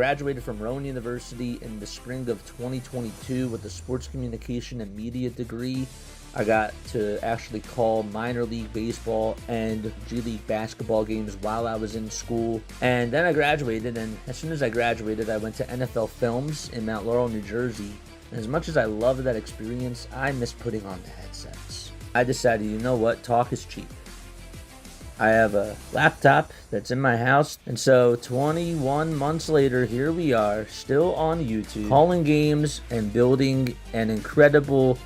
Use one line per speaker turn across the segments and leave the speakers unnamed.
graduated from Rowan University in the spring of 2022 with a sports communication and media degree. I got to actually call minor league baseball and G League basketball games while I was in school. And then I graduated, and as soon as I graduated, I went to NFL Films in Mount Laurel, New Jersey. And as much as I loved that experience, I miss putting on the headsets. I decided, you know what, talk is cheap. I have a laptop that's in my house, and so 21 months later, here we are, still on YouTube, calling games and building an incredible,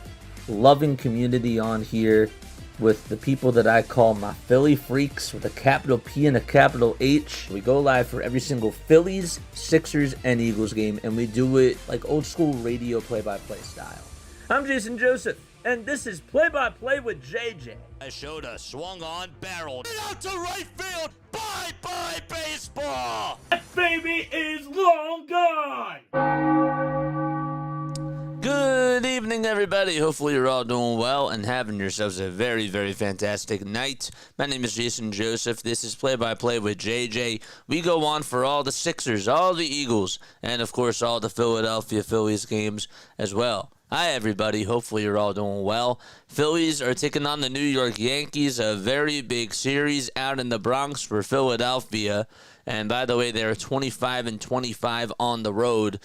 loving community on here with the people that I call my Philly freaks with a capital P and a capital H. We go live for every single Phillies, Sixers, and Eagles game, and we do it like old school radio play-by-play style. I'm Jason Joseph, and this is Play-by-Play with JJ.
I showed a swung on barrel. Out to right field. Bye-bye baseball.
That baby is long gone.
Good evening, everybody. Hopefully you're all doing well and having yourselves a very, very fantastic night. My name is Jason Joseph. This is Play-by-Play with JJ. We go on for all the Sixers, all the Eagles, and, of course, all the Philadelphia Phillies games as well. Hi, everybody. Hopefully you're all doing well. Phillies are taking on the New York Yankees, a very big series out in the Bronx for Philadelphia. And by the way, they're 25-25 on the road,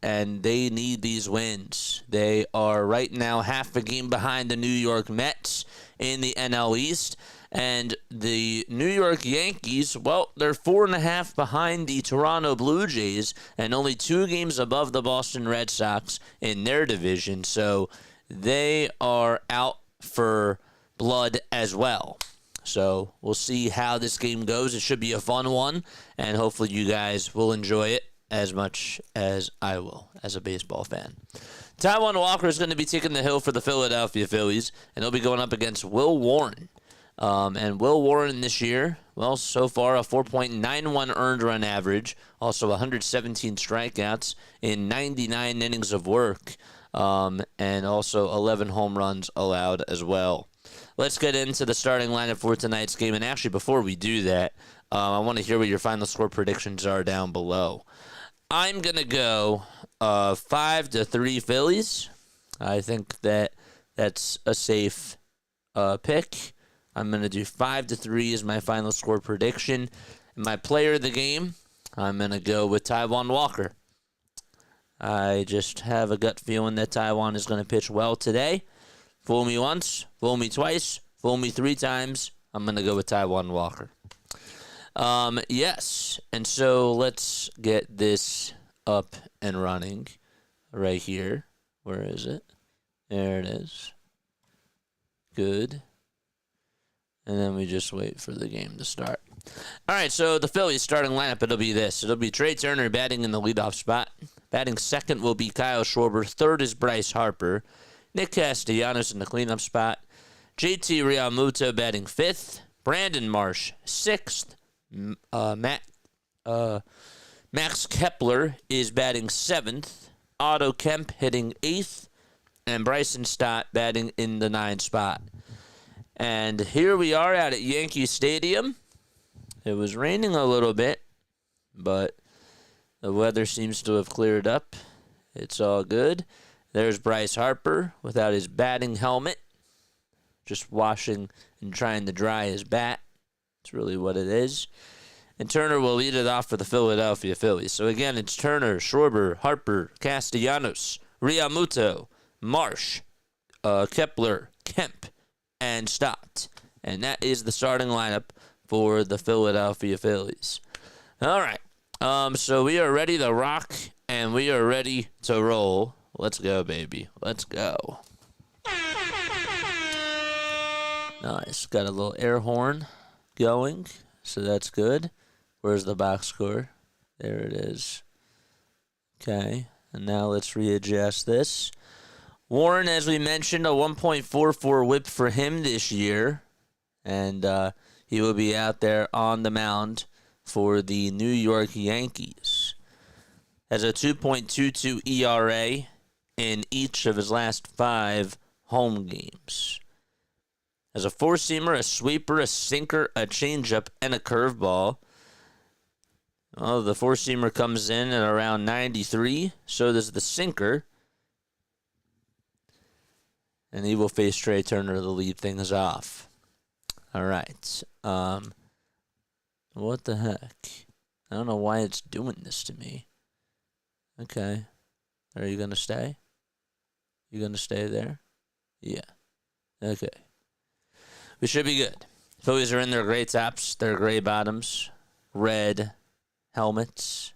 and they need these wins. They are right now half a game behind the New York Mets in the NL East. And the New York Yankees, well, they're 4.5 behind the Toronto Blue Jays and only 2 games above the Boston Red Sox in their division. So they are out for blood as well. So we'll see how this game goes. It should be a fun one, and hopefully you guys will enjoy it as much as I will as a baseball fan. Taijuan Walker is going to be taking the hill for the Philadelphia Phillies, and he'll be going up against Will Warren. And Will Warren this year, well, so far a 4.91 earned run average, also 117 strikeouts in 99 innings of work, and also 11 home runs allowed as well. Let's get into the starting lineup for tonight's game. And actually, before we do that, I want to hear what your final score predictions are down below. I'm going to go 5-3 Phillies. I think that's a safe pick. I'm going to do 5-3 as my final score prediction. And my player of the game, I'm going to go with Taijuan Walker. I just have a gut feeling that Taijuan is going to pitch well today. Fool me once, fool me twice, fool me 3 times. I'm going to go with Taijuan Walker. Yes, and so let's get this up and running right here. Where is it? There it is. Good. And then we just wait for the game to start. All right, so the Phillies starting lineup, it'll be this. It'll be Trey Turner batting in the leadoff spot. Batting second will be Kyle Schwarber. Third is Bryce Harper. Nick Castellanos in the cleanup spot. JT Realmuto batting fifth. Brandon Marsh sixth. Max Kepler is batting seventh. Otto Kemp hitting eighth. And Bryson Stott batting in the 9th spot. And here we are out at Yankee Stadium. It was raining a little bit, but the weather seems to have cleared up. It's all good. There's Bryce Harper without his batting helmet, just washing and trying to dry his bat. That's really what it is. And Turner will lead it off for the Philadelphia Phillies. So again, it's Turner, Schwarber, Harper, Castellanos, Realmuto, Marsh, Kepler, Kemp, and Stott. And that is the starting lineup for the Philadelphia Phillies. All right. So we are ready to rock, and we are ready to roll. Let's go, baby. Let's go. Nice. Got a little air horn going, so that's good. Where's the box score? There it is. Okay. And now let's readjust this. Warren, as we mentioned, a 1.44 whip for him this year. And he will be out there on the mound for the New York Yankees. Has a 2.22 ERA in each of his last 5 home games. Has a four-seamer, a sweeper, a sinker, a changeup, and a curveball. Well, the four-seamer comes in at around 93. So does the sinker. And he will face Trey Turner to lead things off. All right. What the heck? I don't know why it's doing this to me. Okay. Are you going to stay? You going to stay there? Yeah. Okay. We should be good. Phillies are in their gray tops, their gray bottoms, red helmets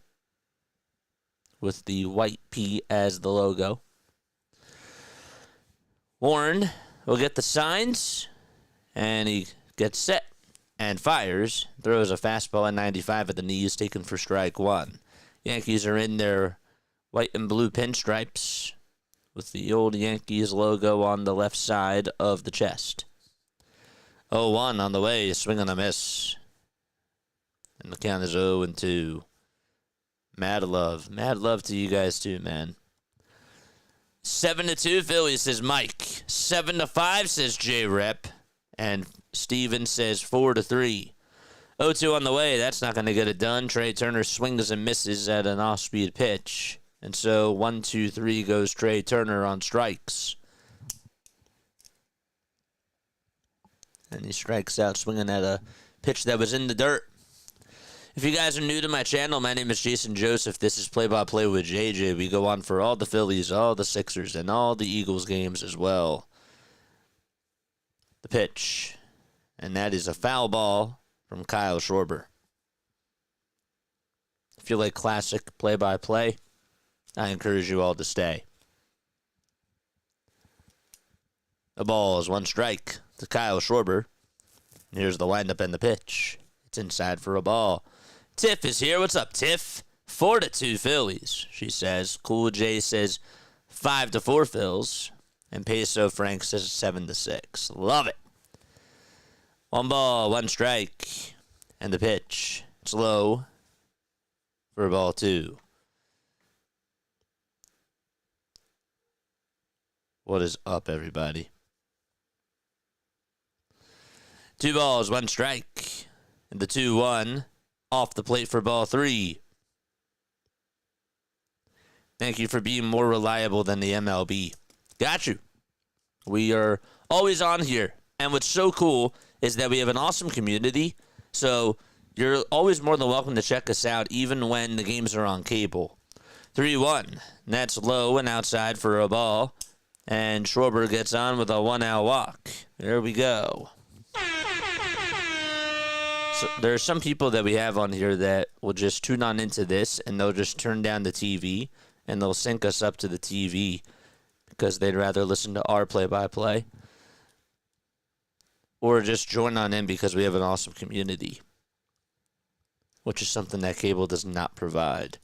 with the white P as the logo. Warren will get the signs, and he gets set and fires. Throws a fastball at 95 at the knees, taken for strike one. Yankees are in their white and blue pinstripes with the old Yankees logo on the left side of the chest. 0-1 on the way, swing and a miss. And the count is 0-2. Mad love. Mad love to you guys too, man. 7-2 Phillies, says Mike. 7-5 says J-Rep. And Steven says 4-3. 0-2 on the way. That's not going to get it done. Trey Turner swings and misses at an off-speed pitch. And so 1-2-3 goes Trey Turner on strikes. And he strikes out swinging at a pitch that was in the dirt. If you guys are new to my channel, my name is Jason Joseph. This is Play-by-Play with JJ. We go on for all the Phillies, all the Sixers, and all the Eagles games as well. The pitch. And that is a foul ball from Kyle Schwarber. If you like classic play-by-play, I encourage you all to stay. The ball is one strike to Kyle Schwarber. Here's the windup and the pitch. It's inside for a ball. Tiff is here. What's up, Tiff? 4-2 Phillies, she says. Cool J says 5-4 Phils. And Peso Frank says 7-6. Love it. One ball, one strike. And the pitch. It's low for ball two. What is up, everybody? 2 balls, 1 strike. And the 2-1 off the plate for ball 3. Thank you for being more reliable than the MLB. Got you. We are always on here. And what's so cool is that we have an awesome community. So you're always more than welcome to check us out, even when the games are on cable. 3-1. That's low and outside for a ball. And Schwarber gets on with a 1-out walk. There we go. So there are some people that we have on here that will just tune on into this, and they'll just turn down the TV, and they'll sync us up to the TV because they'd rather listen to our play-by-play. Or just join on in because we have an awesome community, which is something that cable does not provide.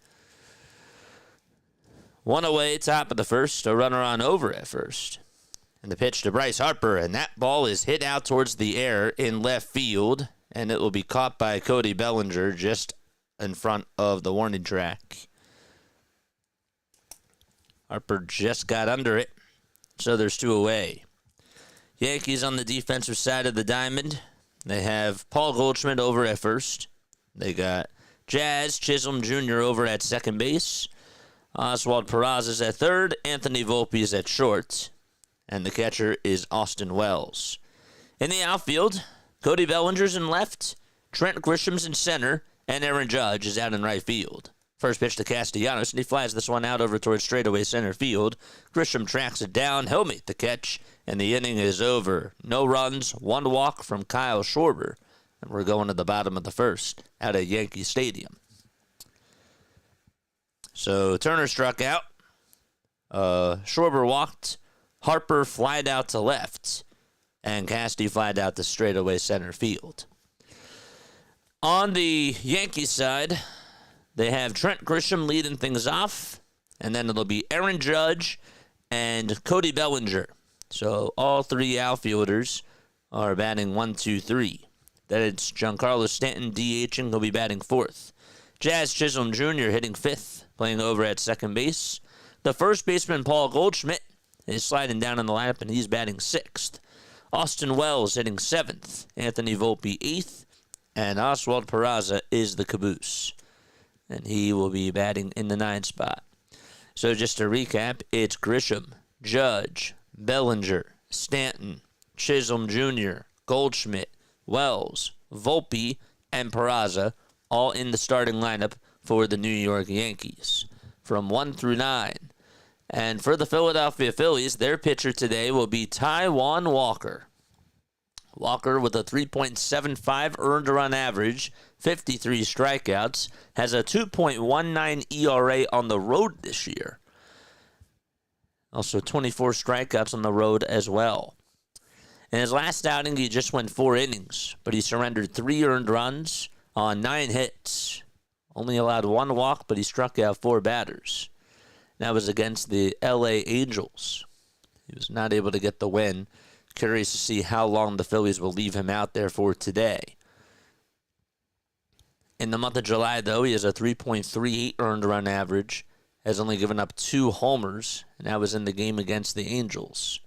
1 away, top of the first, a runner on over at first. And the pitch to Bryce Harper, and that ball is hit out towards the air in left field, and it will be caught by Cody Bellinger just in front of the warning track. Harper just got under it, so there's 2 away. Yankees on the defensive side of the diamond. They have Paul Goldschmidt over at first. They got Jazz Chisholm Jr. over at second base. Oswald Peraza is at third. Anthony Volpe is at short. And the catcher is Austin Wells. In the outfield, Cody Bellinger's in left. Trent Grisham's in center. And Aaron Judge is out in right field. First pitch to Castellanos, and he flies this one out over towards straightaway center field. Grisham tracks it down. He'll make the catch, and the inning is over. No runs, 1 walk from Kyle Schwarber. And we're going to the bottom of the first at a Yankee Stadium. So Turner struck out. Schwarber walked. Harper flied out to left. And Casty flied out to straightaway center field. On the Yankees side, they have Trent Grisham leading things off. And then it'll be Aaron Judge and Cody Bellinger. So all 3 outfielders are batting 1, 2, 3. Then it's Giancarlo Stanton DHing. He'll be batting 4th. Jazz Chisholm Jr. hitting 5th, playing over at second base. The first baseman, Paul Goldschmidt, is sliding down in the lineup, and he's batting 6th. Austin Wells hitting 7th. Anthony Volpe 8th. And Oswald Peraza is the caboose. and he will be batting in the 9 spot. So just to recap, it's Grisham, Judge, Bellinger, Stanton, Chisholm Jr., Goldschmidt, Wells, Volpe, and Peraza, all in the starting lineup for the New York Yankees from 1 through 9. And for the Philadelphia Phillies, their pitcher today will be Taijuan Walker. Walker, with a 3.75 earned run average, 53 strikeouts, has a 2.19 ERA on the road this year. Also 24 strikeouts on the road as well. In his last outing, he just went 4 innings, but he surrendered 3 earned runs on 9 hits. Only allowed 1 walk, but he struck out 4 batters. That was against the LA Angels. He was not able to get the win. Curious to see how long the Phillies will leave him out there for today. In the month of July, though, he has a 3.38 earned run average, has only given up 2 homers, and that was in the game against the Angels.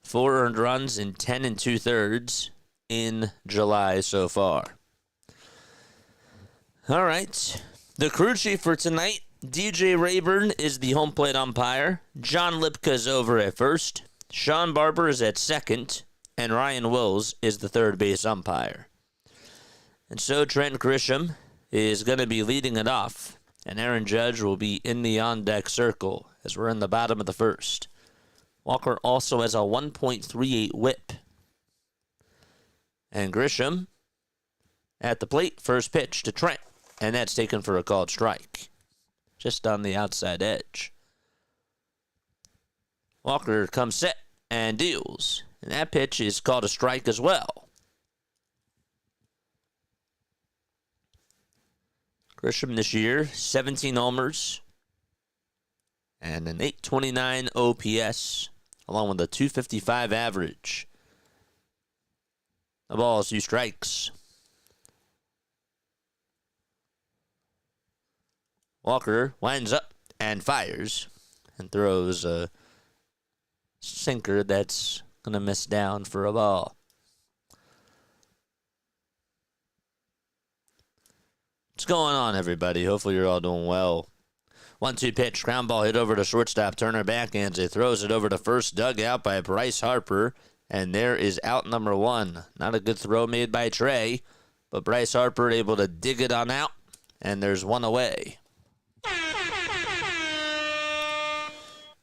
4 earned runs in 10 2/3 in July so far. All right. The crew chief for tonight, DJ Rayburn, is the home plate umpire. John Lipka's over at first. Sean Barber is at second. And Ryan Wills is the third base umpire. And so Trent Grisham is going to be leading it off. And Aaron Judge will be in the on-deck circle as we're in the bottom of the first. Walker also has a 1.38 whip. And Grisham at the plate, first pitch to Trent. And that's taken for a called strike. Just on the outside edge. Walker comes set and deals. And that pitch is called a strike as well. Grisham this year, 17 homers. And an 829 OPS. Along with a 255 average. The ball is 2 strikes. Walker winds up and fires and throws a sinker that's going to miss down for a ball. What's going on, everybody? Hopefully you're all doing well. 1-2 pitch, ground ball hit over to shortstop. Turner backhands it, throws it over to first, dug out by Bryce Harper, and there is out number 1. Not a good throw made by Trey, but Bryce Harper able to dig it on out, and there's 1 away.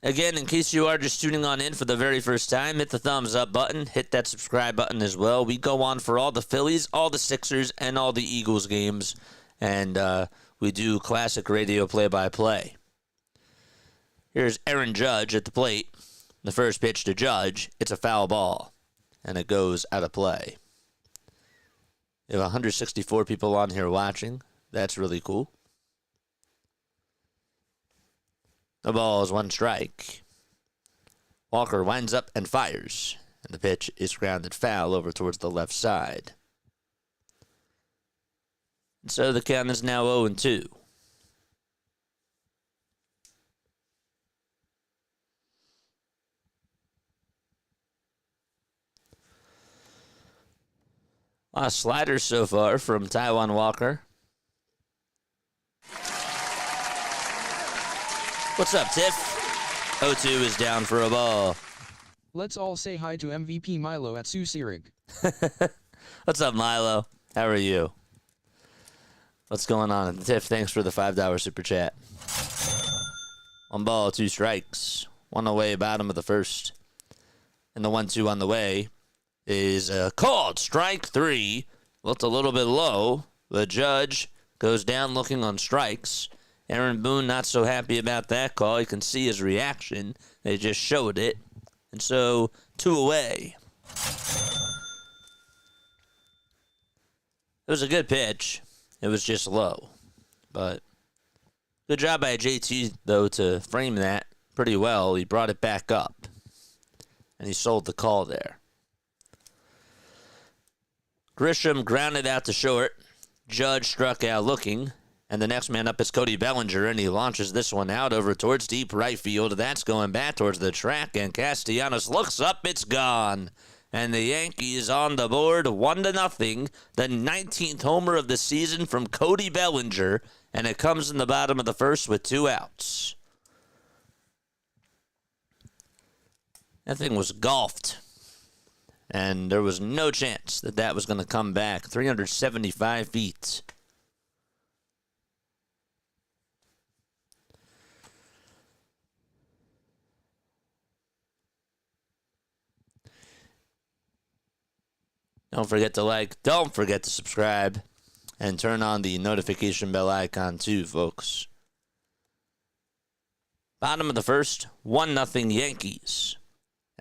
Again, in case you are just tuning on in for the very first time, hit the thumbs up button, hit that subscribe button as well. We go on for all the Phillies, all the Sixers, and all the Eagles games, and we do classic radio play-by-play. Here's Aaron Judge at the plate. The first pitch to Judge, it's a foul ball, and it goes out of play. We have 164 people on here watching. That's really cool. The ball is 1 strike. Walker winds up and fires, and the pitch is grounded foul over towards the left side. And so the count is now 0-2. A lot of sliders so far from Taijuan Walker. What's up, Tiff? 0-2 is down for a ball.
Let's all say hi to MVP Milo at Susirig.
What's up, Milo? How are you? What's going on? Tiff, thanks for the $5 super chat. 1 ball, 2 strikes. 1 away, bottom of the first. And the 1-2 on the way is called strike 3. Looked a little bit low. The Judge goes down looking on strikes. Aaron Boone not so happy about that call. You can see his reaction. They just showed it. And so, 2 away. It was a good pitch. It was just low. But good job by JT, though, to frame that pretty well. He brought it back up. And he sold the call there. Grisham grounded out to short. Judge struck out looking. And the next man up is Cody Bellinger, and he launches this one out over towards deep right field. That's going back towards the track, and Castellanos looks up. It's gone. And the Yankees on the board, 1-0. The 19th homer of the season from Cody Bellinger, and it comes in the bottom of the first with 2 outs. That thing was golfed, and there was no chance that that was going to come back. 375 feet. Don't forget to like, don't forget to subscribe, and turn on the notification bell icon too, folks. Bottom of the first, 1-0 Yankees.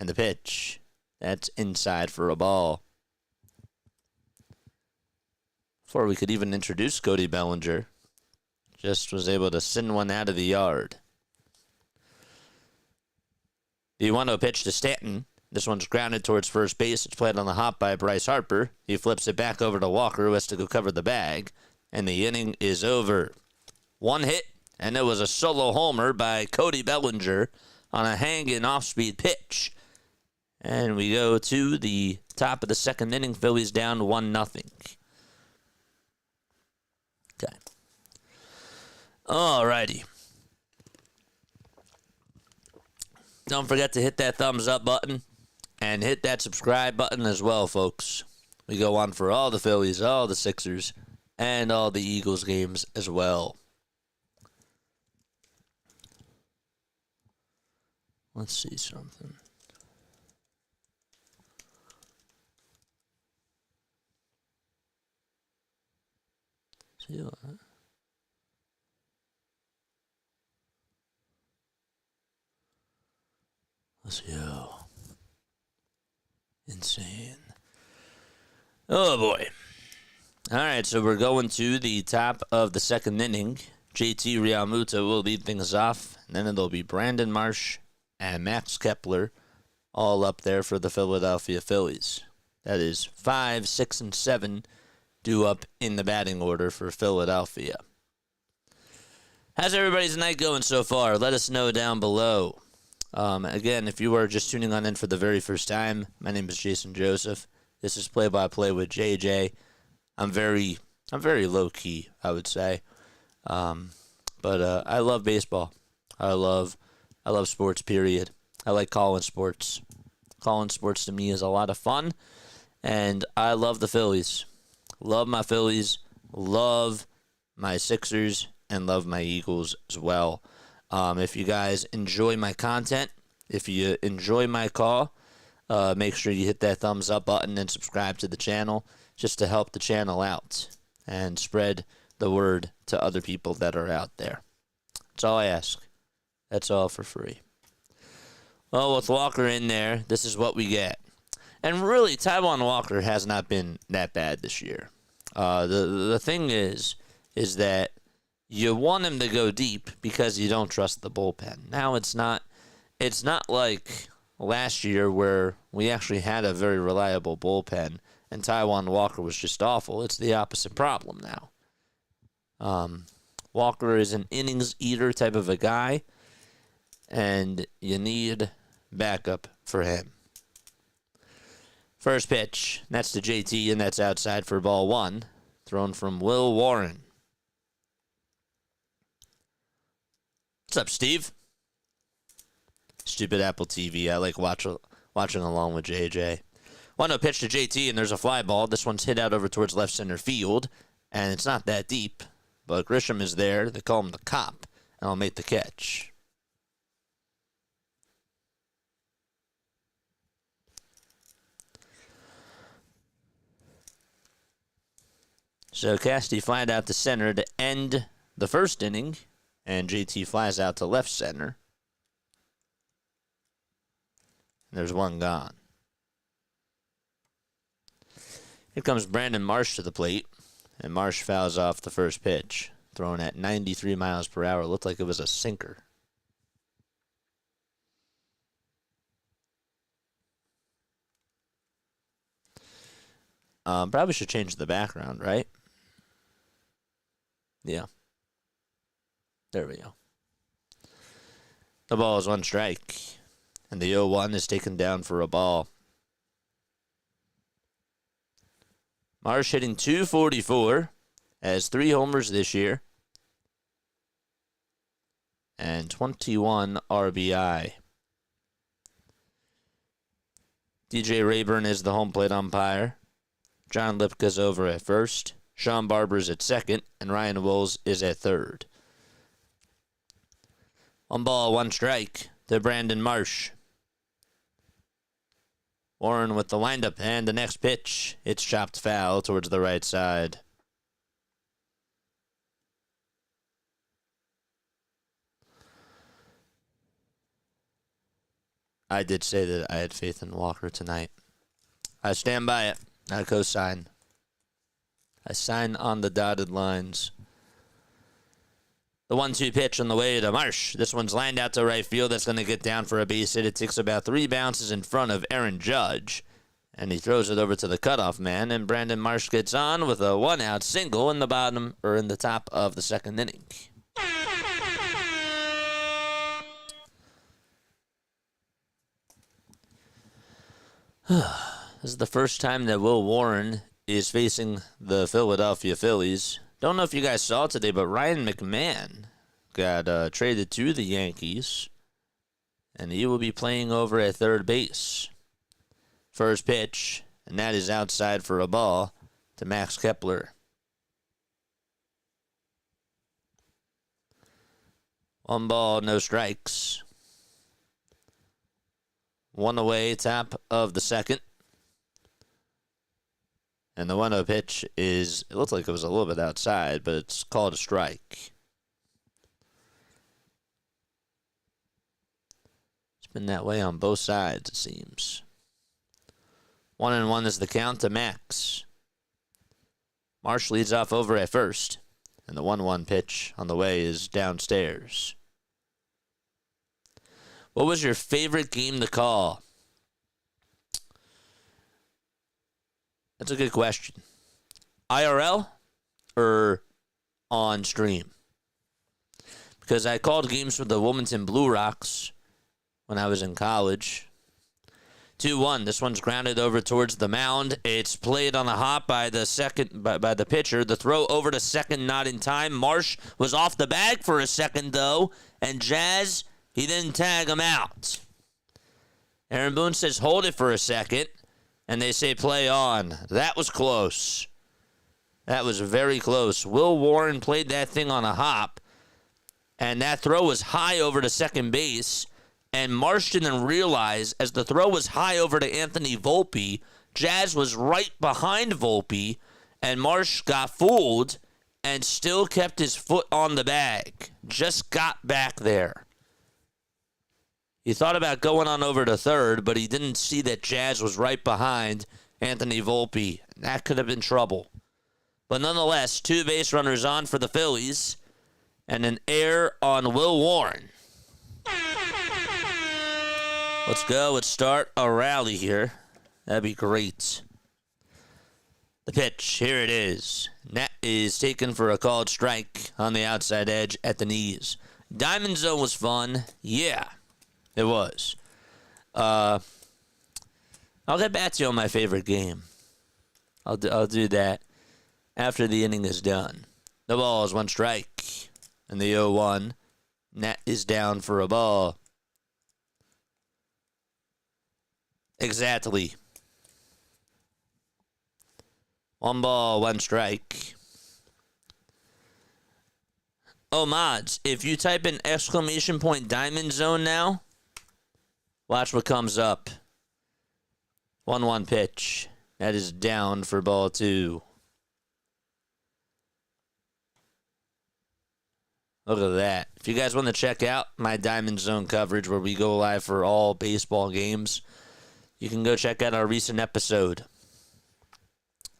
And the pitch, that's inside for a ball. Before we could even introduce Cody Bellinger, just was able to send one out of the yard. The 1-0 pitch to Stanton. This one's grounded towards first base. It's played on the hop by Bryce Harper. He flips it back over to Walker, who has to go cover the bag. And the inning is over. 1 hit, and it was a solo homer by Cody Bellinger on a hanging off-speed pitch. And we go to the top of the second inning. Phillies down 1-0. Okay. Alrighty. Don't forget to hit that thumbs up button and hit that subscribe button as well, folks. We go on for all the Phillies, all the Sixers, and all the Eagles games as well. Let's see something. See what? Let's go. Insane. Oh, boy. All right, so we're going to the top of the second inning. JT Realmuto will lead things off, and then it'll be Brandon Marsh and Max Kepler all up there for the Philadelphia Phillies. That is 5, 6, and 7 due up in the batting order for Philadelphia. How's everybody's night going so far? Let us know down below. Again, if you are just tuning on in for the very first time, my name is Jason Joseph. This is Play-by-Play with JJ. I'm very low-key, I would say. But I love baseball. I love sports, period. I like calling sports. Calling sports to me is a lot of fun, and I love the Phillies. Love my Phillies, love my Sixers, and love my Eagles as well. If you guys enjoy my content, if you enjoy my call, make sure you hit that thumbs up button and subscribe to the channel just to help the channel out and spread the word to other people that are out there. That's all I ask. That's all for free. Well, with Walker in there, this is what we get. And really, Taijuan Walker has not been that bad this year. The thing is that you want him to go deep because you don't trust the bullpen. Now it's not like last year where we actually had a very reliable bullpen and Taijuan Walker was just awful. It's the opposite problem now. Walker is an innings eater type of a guy, and you need backup for him. First pitch, that's to JT, and that's outside for ball 1. Thrown from Will Warren. What's up, Steve? Stupid Apple TV. I like watching along with JJ. 1-0 pitch to JT, and there's a fly ball. This one's hit out over towards left center field, and it's not that deep, but Grisham is there. They call him the cop, and I'll make the catch. So Casty flied out to center to end the first inning, and JT flies out to left center. And there's one gone. Here comes Brandon Marsh to the plate, and Marsh fouls off the first pitch, thrown at 93 miles per hour. Looked like it was a sinker. Probably should change the background, right? Yeah. There we go. The ball is 1 strike, and the 0-1 is taken down for a ball. Marsh hitting .244, has 3 homers this year, and 21 RBI. DJ Rayburn is the home plate umpire. John Lipka's over at first. Sean Barber's at second, and Ryan Wills is at third. 1 ball, 1 strike to Brandon Marsh. Warren with the windup, and the next pitch. It's chopped foul towards the right side. I did say that I had faith in Walker tonight. I stand by it. I co-sign. I sign on the dotted lines. The 1-2 pitch on the way to Marsh. This one's lined out to right field. That's going to get down for a base hit. It takes about 3 bounces in front of Aaron Judge. And he throws it over to the cutoff man. And Brandon Marsh gets on with a 1-out single in the top of the 2nd inning. This is the first time that Will Warren is facing the Philadelphia Phillies. Don't know if you guys saw it today, but Ryan McMahon got traded to the Yankees, and he will be playing over at third base. First pitch, and that is outside for a ball to Max Kepler. 1 ball, no strikes. 1 away, top of the 2nd. And the 1-0 pitch it looked like it was a little bit outside, but it's called a strike. It's been that way on both sides, it seems. 1-1 is the count to Max. Marsh leads off over at first, and the 1-1 pitch on the way is downstairs. What was your favorite game to call? That's a good question. IRL or on stream? Because I called games for the Wilmington Blue Rocks when I was in college. 2-1. This one's grounded over towards the mound. It's played on the hop by the pitcher. The throw over to second, not in time. Marsh was off the bag for a second, though. And Jazz, he didn't tag him out. Aaron Boone says, hold it for a second. And they say play on. That was close. That was very close. Will Warren played that thing on a hop. And that throw was high over to second base. And Marsh didn't realize, as the throw was high over to Anthony Volpe, Jazz was right behind Volpe. And Marsh got fooled and still kept his foot on the bag. Just got back there. He thought about going on over to third, but he didn't see that Jazz was right behind Anthony Volpe. That could have been trouble. But nonetheless, 2 base runners on for the Phillies, and an error on Will Warren. Let's go. Let's start a rally here. That'd be great. The pitch, here it is. That is taken for a called strike on the outside edge at the knees. Diamond Zone was fun. Yeah. It was. I'll get back to you on my favorite game. I'll do that after the inning is done. The ball is 1 strike. And the 0-1. That is down for a ball. Exactly. 1 ball, 1 strike. Oh, mods, if you type in ! Diamond Zone now, watch what comes up. 1-1 pitch. That is down for ball 2. Look at that. If you guys want to check out my Diamond Zone coverage where we go live for all baseball games, you can go check out our recent episode.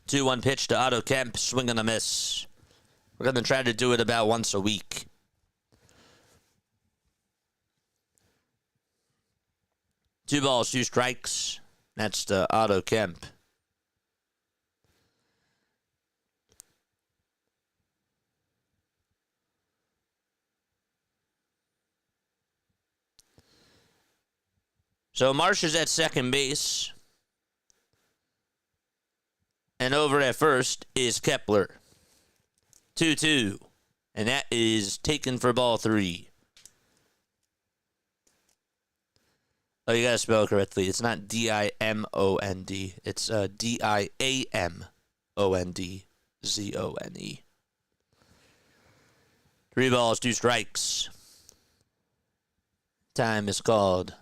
2-1 pitch to Otto Kemp. Swing and a miss. We're going to try to do it about once a week. Two balls, 2 strikes. That's to Otto Kemp. So Marsh is at second base. And over at first is Kepler. 2-2. And that is taken for ball 3. Oh, you gotta spell it correctly. It's not D-I-M-O-N-D. It's D-I-A-M-O-N-D-Z-O-N-E. 3 balls, 2 strikes. Time is called.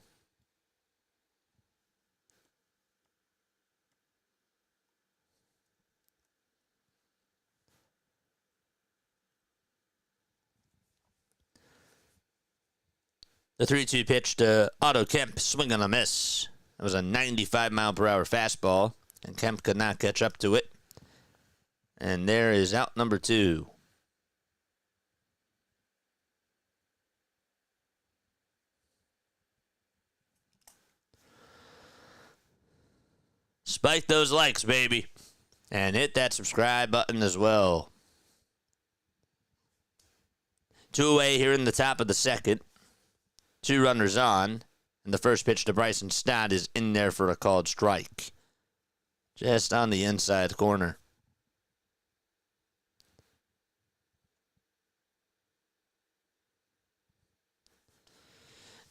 The 3-2 pitch to Otto Kemp, swing and a miss. It was a 95-mile-per-hour fastball, and Kemp could not catch up to it. And there is out number 2. Spike those likes, baby. And hit that subscribe button as well. 2 away here in the top of the second. 2 runners on. And the first pitch to Bryson Stott is in there for a called strike. Just on the inside corner.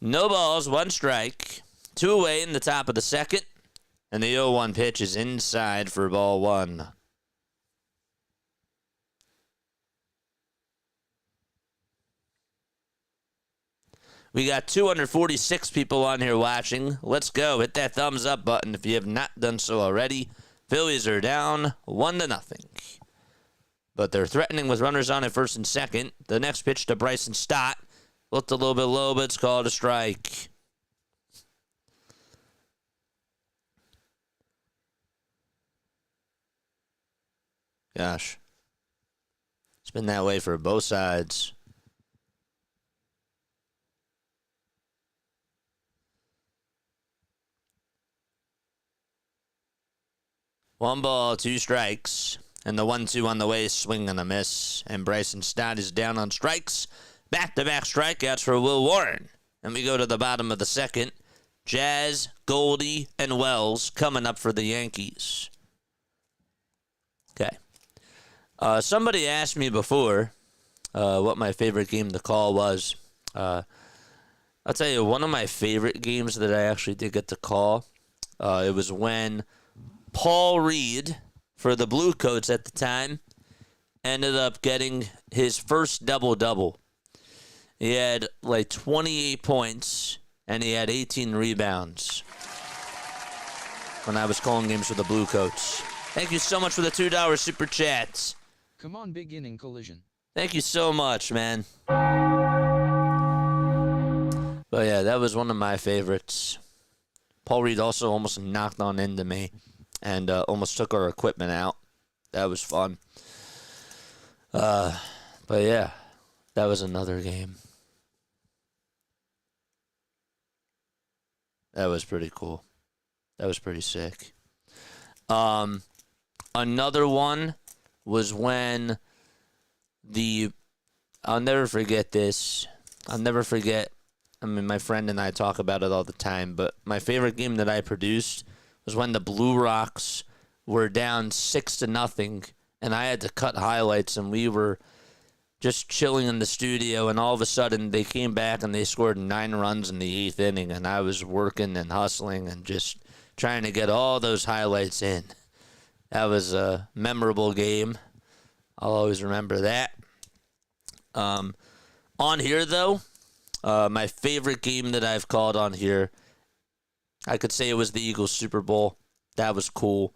No balls, 1 strike. 2 away in the top of the second. And the 0-1 pitch is inside for ball 1. We got 246 people on here watching. Let's go. Hit that thumbs up button if you have not done so already. Phillies are down 1-0. But they're threatening with runners on at first and second. The next pitch to Bryson Stott. Looked a little bit low, but it's called a strike. Gosh. It's been that way for both sides. One ball, 2 strikes. And the 1-2 on the way, swing and a miss. And Bryson Stott is down on strikes. Back-to-back strikeouts for Will Warren. And we go to the bottom of the second. Jazz, Goldie, and Wells coming up for the Yankees. Okay. Somebody asked me before what my favorite game to call was. I'll tell you, one of my favorite games that I actually did get to call, it was when Paul Reed, for the Blue Coats at the time, ended up getting his first double-double. He had like 28 points, and he had 18 rebounds when I was calling games for the Blue Coats. Thank you so much for the $2 super chats.
Come on, big inning collision.
Thank you so much, man. But yeah, that was one of my favorites. Paul Reed also almost knocked on into me and almost took our equipment out. That was fun. But yeah, that was another game. That was pretty cool. That was pretty sick. Another one was when I'll never forget this. I'll never forget. I mean, my friend and I talk about it all the time, but my favorite game that I produced was when the Blue Rocks were down 6-0, and I had to cut highlights, and we were just chilling in the studio, and all of a sudden they came back and they scored 9 runs in the 8th inning, and I was working and hustling and just trying to get all those highlights in. That was a memorable game. I'll always remember that. On here, though, my favorite game that I've called on here, I could say it was the Eagles Super Bowl. That was cool.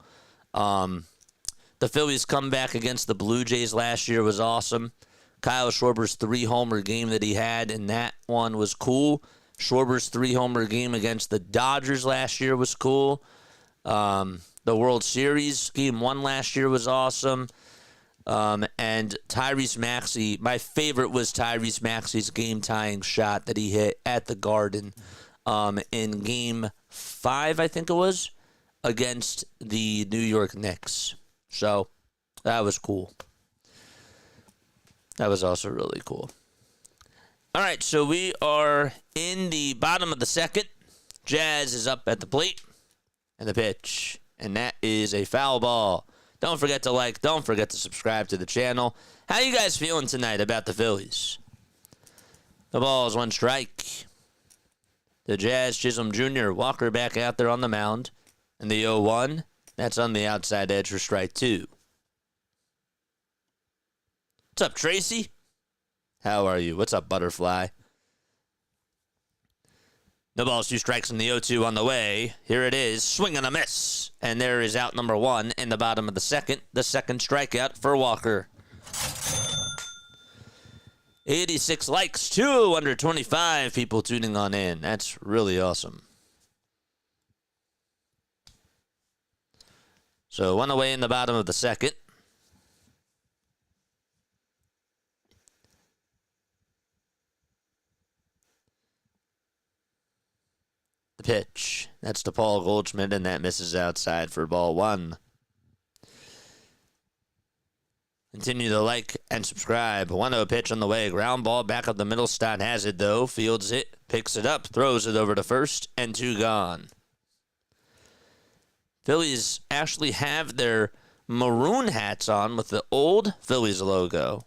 The Phillies comeback against the Blue Jays last year was awesome. Kyle Schwarber's 3-homer game that he had in that one was cool. Schwarber's 3-homer game against the Dodgers last year was cool. The World Series Game 1 last year was awesome. And Tyrese Maxey, my favorite was Tyrese Maxey's game-tying shot that he hit at the Garden in Game 5, I think it was, against the New York Knicks. So that was cool. That was also really cool. All right, so we are in the bottom of the second. Jazz is up at the plate and the pitch, and that is a foul ball. Don't forget to like, don't forget to subscribe to the channel. How you guys feeling tonight about the Phillies? The ball is 1 strike. The Jazz, Chisholm Jr., Walker back out there on the mound. And the 0-1, that's on the outside edge for strike 2. What's up, Tracy? How are you? What's up, Butterfly? No balls, 2 strikes, and the 0-2 on the way. Here it is, swing and a miss. And there is out number 1 in the bottom of the second strikeout for Walker. 86 likes, 225 people tuning on in. That's really awesome. So 1 away in the bottom of the second. The pitch. That's to Paul Goldschmidt, and that misses outside for ball 1. Continue to like and subscribe. 1-0 pitch on the way. Ground ball back up the middle. Stott has it, though. Fields it. Picks it up. Throws it over to first. And 2 gone. Phillies actually have their maroon hats on with the old Phillies logo.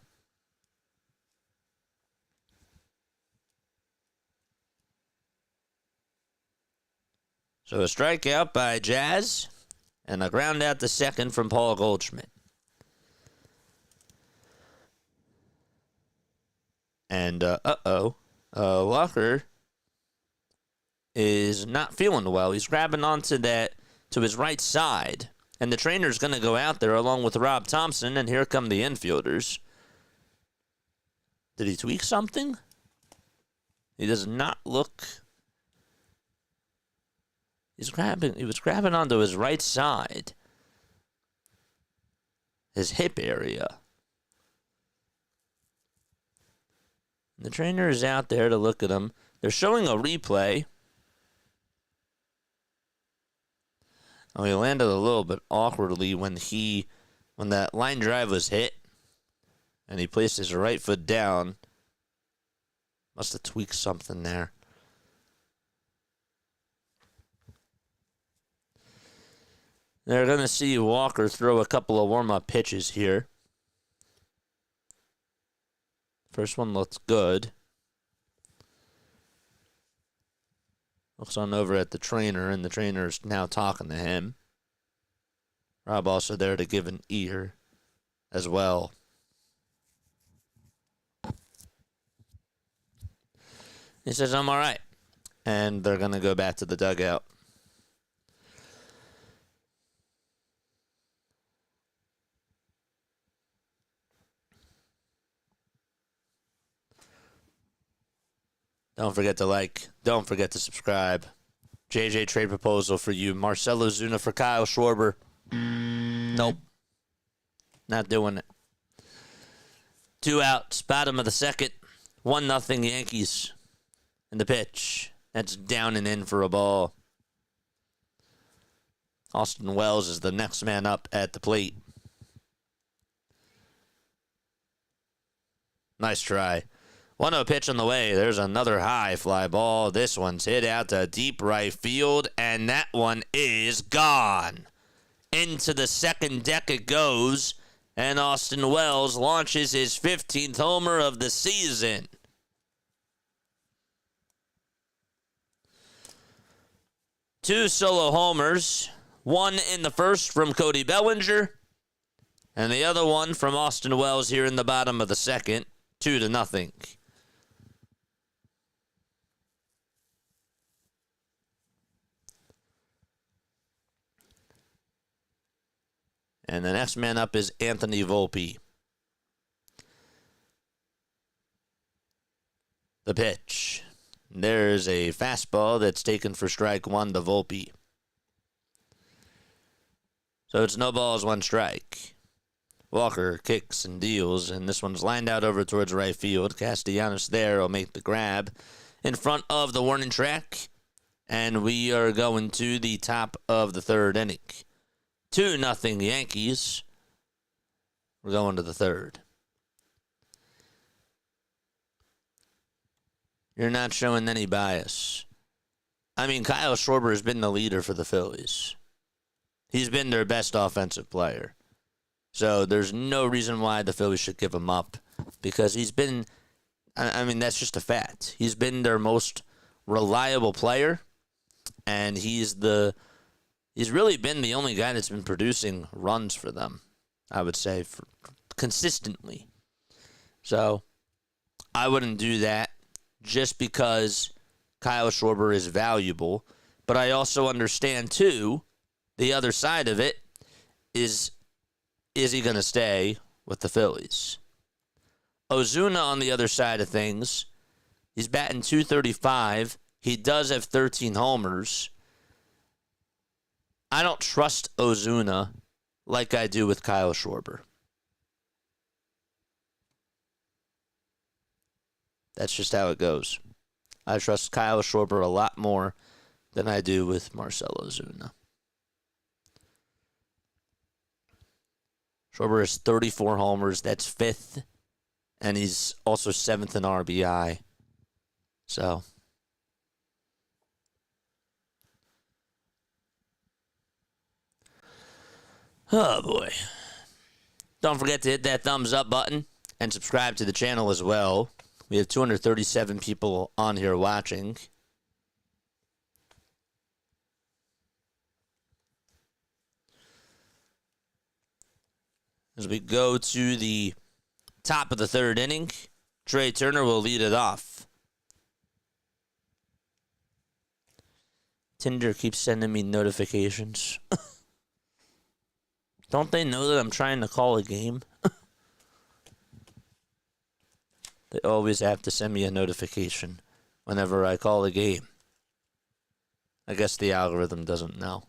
So a strikeout by Jazz and a ground out to second from Paul Goldschmidt. And, Walker is not feeling well. He's grabbing onto to his right side. And the trainer's going to go out there along with Rob Thompson, and here come the infielders. Did he tweak something? He does not look... He was grabbing onto his right side. His hip area. The trainer is out there to look at him. They're showing a replay. Oh, he landed a little bit awkwardly when that line drive was hit. And he placed his right foot down. Must have tweaked something there. They're going to see Walker throw a couple of warm-up pitches here. First one looks good. Looks on over at the trainer, and the trainer's now talking to him. Rob also there to give an ear as well. He says, I'm all right. And they're going to go back to the dugout. Don't forget to like. Don't forget to subscribe. JJ trade proposal for you. Marcelo Zuna for Kyle Schwarber. Nope. Not doing it. 2 outs. Bottom of the second. 1-0 Yankees. And the pitch. That's down and in for a ball. Austin Wells is the next man up at the plate. Nice try. 1-0 pitch on the way. There's another high fly ball. This one's hit out to deep right field, and that one is gone. Into the second deck it goes, and Austin Wells launches his 15th homer of the season. Two solo homers, one in the first from Cody Bellinger, and the other one from Austin Wells here in the bottom of the second, 2-0. And the next man up is Anthony Volpe. The pitch. There's a fastball that's taken for strike 1 to Volpe. So it's no balls, 1 strike. Walker kicks and deals, and this one's lined out over towards right field. Castellanos there will make the grab in front of the warning track. And we are going to the top of the third inning. 2-0 Yankees. We're going to the third. You're not showing any bias. I mean, Kyle Schwarber has been the leader for the Phillies. He's been their best offensive player. So there's no reason why the Phillies should give him up. Because he's been, I mean, that's just a fact. He's been their most reliable player, and he's really been the only guy that's been producing runs for them, I would say, consistently. So I wouldn't do that just because Kyle Schwarber is valuable. But I also understand, too, the other side of it is he going to stay with the Phillies? Ozuna, on the other side of things, he's batting .235. He does have 13 homers. I don't trust Ozuna like I do with Kyle Schwarber. That's just how it goes. I trust Kyle Schwarber a lot more than I do with Marcell Ozuna. Schwarber has 34 homers. That's fifth. And he's also seventh in RBI. So, oh boy. Don't forget to hit that thumbs up button and subscribe to the channel as well. We have 237 people on here watching. As we go to the top of the third inning, Trey Turner will lead it off. Tinder keeps sending me notifications. Don't they know that I'm trying to call a game? They always have to send me a notification whenever I call a game. I guess the algorithm doesn't know.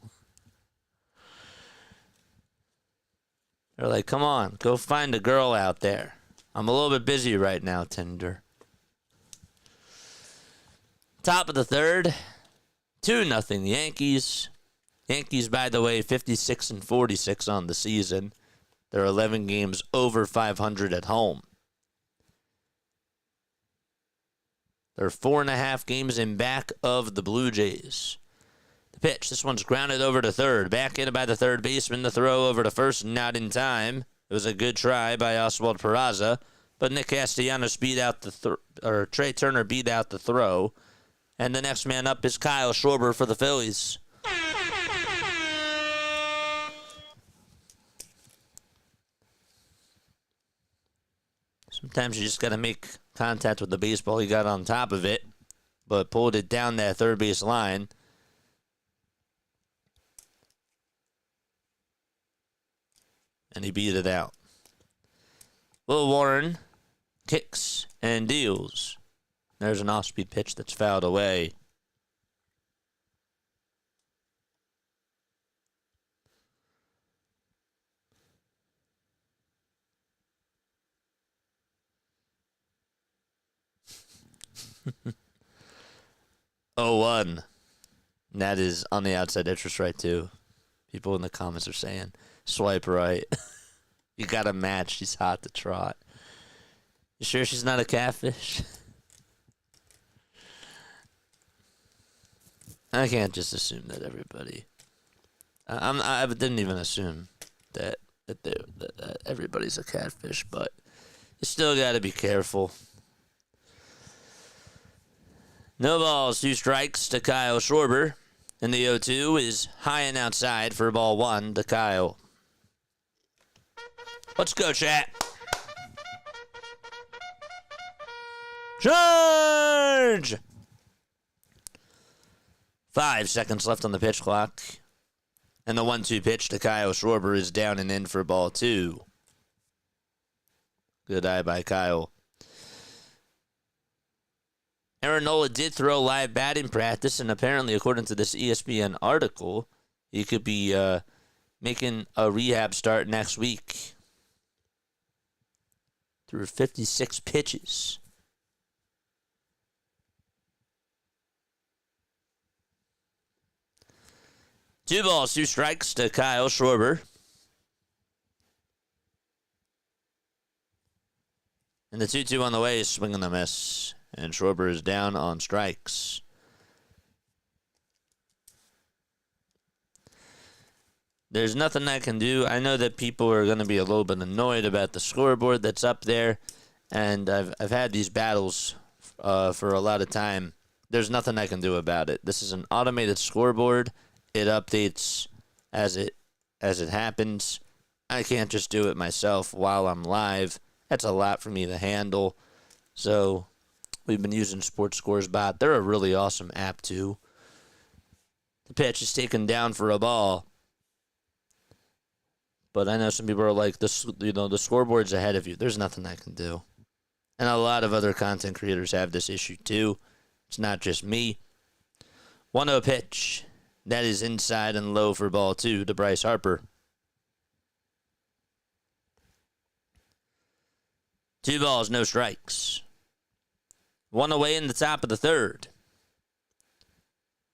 They're like, come on, go find a girl out there. I'm a little bit busy right now, Tinder. Top of the third, 2-0 Yankees. Yankees, by the way, 56-46 on the season. They're 11 games over 500 at home. They're 4.5 games in back of the Blue Jays. The pitch, this one's grounded over to third. Back in by the third baseman. The throw over to first, not in time. It was a good try by Oswald Peraza, but Nick Castellanos beat out Trey Turner beat out the throw. And the next man up is Kyle Schwarber for the Phillies. Sometimes you just got to make contact with the baseball. He got on top of it, but pulled it down that third base line. And he beat it out. Will Warren kicks and deals. There's an off-speed pitch that's fouled away. Oh, 1. And that is on the outside interest right, too. People in the comments are saying, swipe right. You got a match. She's hot to trot. You sure she's not a catfish? I can't just assume that everybody... I didn't even assume that everybody's a catfish, but you still got to be careful. No balls, 2 strikes to Kyle Schwarber. And the 0-2 is high and outside for ball 1 to Kyle. Let's go, chat. Charge! 5 seconds left on the pitch clock. And the 1-2 pitch to Kyle Schwarber is down and in for ball 2. Good eye by Kyle. Aaron Nola did throw live batting practice, and apparently, according to this ESPN article, he could be making a rehab start next week. Through 56 pitches. Two balls, 2 strikes to Kyle Schwarber. And the 2-2 on the way is swing and a miss. And Schwarber is down on strikes. There's nothing I can do. I know that people are going to be a little bit annoyed about the scoreboard that's up there. And I've had these battles for a lot of time there's nothing I can do about it. This is an automated scoreboard. It updates as it happens. I can't just do it myself while I'm live. That's a lot for me to handle. So we've been using Sports Scores Bot. They're a really awesome app too. The pitch is taken down for a ball. But I know some people are like, the scoreboard's ahead of you. There's nothing I can do. And a lot of other content creators have this issue too. It's not just me. 1-0 pitch. That is inside and low for ball 2 to Bryce Harper. 2 balls, no strikes. 1 away in the top of the third.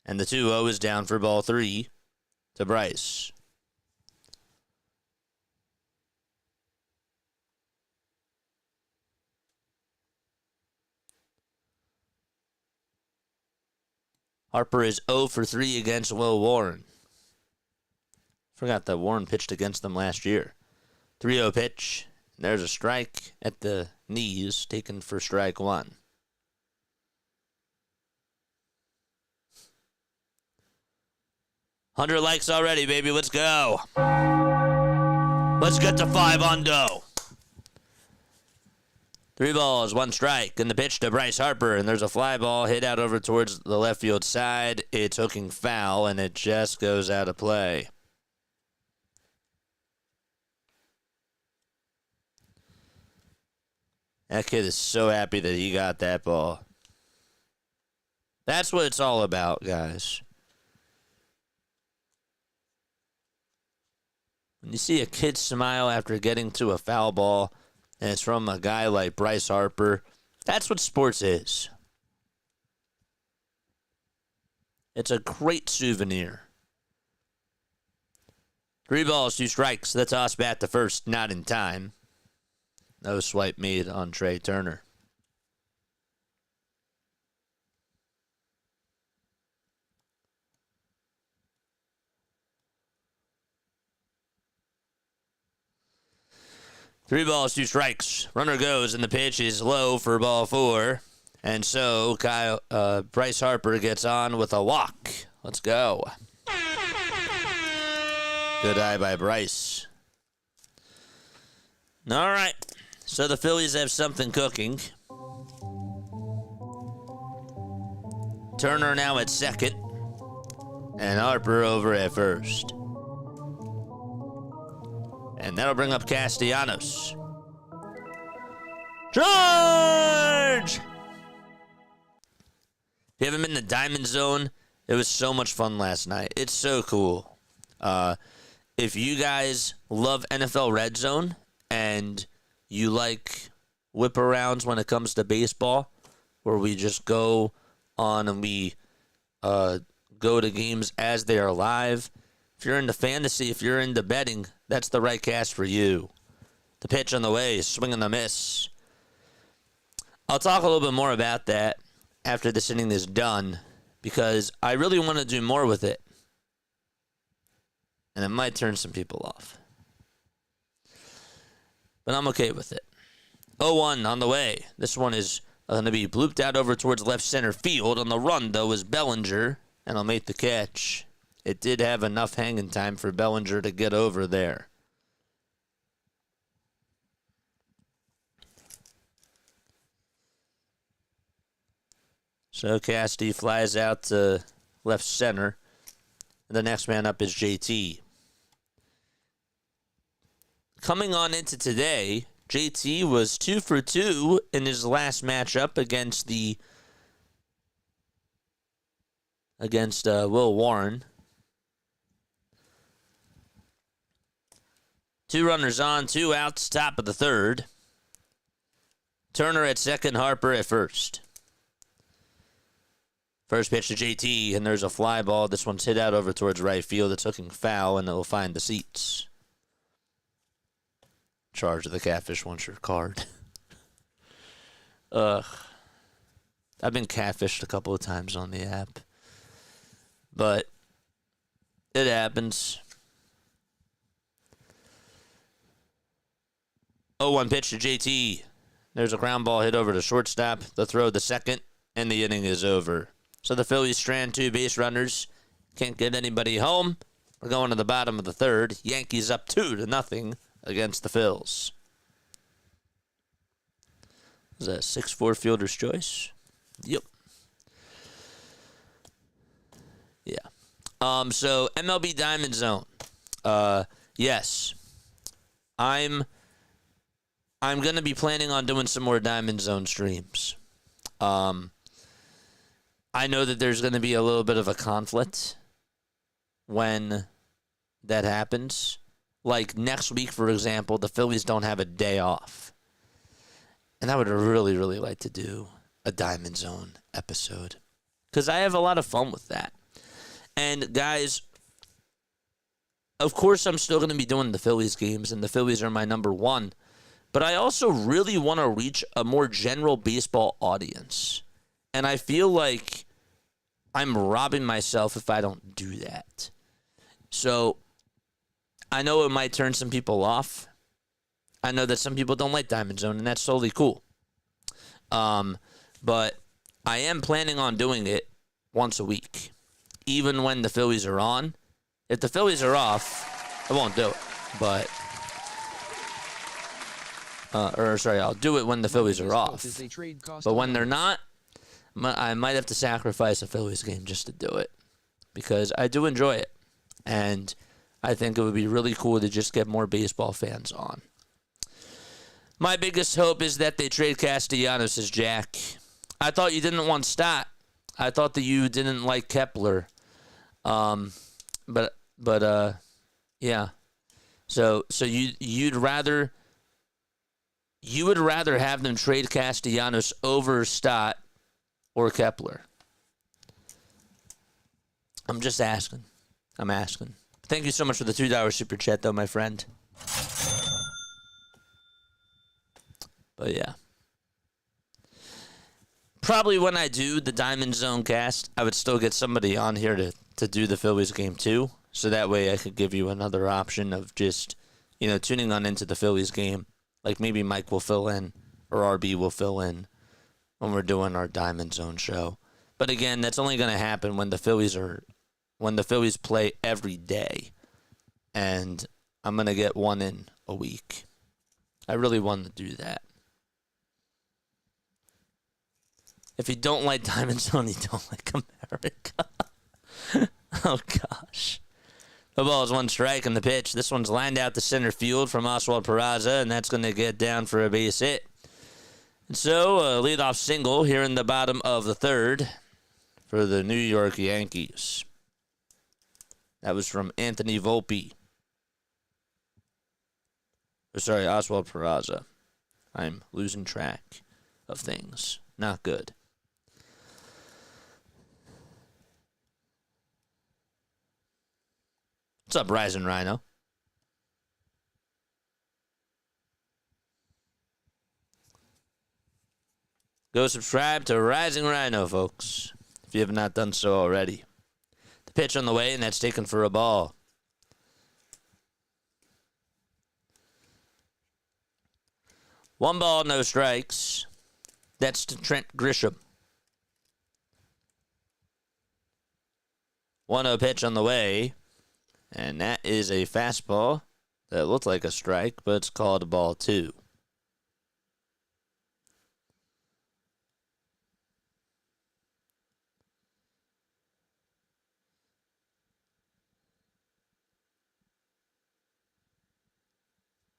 And the 2-0 is down for ball 3 to Bryce. Harper is 0 for 3 against Will Warren. Forgot that Warren pitched against them last year. 3-0 pitch. There's a strike at the knees, taken for strike 1. $100 likes already, baby. Let's go. Let's get to 5-0. 3 balls, 1 strike, and the pitch to Bryce Harper, and there's a fly ball hit out over towards the left field side. It's hooking foul, and it just goes out of play. That kid is so happy that he got that ball. That's what it's all about, guys. When you see a kid smile after getting to a foul ball, and it's from a guy like Bryce Harper, that's what sports is. It's a great souvenir. 3 balls, 2 strikes. The toss bat to first, not in time. No swipe made on Trey Turner. Three balls, 2 strikes. Runner goes, and the pitch is low for ball 4. And so Bryce Harper gets on with a walk. Let's go. Good eye by Bryce. All right. So the Phillies have something cooking. Turner now at second. And Harper over at first. And that'll bring up Castellanos. Charge! If you haven't been in the Diamond Zone, it was so much fun last night. It's so cool. If you guys love NFL Red Zone and you like whip arounds when it comes to baseball, where we just go on and we go to games as they are live. If you're into fantasy, if you're into betting, that's the right cast for you. The pitch on the way, swing and a miss. I'll talk a little bit more about that after this inning is done, because I really want to do more with it. And it might turn some people off. But I'm okay with it. 0-1 on the way. This one is going to be blooped out over towards left center field. On the run, though, is Bellinger, and I'll make the catch. It did have enough hanging time for Bellinger to get over there. So Casty flies out to left center. And the next man up is JT. Coming on into today, JT was 2 for 2 in his last matchup against Will Warren. 2 runners on, 2 outs, top of the third. Turner at second, Harper at first. First pitch to JT, and there's a fly ball. This one's hit out over towards right field. It's hooking foul, and it will find the seats. Charge of the Catfish wants your card. Ugh. I've been catfished a couple of times on the app. But it happens. 0-1 pitch to JT. There's a ground ball hit over to shortstop. The throw to second, and the inning is over. So the Phillies strand 2 base runners. Can't get anybody home. We're going to the bottom of the third. Yankees up 2-0 against the Phils. Is that 6-4 fielder's choice? Yep. Yeah. So MLB Diamond Zone. Yes. I'm gonna be planning on doing some more Diamond Zone streams. I know that there's gonna be a little bit of a conflict when that happens. Like next week, for example, the Phillies don't have a day off. And I would really, really like to do a Diamond Zone episode. Because I have a lot of fun with that. And guys, of course I'm still going to be doing the Phillies games, and the Phillies are my number one. But I also really want to reach a more general baseball audience. And I feel like I'm robbing myself if I don't do that. So I know it might turn some people off. I know that some people don't like Diamond Zone, and that's totally cool. But I am planning on doing it once a week, even when the Phillies are on. If the Phillies are off, I won't do it. But, I'll do it when the Phillies are off. But when they're not, I might have to sacrifice a Phillies game just to do it, because I do enjoy it. And I think it would be really cool to just get more baseball fans on. My biggest hope is that they trade Castellanos as Jack. I thought you didn't want Stott. I thought that you didn't like Kepler. But yeah. So you would rather have them trade Castellanos over Stott or Kepler? I'm just asking. I'm asking. Thank you so much for the $2 super chat, though, my friend. But yeah. Probably when I do the Diamond Zone cast, I would still get somebody on here to do the Phillies game too. So that way I could give you another option of just, tuning on into the Phillies game. Like maybe Mike will fill in or RB will fill in when we're doing our Diamond Zone show. But again, that's only going to happen when the Phillies play every day. And I'm going to get one in a week. I really want to do that. If you don't like Diamond Zone, you don't like America. Oh, gosh. The ball is 1 strike on the pitch. This one's lined out to center field from Oswald Peraza, and that's going to get down for a base hit. And so, a leadoff single here in the bottom of the third for the New York Yankees. That was from Anthony Volpe. Oswald Peraza. I'm losing track of things. Not good. What's up, Rising Rhino? Go subscribe to Rising Rhino, folks, if you have not done so already. The pitch on the way, and that's taken for a ball. One ball, no strikes. That's to Trent Grisham. 1-0 pitch on the way. And that is a fastball that looked like a strike, but it's called ball 2.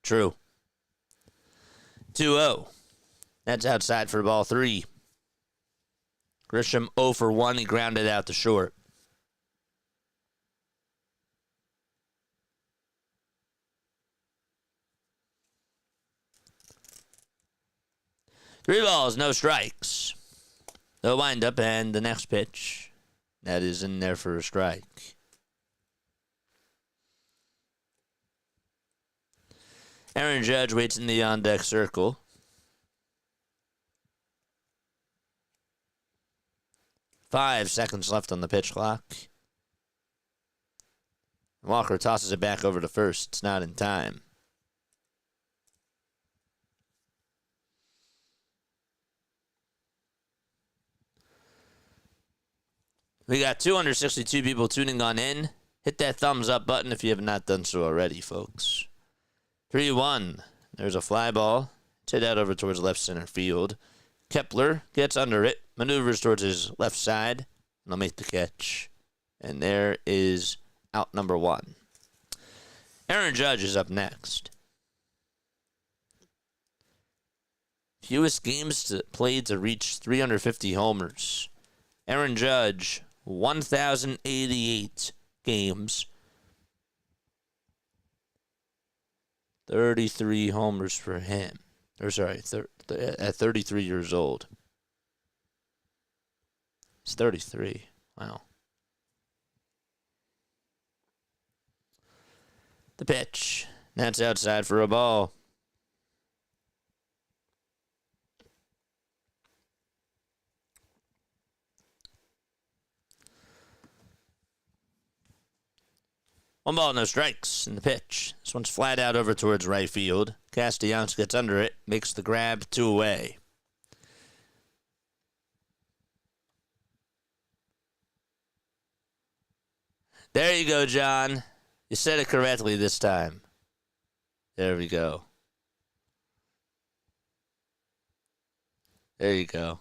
True. 2-0. That's outside for ball 3. Grisham 0 for 1. He grounded out to short. Three balls, no strikes. No windup, and the next pitch. That is in there for a strike. Aaron Judge waits in the on-deck circle. Five seconds left on the pitch clock. Walker tosses it back over to first. It's not in time. We got 262 people tuning on in. Hit that thumbs up button if you have not done so already, folks. 3-1. There's a fly ball. It's hit out over towards left center field. Kepler gets under it, maneuvers towards his left side, and he'll make the catch. And there is out number 1. Aaron Judge is up next. Fewest games played to reach 350 homers. Aaron Judge, 1,088 games. 33 homers for him. Or sorry, at 33 years old. He's 33. Wow. The pitch. That's outside for a ball. One ball, no strikes in the pitch. This one's flat out over towards right field. Castellanos gets under it, makes the grab, 2 away. There you go, John. You said it correctly this time. There we go. There you go.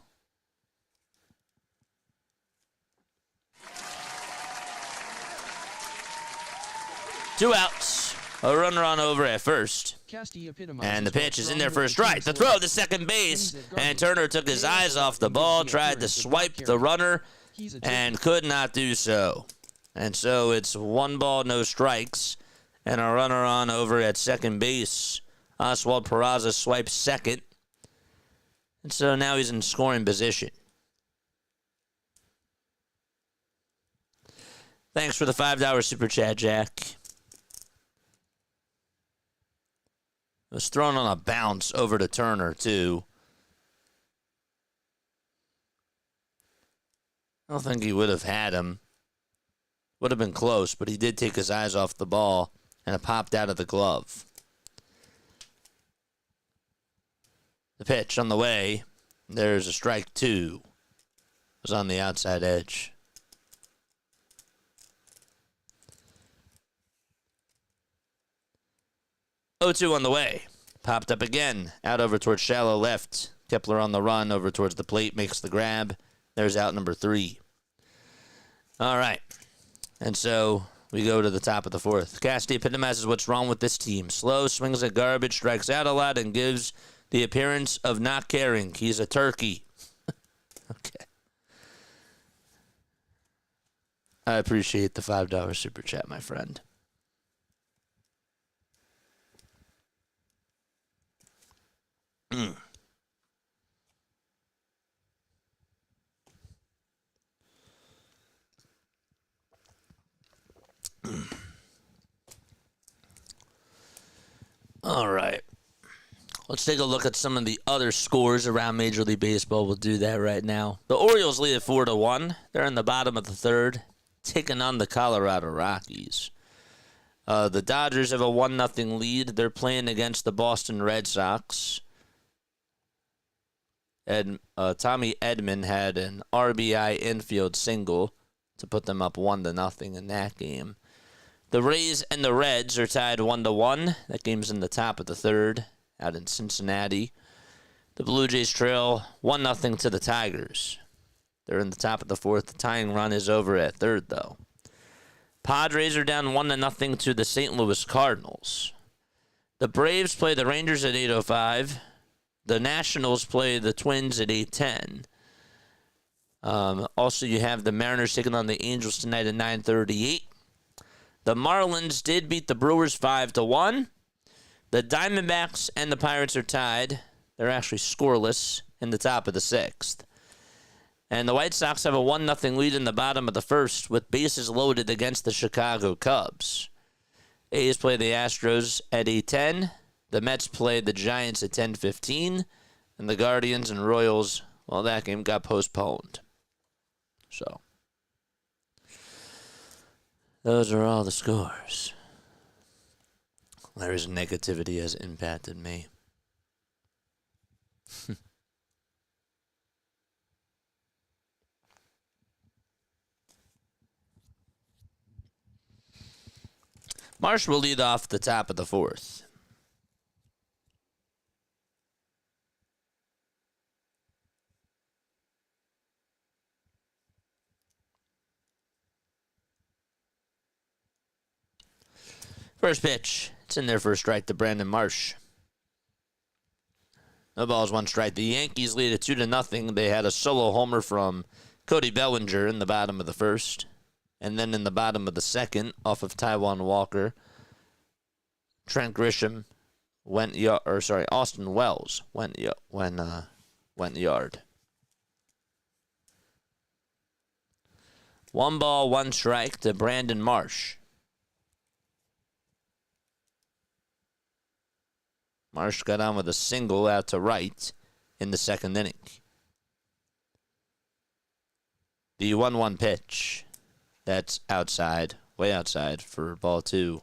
Two outs. A runner on over at first. And the pitch is in there for a strike. The throw to second base. And Turner took his eyes off the ball, tried to swipe the runner, and could not do so. And so it's 1 ball, no strikes, and a runner on over at second base. Oswald Peraza swipes second. And so now he's in scoring position. Thanks for the $5 super chat, Jack. It was thrown on a bounce over to Turner, too. I don't think he would have had him. Would have been close, but he did take his eyes off the ball, and it popped out of the glove. The pitch on the way. There's a strike 2. It was on the outside edge. Oh-2 on the way. Popped up again. Out over towards shallow left. Kepler on the run over towards the plate. Makes the grab. There's out number 3. All right. And so we go to the top of the 4th. Cassidy epitomizes what's wrong with this team. Slow, swings at garbage, strikes out a lot, and gives the appearance of not caring. He's a turkey. Okay. I appreciate the $5 super chat, my friend. All right. Let's take a look at some of the other scores around Major League Baseball. We'll do that right now. The Orioles lead at 4-1. They're in the bottom of the 3rd, taking on the Colorado Rockies. The Dodgers have a 1-0 lead. They're playing against the Boston Red Sox. And Tommy Edman had an RBI infield single to put them up 1-0 in that game. The Rays and the Reds are tied 1-1. That game's in the top of the 3rd out in Cincinnati. The Blue Jays trail 1-0 to the Tigers. They're in the top of the 4th. The tying run is over at 3rd, though. Padres are down 1-0 to the St. Louis Cardinals. The Braves play the Rangers at 8:05. The Nationals play the Twins at 8:10. Also, you have the Mariners taking on the Angels tonight at 9:38. The Marlins did beat the Brewers 5-1. The Diamondbacks and the Pirates are tied. They're actually scoreless in the top of the 6th. And the White Sox have a 1-0 lead in the bottom of the 1st with bases loaded against the Chicago Cubs. A's play the Astros at 8:10. The Mets play the Giants at 10:15. And the Guardians and Royals, well, that game got postponed. So, those are all the scores. Larry's negativity has impacted me. Marsh will lead off the top of the fourth. First pitch. It's in there for a strike to Brandon Marsh. No balls, one strike. The Yankees lead it 2-0. They had a solo homer from Cody Bellinger in the bottom of the first. And then in the bottom of the second, off of Taijuan Walker, Trent Grisham Austin Wells went yard. 1 ball, 1 strike to Brandon Marsh. Marsh got on with a single out to right in the second inning. The 1-1 pitch. That's outside, way outside for ball 2.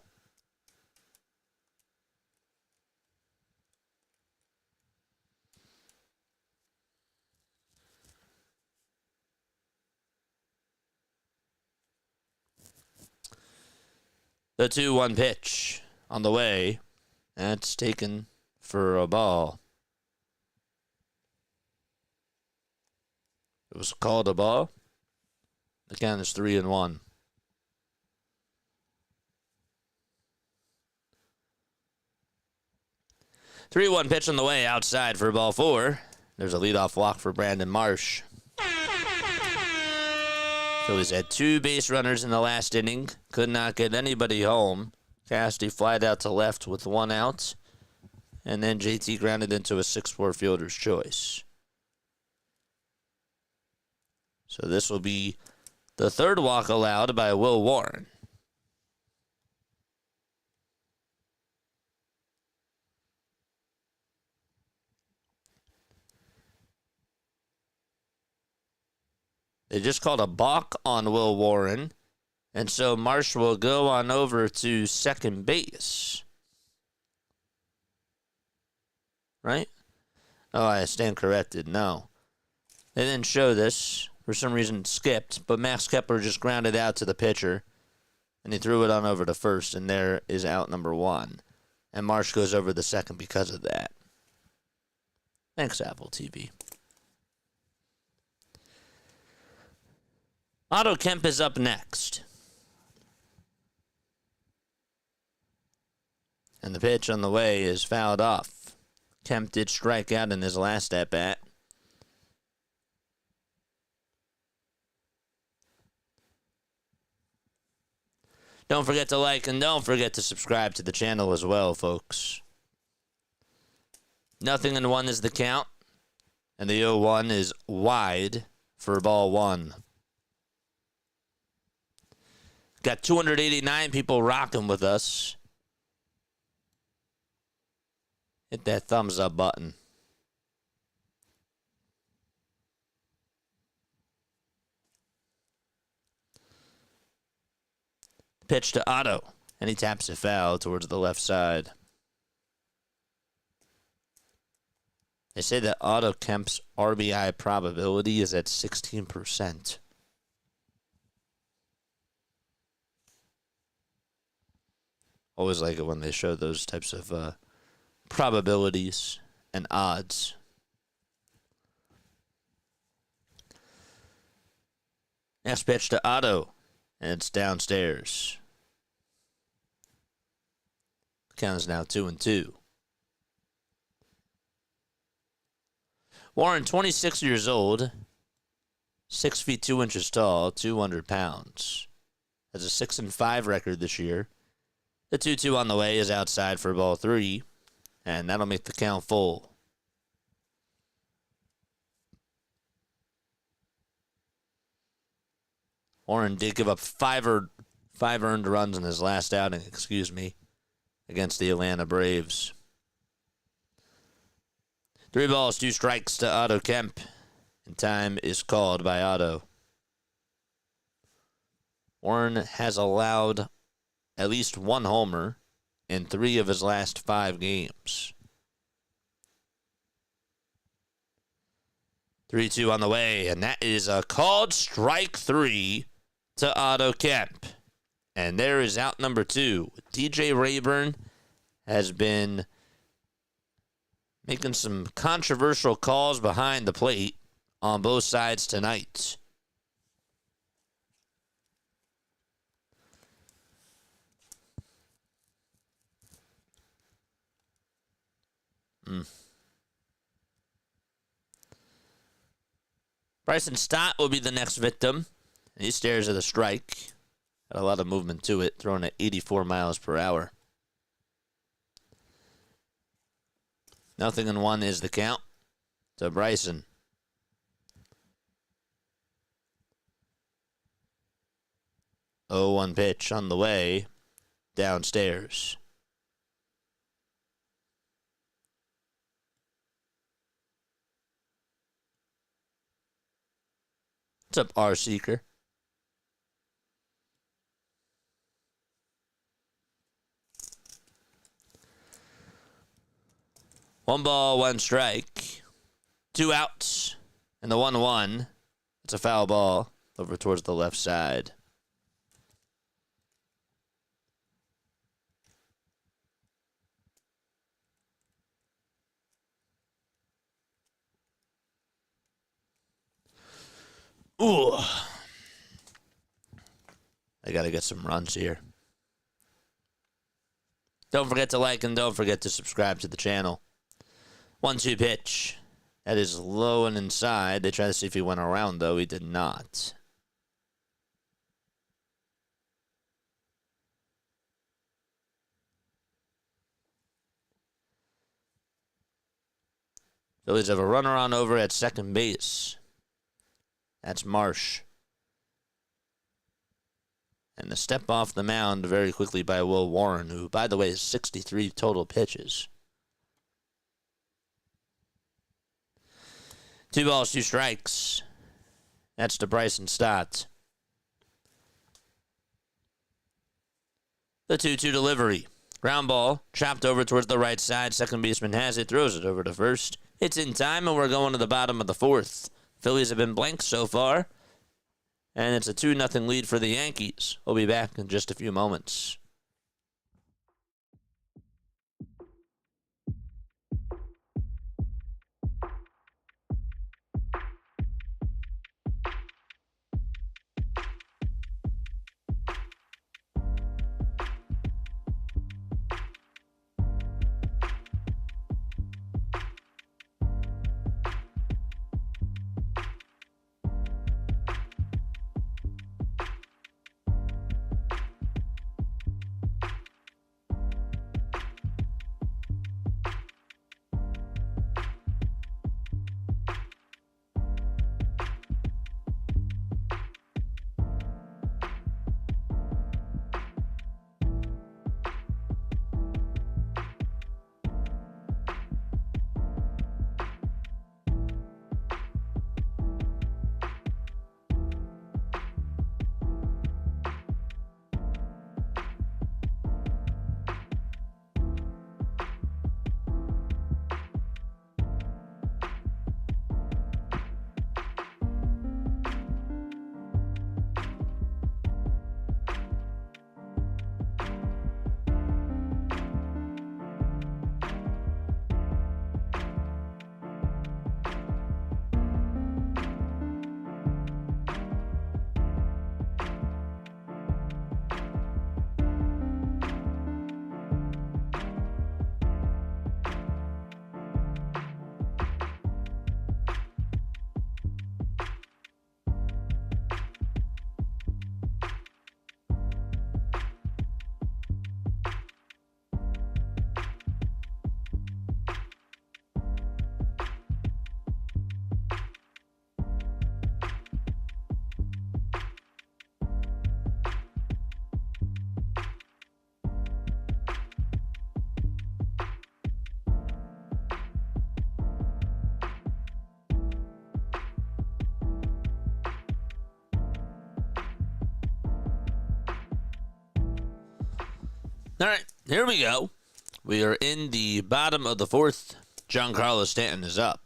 The 2-1 pitch on the way. That's taken for a ball. It was called a ball. The count is 3-1. Three-one pitch on the way outside for ball 4. There's a leadoff walk for Brandon Marsh. Phillies had 2 base runners in the last inning. Could not get anybody home. Cassidy flied out to left with 1 out. And then JT grounded into a 6-4 fielder's choice. So this will be the 3rd walk allowed by Will Warren. They just called a balk on Will Warren. And so Marsh will go on over to second base. Right? Oh, I stand corrected. No. They didn't show this. For some reason, it skipped. But Max Kepler just grounded out to the pitcher. And he threw it on over to first. And there is out number 1. And Marsh goes over the second because of that. Thanks, Apple TV. Otto Kemp is up next. And the pitch on the way is fouled off. Kemp did strike out in his last at-bat. Don't forget to like and don't forget to subscribe to the channel as well, folks. 0-1 is the count. And the 0-1 is wide for ball 1. Got 289 people rocking with us. Hit that thumbs up button. Pitch to Otto, and he taps it foul towards the left side. They say that Otto Kemp's RBI probability is at 16%. Always like it when they show those types of probabilities and odds. Next pitch to Otto, and it's downstairs. The count is now 2-2. Warren, 26 years old, 6 feet 2 inches tall, 200 pounds. Has a 6-5 record this year. The 2-2 on the way is outside for ball 3, and that'll make the count full. Warren did give up five earned runs in his last outing, against the Atlanta Braves. 3 balls, 2 strikes to Otto Kemp, and time is called by Otto. Warren has allowed at least 1 homer in 3 of his last 5 games. 3-2 on the way, and that is a called strike 3 to Otto Kemp. And there is out number 2. DJ Rayburn has been making some controversial calls behind the plate on both sides tonight. Bryson Stott will be the next victim. He stares at a strike. Got a lot of movement to it, throwing at 84 miles per hour. 0-1 is the count to Bryson. 0-1 pitch on the way downstairs. What's up, R Seeker? One ball, one strike. 2 outs. And the 1-1. It's a foul ball over towards the left side. Ooh. I got to get some runs here. Don't forget to like and don't forget to subscribe to the channel. 1-2 pitch. That is low and inside. They tried to see if he went around, though. He did not. Phillies have a runner on over at second base. That's Marsh. And the step off the mound very quickly by Will Warren, who, by the way, has 63 total pitches. 2 balls, 2 strikes. That's to Bryson Stott. The 2-2 delivery. Ground ball, chopped over towards the right side. Second baseman has it, throws it over to first. It's in time, and we're going to the bottom of the 4th. Phillies have been blank so far. And it's a 2-0 lead for the Yankees. We'll be back in just a few moments. All right, here we go. We are in the bottom of the 4th. Giancarlo Stanton is up.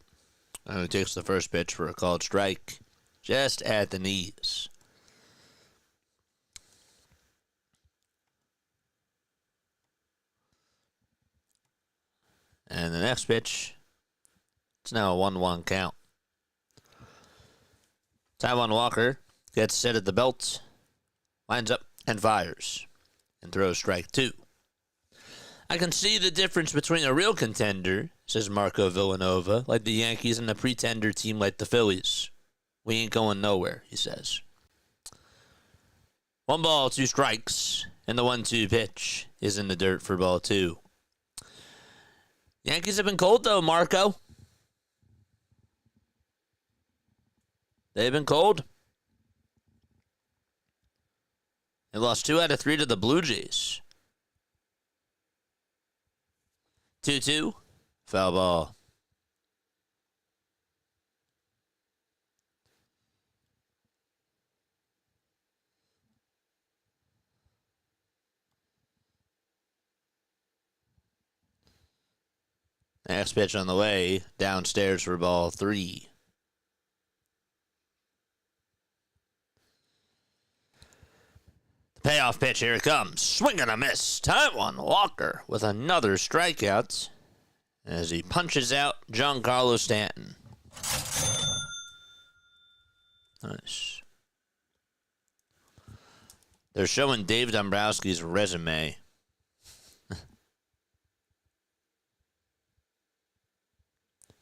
And he takes the first pitch for a called strike just at the knees. And the next pitch, it's now a 1-1 count. Taijuan Walker gets set at the belt, lines up and fires, and throws strike 2. I can see the difference between a real contender, says Marco Villanova, like the Yankees, and a pretender team like the Phillies. We ain't going nowhere, he says. 1 ball, 2 strikes, and the 1-2 pitch is in the dirt for ball 2. Yankees have been cold, though, Marco. They've been cold. They lost 2 out of 3 to the Blue Jays. 2-2, foul ball. Next pitch on the way, downstairs for ball 3. The payoff pitch, here it comes. Swing and a miss. Taijuan Walker with another strikeout as he punches out Giancarlo Stanton. Nice. They're showing Dave Dombrowski's resume.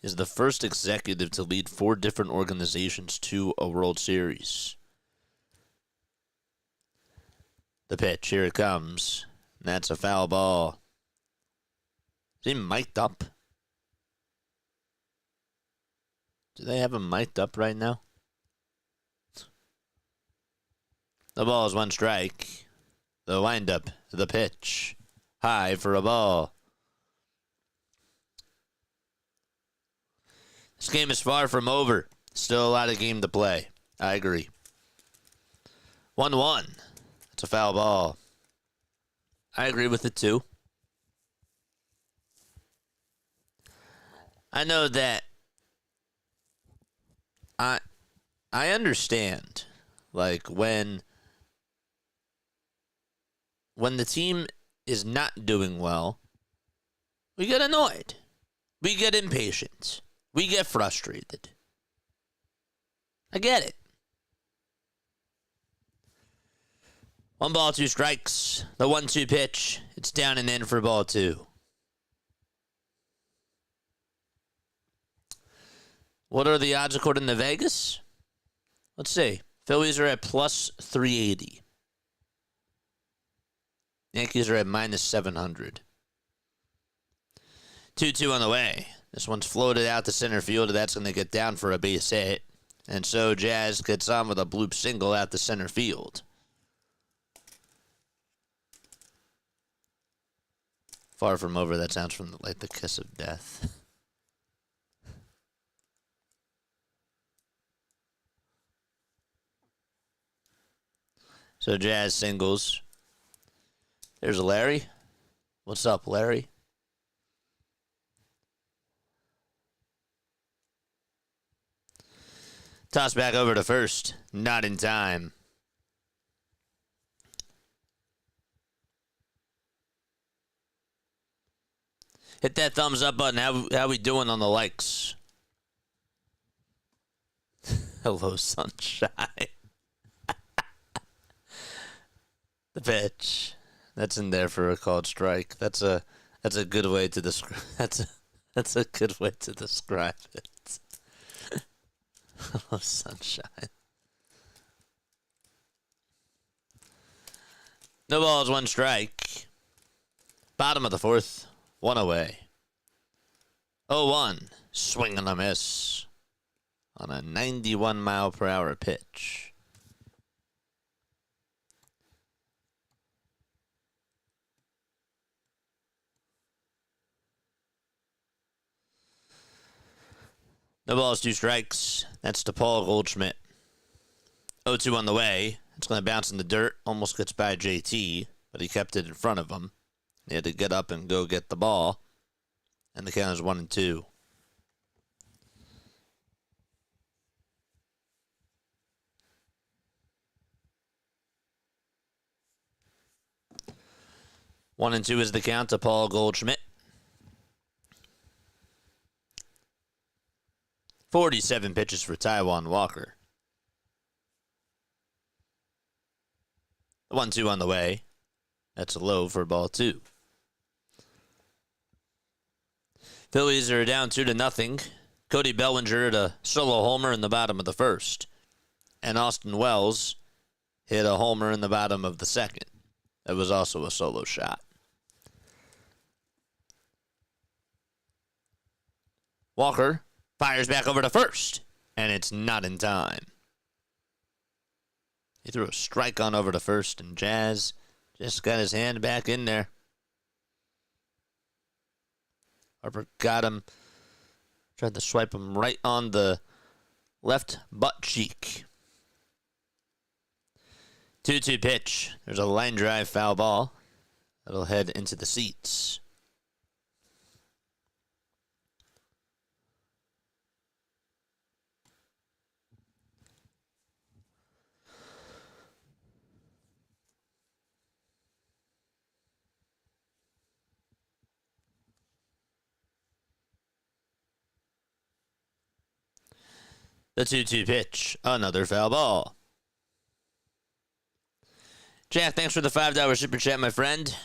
Is the first executive to lead 4 different organizations to a World Series. The pitch, here it comes. That's a foul ball. Is he mic'd up? Do they have him mic'd up right now? The ball is 1 strike. The windup, the pitch. High for a ball. This game is far from over. Still a lot of game to play. I agree. 1-1. It's a foul ball. I agree with it too. I know that I understand, like, when the team is not doing well, we get annoyed. We get impatient. We get frustrated. I get it. 1 ball, 2 strikes. The 1-2 pitch. It's down and in for ball 2. What are the odds according to Vegas? Let's see. Phillies are at plus 380. Yankees are at minus 700. 2-2 on the way. This one's floated out to center field. That's going to get down for a base hit. And so Jazz gets on with a bloop single out to center field. Far from over. That sounds from like the kiss of death. So Jazz singles. There's Larry. What's up, Larry? Toss back over to first. Not in time. Hit that thumbs up button. How we doing on the likes? Hello, sunshine. The pitch. That's in there for a called strike. That's a good way to describe. That's a good way to describe it. Oh, sunshine. No balls, 1 strike. Bottom of the 4th. 1 away. 0-1. Swing and a miss. On a 91-mile-per-hour pitch. No balls, 2 strikes. That's to Paul Goldschmidt. 0-2 on the way. It's going to bounce in the dirt. Almost gets by JT, but he kept it in front of him. He had to get up and go get the ball. And the count is 1-2. One and two is the count to Paul Goldschmidt. 47 pitches for Taijuan Walker. The 1-2 on the way. That's a low for ball 2. Phillies are down 2-0. Cody Bellinger hit a solo homer in the bottom of the first. And Austin Wells hit a homer in the bottom of the second. That was also a solo shot. Walker fires back over to first, and it's not in time. He threw a strike on over to first, and Jazz just got his hand back in there. Harper got him, tried to swipe him right on the left butt cheek. 2-2 pitch. There's a line drive foul ball. That'll head into the seats. The 2-2 pitch. Another foul ball. Jack, thanks for the $5 super chat, my friend.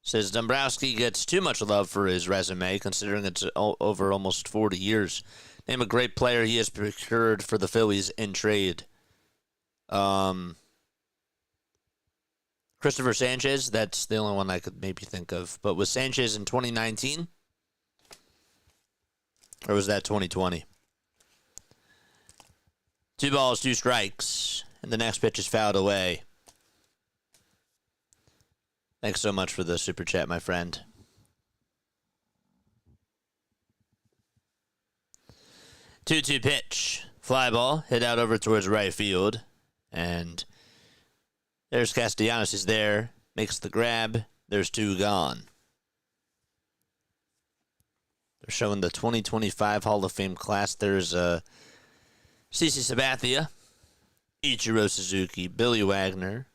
Says Dombrowski gets too much love for his resume, considering it's over almost 40 years. Name a great player he has procured for the Phillies in trade. Christopher Sanchez, that's the only one I could maybe think of. But was Sanchez in 2019? Or was that 2020? 2 balls, 2 strikes, and the next pitch is fouled away. Thanks so much for the super chat, my friend. 2-2 pitch. Fly ball, hit out over towards right field. And there's Castellanos. He's there. Makes the grab. There's 2 gone. They're showing the 2025 Hall of Fame class. There's CeCe Sabathia, Ichiro Suzuki, Billy Wagner.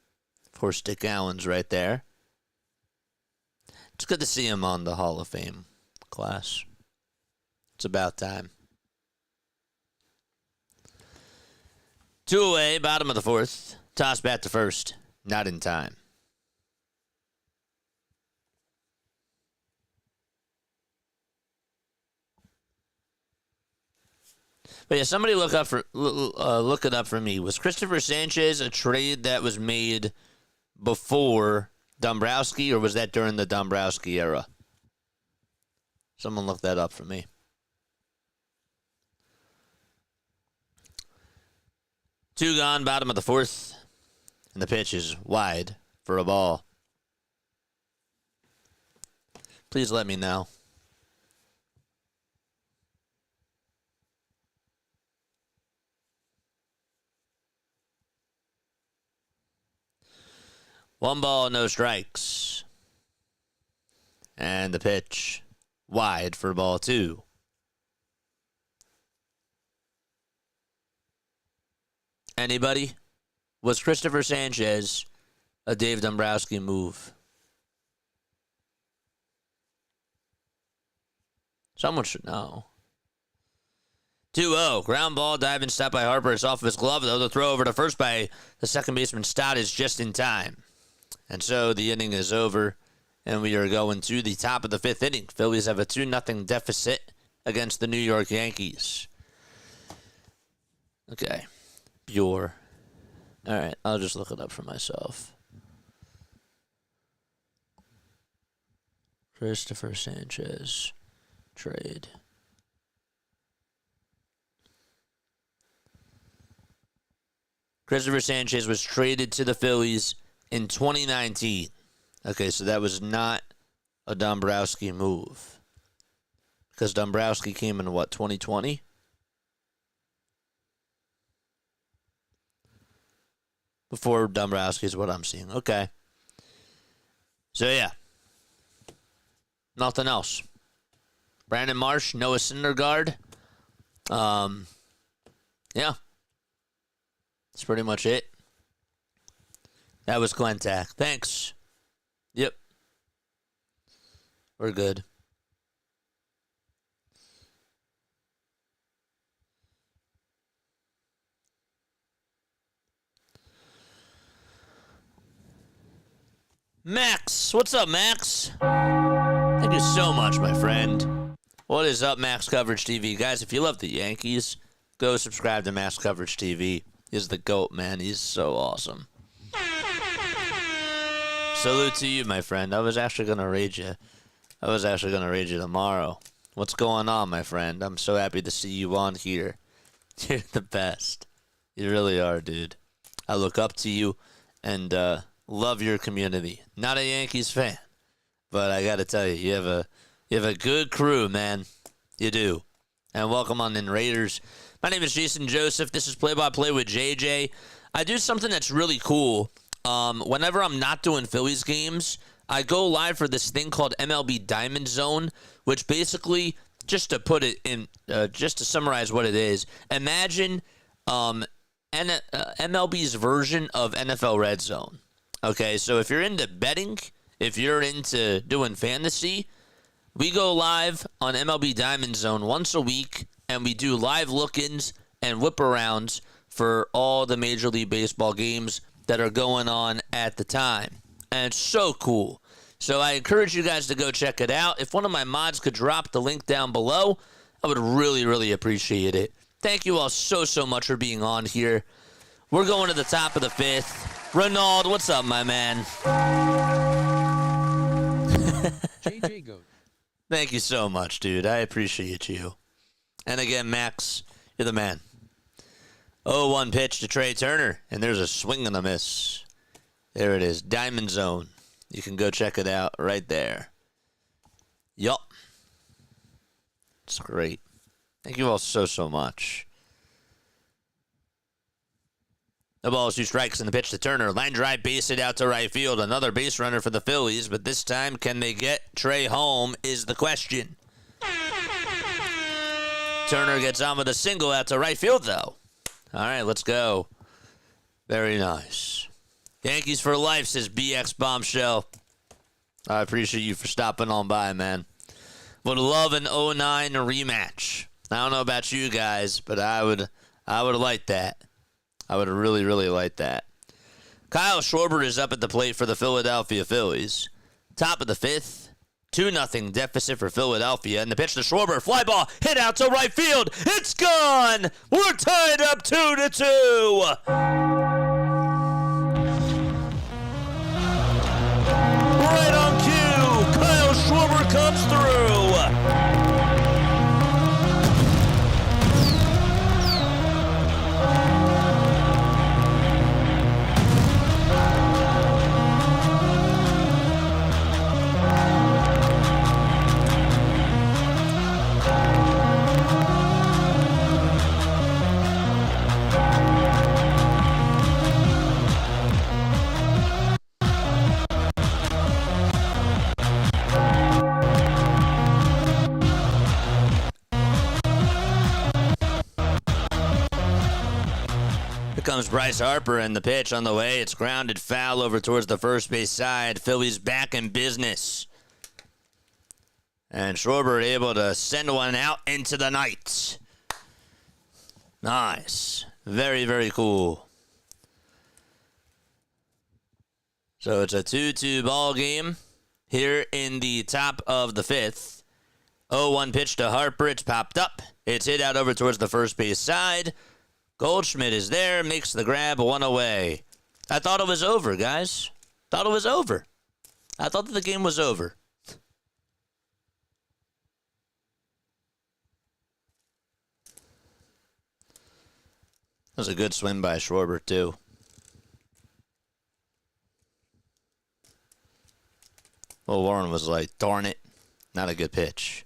Of course, Dick Allen's right there. It's good to see him on the Hall of Fame class. It's about time. 2 away, bottom of the 4th. Toss bat to first. Not in time. But yeah, somebody look it up for me. Was Christopher Sanchez a trade that was made before Dombrowski, or was that during the Dombrowski era? Someone look that up for me. Two gone, bottom of the 4th, and the pitch is wide for a ball. Please let me know. One ball, no strikes. And the pitch wide for ball 2. Anybody? Was Christopher Sanchez a Dave Dombrowski move? Someone should know. 2-0. Ground ball, diving stop by Harper. It's off of his glove, though. The throw over to first by the second baseman Stott is just in time. And so the inning is over, and we are going to the top of the 5th inning. Phillies have a 2-0 deficit against the New York Yankees. Okay. Pure. All right, I'll just look it up for myself. Christopher Sanchez trade. Christopher Sanchez was traded to the Phillies in 2019. Okay, so that was not a Dombrowski move. Because Dombrowski came in, what, 2020? Before Dombrowski is what I'm seeing. Okay. So, yeah. Nothing else. Brandon Marsh, Noah Syndergaard. Yeah. That's pretty much it. That was Glentak. Thanks. Yep. We're good. Max. What's up, Max? Thank you so much, my friend. What is up, Max Coverage TV? Guys, if you love the Yankees, go subscribe to Max Coverage TV. He's the GOAT, man. He's so awesome. Salute to you, my friend. I was actually going to raid you. Tomorrow. What's going on, my friend? I'm so happy to see you on here. You're the best. You really are, dude. I look up to you and love your community. Not a Yankees fan, but I got to tell you, you have a good crew, man. You do. And welcome on in, Raiders. My name is Jason Joseph. This is Play-by-Play with JJ. I do something that's really cool. Whenever I'm not doing Phillies games, I go live for this thing called MLB Diamond Zone, which basically, just to put it in, just to summarize what it is, imagine MLB's version of NFL Red Zone. Okay, so if you're into betting, if you're into doing fantasy, we go live on MLB Diamond Zone once a week, and we do live look-ins and whip-arounds for all the Major League Baseball games that are going on at the time. And it's so cool. So I encourage you guys to go check it out. If one of my mods could drop the link down below, I would really, really appreciate it. Thank you all so much for being on here. We're going to the top of the fifth. Ronald, what's up, my man?
JJ Goat.
Thank you so much, dude. I appreciate you. And again, Max, you're the man. 0-1 pitch to Trey Turner, and there's a swing and a miss. There it is, Diamond Zone. You can go check it out right there. Yup. It's great. Thank you all so much. The ball is 2 strikes and the pitch to Turner. Line drive, base it out to right field. Another base runner for the Phillies, but this time, can they get Trey home is the question. Turner gets on with a single out to right field, though. All right, let's go. Very nice. Yankees for life, says BX Bombshell. I appreciate you for stopping on by, man. Would love an 09 rematch. I don't know about you guys, but I would like that. I would really like that. Kyle Schwarber is up at the plate for the Philadelphia Phillies. Top of the fifth. 2-0 deficit for Philadelphia. And the pitch to Schwarber. Fly ball hit out to right field. It's gone. We're tied up 2-2. Right on cue. Kyle Schwarber comes through. Comes Bryce Harper, and the pitch on the way. It's grounded foul over towards the first base side. Phillies back in business. And Schwarber able to send one out into the night. Nice. Very cool. So it's a 2-2 ball game here in the top of the fifth. 0-1 pitch to Harper. It's popped up. It's hit out over towards the first base side. Goldschmidt is there, makes the grab, 1 away. I thought it was over, guys. Thought it was over. I thought that the game was over. That was a good swing by Schwarber, too. Well, Warren was like, darn it. Not a good pitch.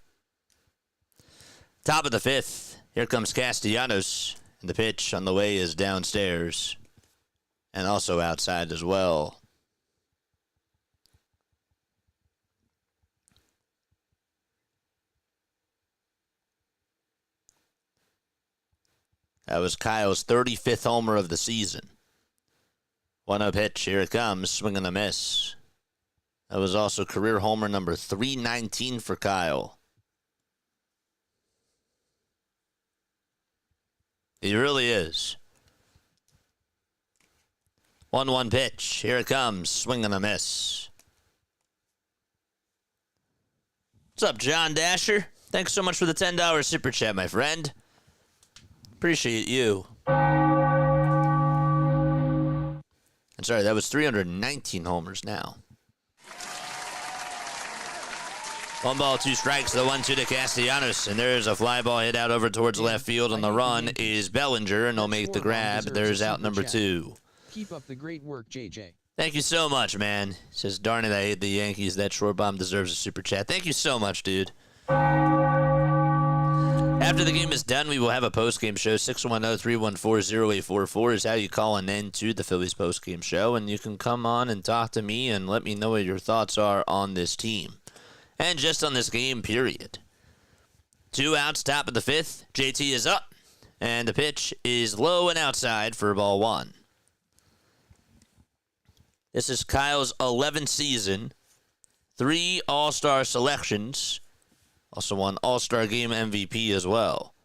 Top of the fifth. Here comes Castellanos. And the pitch on the way is downstairs and also outside as well. That was Kyle's 35th homer of the season. 1-0 pitch. Here it comes. Swing and a miss. That was also career homer number 319 for Kyle. He really is. 1-1 pitch. Here it comes. Swing and a miss. What's up, John Dasher? Thanks so much for the $10 super chat, my friend. Appreciate you. I'm sorry, that was 319 homers now. 1 ball, 2 strikes, the 1-2 to Castellanos, and there's a fly ball hit out over towards left field, and the run is Bellinger, and he'll make the grab. There's out number 2.
Keep up the great work, JJ.
Thank you so much, man. Says, darn it, I hate the Yankees. That short bomb deserves a super chat. Thank you so much, dude. After the game is done, we will have a postgame show. 610-314-0844 is how you call an end to the Phillies postgame show, and you can come on and talk to me and let me know what your thoughts are on this team. And just on this game, period. 2 outs, top of the 5th. JT is up, and the pitch is low and outside for ball 1. This is Kyle's 11th season. 3 All-Star selections. Also won All-Star Game MVP as well.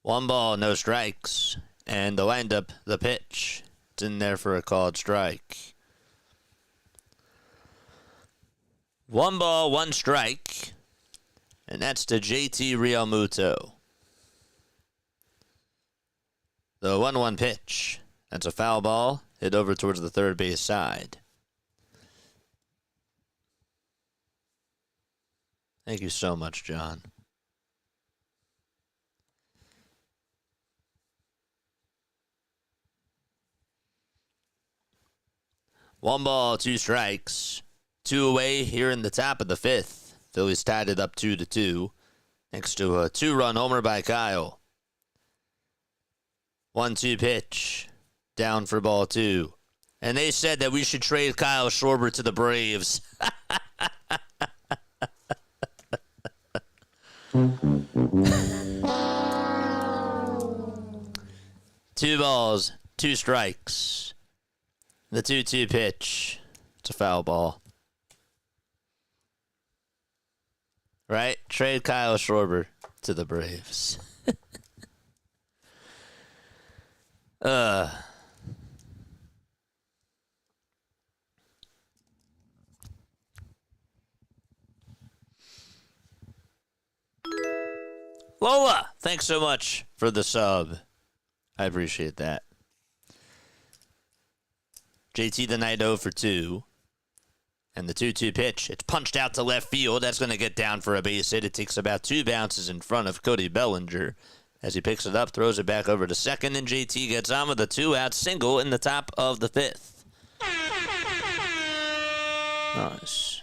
1 ball, no strikes. And the windup, the pitch. It's in there for a called strike. 1 ball, 1 strike. And that's to JT Realmuto. The 1-1 pitch. That's a foul ball. Hit over towards the third base side. Thank you so much, John. One ball, 2 strikes. 2 away here in the top of the 5th. Phillies tied it up 2-2. Thanks to a 2-run homer by Kyle. 1-2 pitch. Down for ball 2. And they said that we should trade Kyle Schwarber to the Braves. 2 balls, 2 strikes. The 2-2 pitch. It's a foul ball. Right? Trade Kyle Schwarber to the Braves. Lola, thanks so much for the sub. I appreciate that. JT the night 0 for 2. And the 2-2 pitch, it's punched out to left field. That's going to get down for a base hit. It takes about 2 bounces in front of Cody Bellinger. As he picks it up, throws it back over to second, and JT gets on with a 2-out single in the top of the 5th. Nice.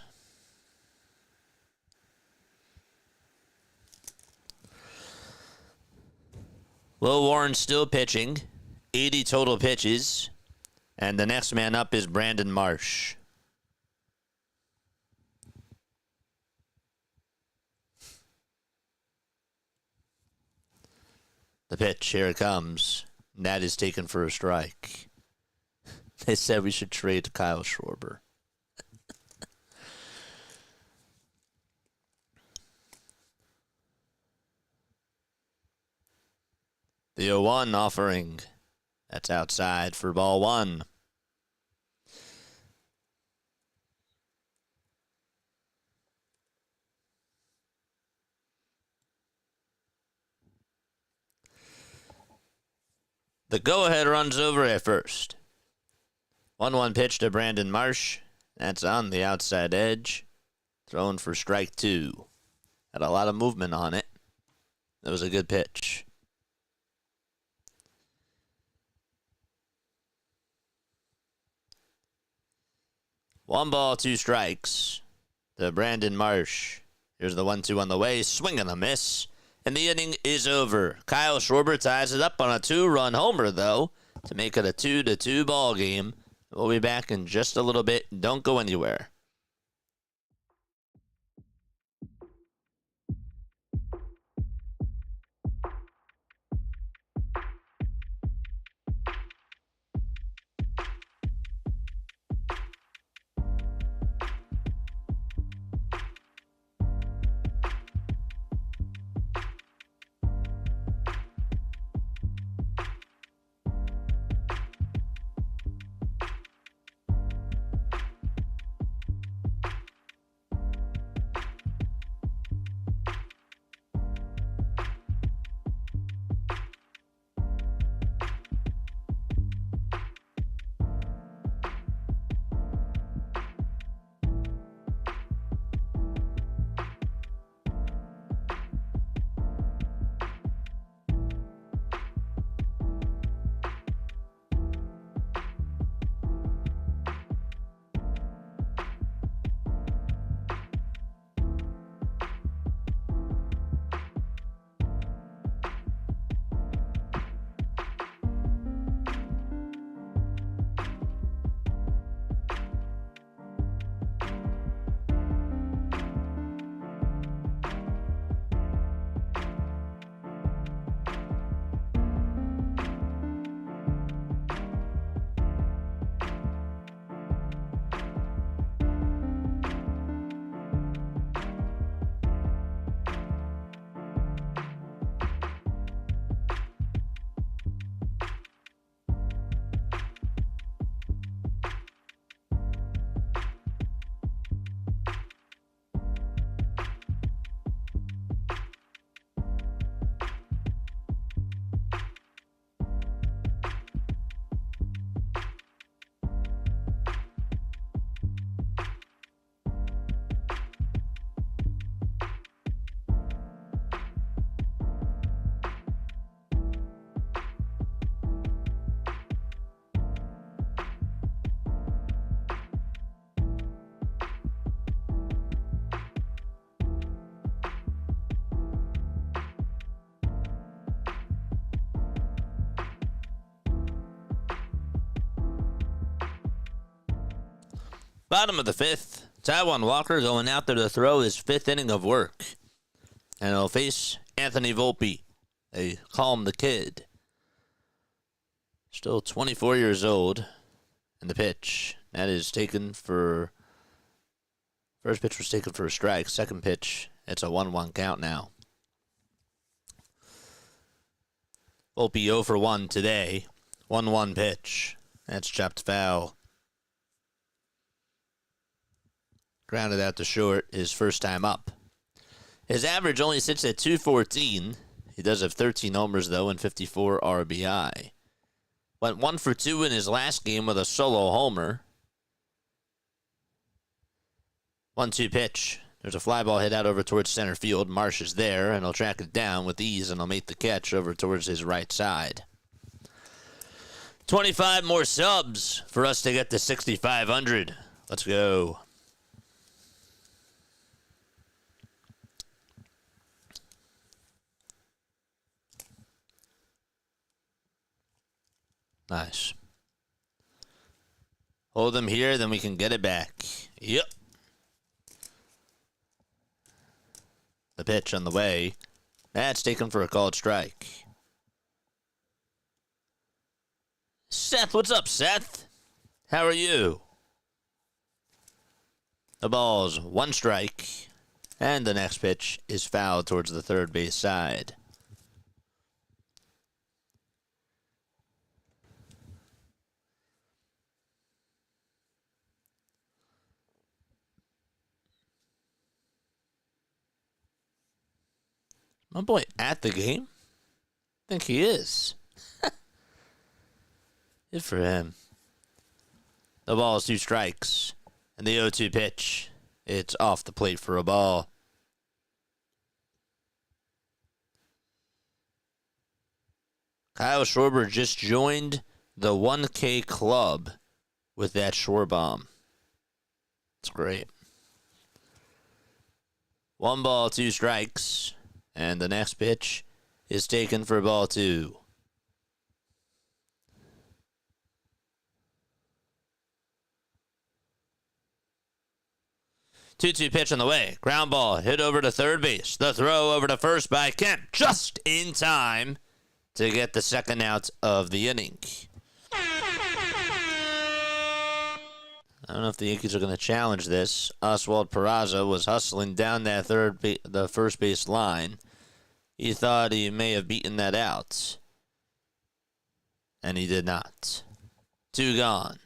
Will Warren still pitching. 80 total pitches. And the next man up is Brandon Marsh. The pitch, here it comes. And that is taken for a strike. They said we should trade Kyle Schwarber. The 0-1 offering. That's outside for ball 1. The go-ahead runs over at first. 1-1 pitch to Brandon Marsh. That's on the outside edge. Thrown for strike 2. Had a lot of movement on it. That was a good pitch. One ball, 2 strikes to Brandon Marsh. Here's the 1-2 on the way. Swing and a miss. And the inning is over. Kyle Schwarber ties it up on a 2-run homer, though, to make it a 2-2 ball game. We'll be back in just a little bit. Don't go anywhere. Bottom of the fifth. Taijuan Walker going out there to throw his fifth inning of work. And he'll face Anthony Volpe. They call him the kid. Still 24 years old. And the pitch. That is taken for... First pitch was taken for a strike. Second pitch, it's a 1-1 count now. Volpe 0 for 1 today. 1-1 pitch. That's chopped foul. Grounded out to short his first time up. His average only sits at 214. He does have 13 homers, though, and 54 RBI. Went 1 for 2 in his last game with a solo homer. 1-2 pitch. There's a fly ball hit out over towards center field. Marsh is there, and he'll track it down with ease, and he'll make the catch over towards his right side. 25 more subs for us to get to 6,500. Let's go. Nice. Hold them here, then we can get it back. Yep. The pitch on the way. That's taken for a called strike. Seth, what's up, Seth? How are you? The ball's 1 strike. And the next pitch is fouled towards the third base side. My boy at the game? I think he is. Good for him. The ball is 2 strikes. And the 0-2 pitch. It's off the plate for a ball. Kyle Schwarber just joined the 1K club with that Schwar bomb. It's great. 1 ball, 2 strikes. And the next pitch is taken for ball 2. Two-two pitch on the way. Ground ball hit over to third base. The throw over to first by Kemp. Just in time to get the second out of the inning. I don't know if the Yankees are going to challenge this. Oswald Peraza was hustling down that the first base line. He thought he may have beaten that out. And he did not. 2 gone.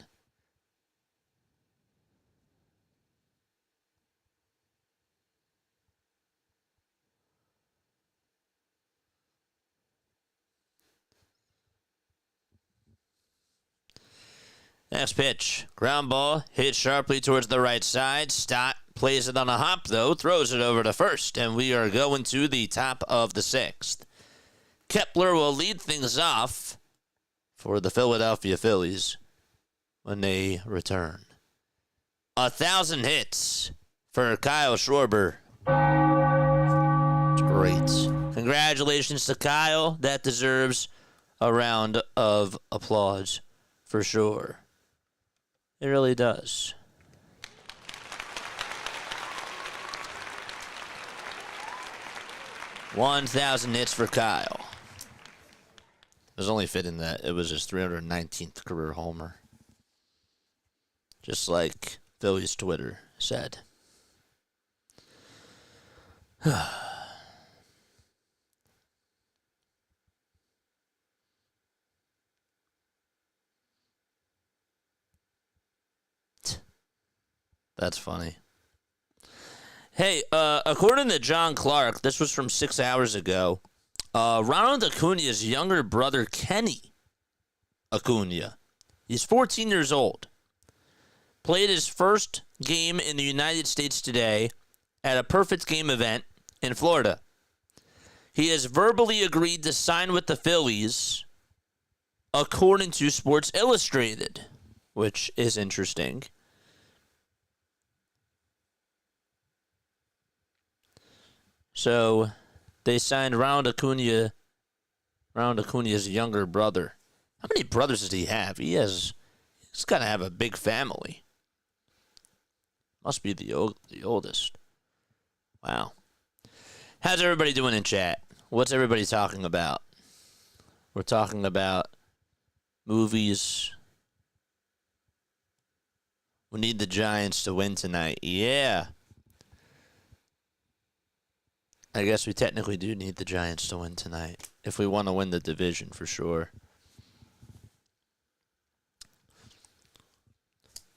Next pitch. Ground ball. Hit sharply towards the right side. Stott plays it on a hop, though. Throws it over to first. And we are going to the top of the 6th. Kepler will lead things off for the Philadelphia Phillies when they return. 1,000 hits for Kyle Schwarber. It's great. Congratulations to Kyle. That deserves a round of applause for sure. It really does. $1,000 hits for Kyle. It was only fitting that it was his 319th career homer. Just like Phillies Twitter said. That's funny. Hey, according to John Clark, this was from 6 hours ago, Ronald Acuña's younger brother, Kenny Acuña, he's 14 years old, played his first game in the United States today at a perfect game event in Florida. He has verbally agreed to sign with the Phillies, according to Sports Illustrated, which is interesting. So they signed Ronald Acuña's younger brother. How many brothers does he have? He's got to have a big family. Must be the oldest. Wow. How's everybody doing in chat? What's everybody talking about? We're talking about movies. We need the Giants to win tonight. Yeah. I guess we technically do need the Giants to win tonight if we want to win the division for sure.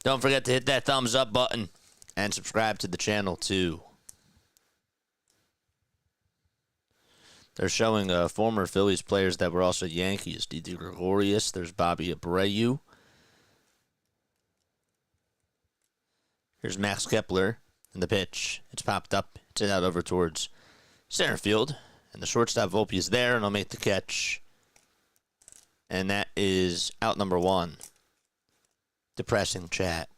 Don't forget to hit that thumbs up button and subscribe to the channel too. They're showing former Phillies players that were also Yankees. Didi Gregorius. There's Bobby Abreu. Here's Max Kepler in the pitch. It's popped up. It's out over towards center field. And the shortstop Volpe is there, and he'll make the catch. And that is out number 1. Depressing, chat.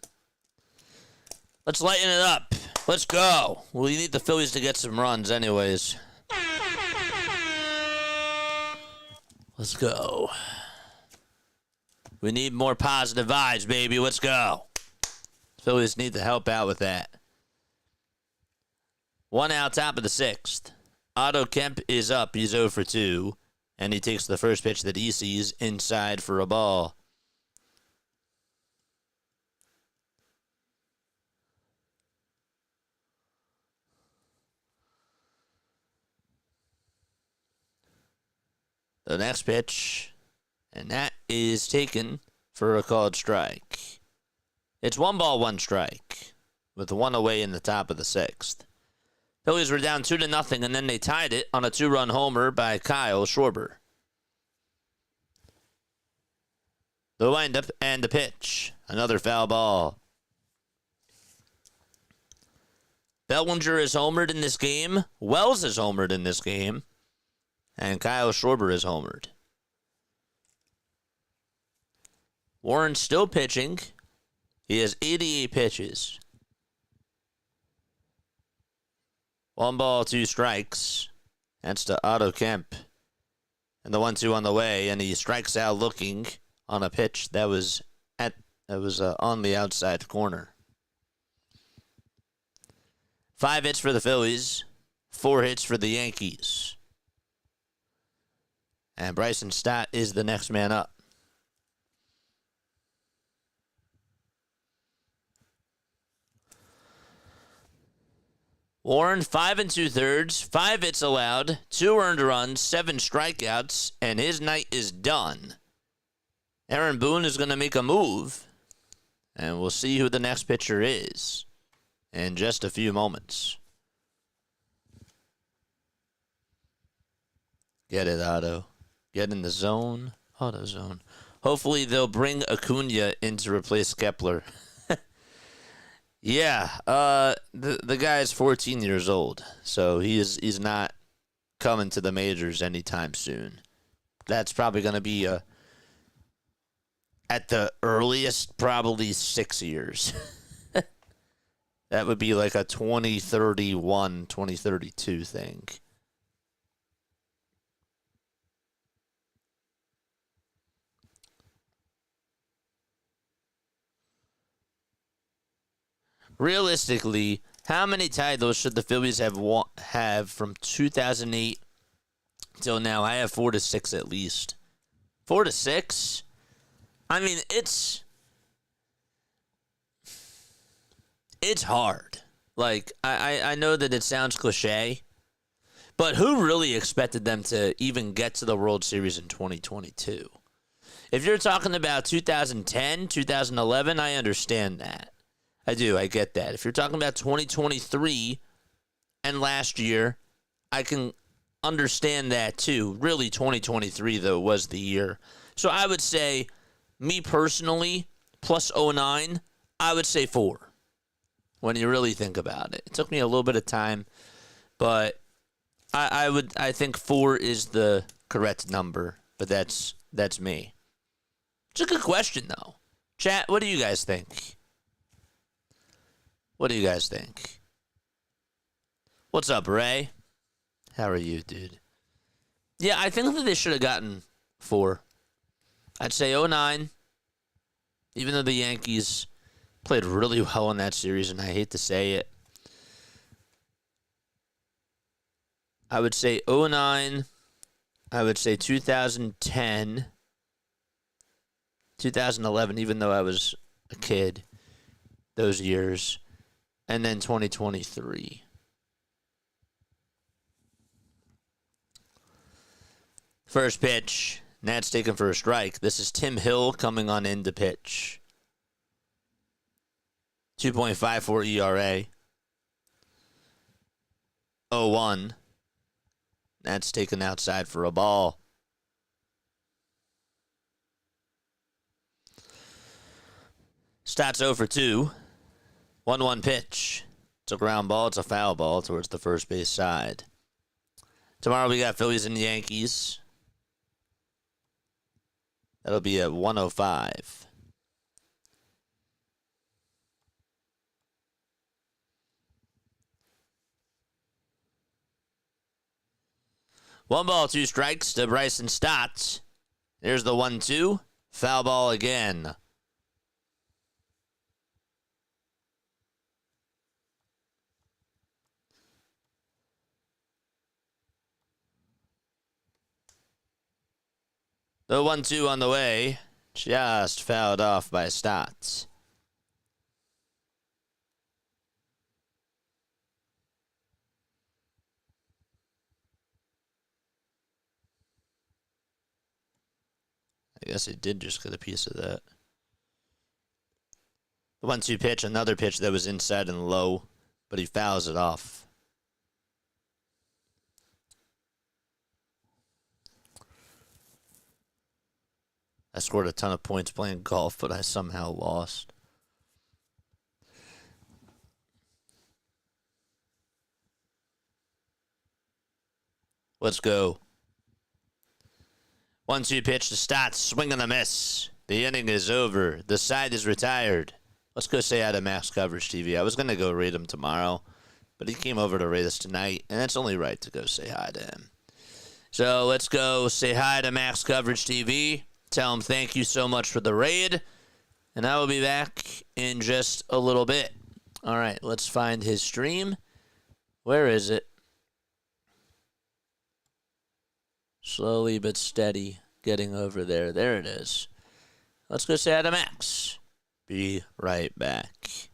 Let's lighten it up. Let's go. We need the Phillies to get some runs anyways. Let's go. We need more positive vibes, baby. Let's go. Phillies need to help out with that. 1 out, top of the 6th. Otto Kemp is up. He's 0 for 2. And he takes the first pitch that he sees inside for a ball. The next pitch, and that is taken for a called strike. It's 1 ball, 1 strike, with 1 away in the top of the 6th. Phillies were down 2-0, and then they tied it on a 2-run homer by Kyle Schwarber. The windup and the pitch. Another foul ball. Bellinger is homered in this game. Wells is homered in this game. And Kyle Schwarber is homered. Warren's still pitching. He has 88 pitches. 1 ball, 2 strikes. That's to Otto Kemp. And the 1-2 on the way, and he strikes out looking on a pitch that was on the outside corner. 5 hits for the Phillies, 4 hits for the Yankees. And Bryson Stott is the next man up. Warren, 5 2/3, 5 hits allowed, 2 earned runs, 7 strikeouts, and his night is done. Aaron Boone is going to make a move, and we'll see who the next pitcher is in just a few moments. Get it, Otto. Get in the zone. Auto zone. Hopefully they'll bring Acuna in to replace Kepler. Yeah, the guy's 14 years old, so he's not coming to the majors anytime soon. That's probably going to be at the earliest, probably 6 years. That would be like a 2031, 2032 thing. Realistically, how many titles should the Phillies have from 2008 till now? I have 4 to 6 at least. 4 to 6? I mean, it's hard. Like, I know that it sounds cliche, but who really expected them to even get to the World Series in 2022? If you're talking about 2010, 2011, I understand that. I do. I get that. If you're talking about 2023 and last year, I can understand that too. Really, 2023, though, was the year. So I would say, me personally, plus 09, I would say 4 when you really think about it. It took me a little bit of time, but I think 4 is the correct number, but that's me. It's a good question, though. Chat, what do you guys think? What do you guys think? What's up, Ray? How are you, dude? Yeah, I think that they should have gotten 4. I'd say 09, even though the Yankees Played really well in that series, and I hate to say it. I would say 2009. I would say 2010. 2011, even though I was a kid those years. And then 2023. First pitch. Nat's taken for a strike. This is Tim Hill coming on in to pitch. 2.54 ERA. 0-1. Nat's taken outside for a ball. Stats 0 for 2. 1-1 pitch. It's a ground ball. It's a foul ball towards the first base side. Tomorrow we got Phillies and Yankees. That'll be at 1:05. One ball, two strikes to Bryson Stott. There's the 1-2. Foul ball again. The 1-2 on the way. Just fouled off by Stott. I guess he did just get a piece of that. The 1-2 pitch, another pitch that was inside and low, but he fouls it off. I scored a ton of points playing golf, but I somehow lost. Let's go. 1-2 pitch to Stott, swing and a miss. The inning is over. The side is retired. Let's go say hi to Max Coverage TV. I was going to go rate him tomorrow, but he came over to rate us tonight, and it's only right to go say hi to him. So let's go say hi to Max Coverage TV. Tell him thank you so much for the raid, and I will be back in just a little bit. All right, let's find his stream. Where is it? Slowly but steady getting over there. There it is. Let's go say hi to Max. Be right back.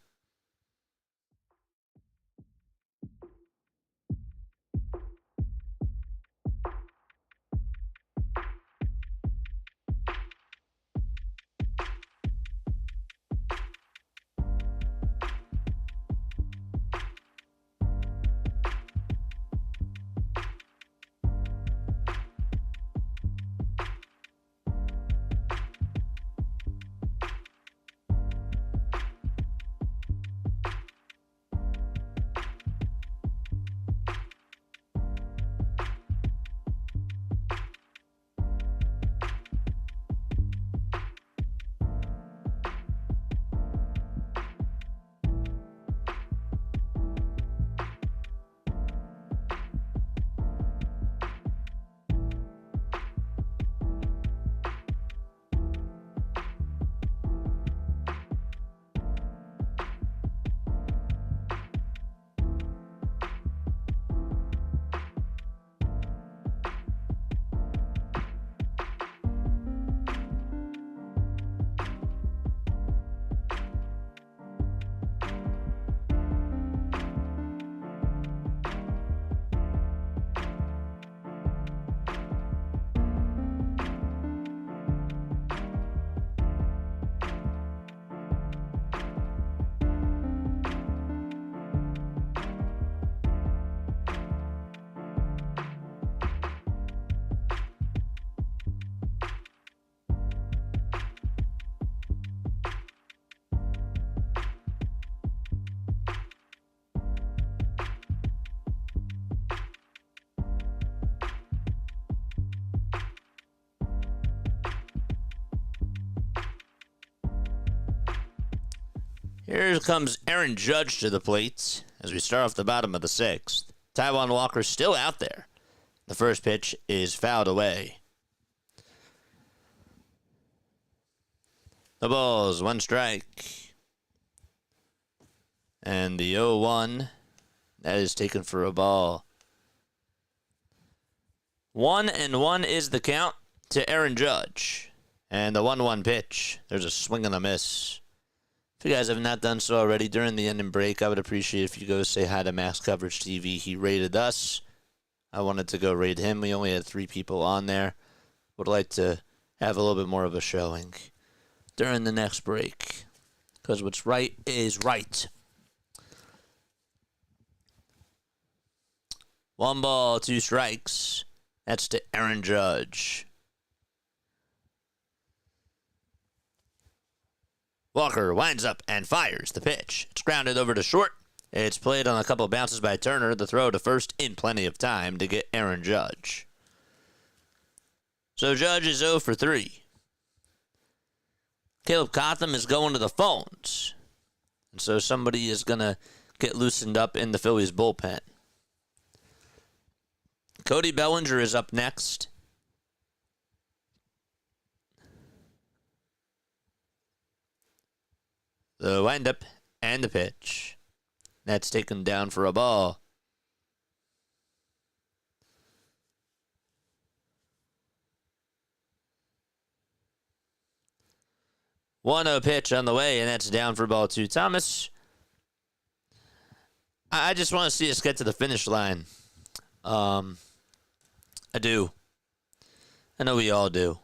Here comes Aaron Judge to the plate as we start off the bottom of the sixth. Taijuan Walker still out there. The first pitch is fouled away. The ball's one strike. And the 0-1, that is taken for a ball. 1-1 is the count to Aaron Judge. And the 1-1 pitch, there's a swing and a miss. If you guys have not done so already during the end and break, I would appreciate if you go say hi to Max Coverage TV. He rated us. I wanted to go rate him. We only had 3 people on there. Would like to have a little bit more of a showing during the next break. Because what's right is right. 1 ball, 2 strikes. That's to Aaron Judge. Walker winds up and fires the pitch. It's grounded over to short. It's played on a couple of bounces by Turner. The throw to first in plenty of time to get Aaron Judge. So Judge is 0 for 3. Caleb Cotham is going to the phones. And so somebody is going to get loosened up in the Phillies bullpen. Cody Bellinger is up next. The windup and the pitch. That's taken down for a ball. 1-0 pitch on the way, and that's down for ball 2. Thomas, I just want to see us get to the finish line. I do. I know we all do.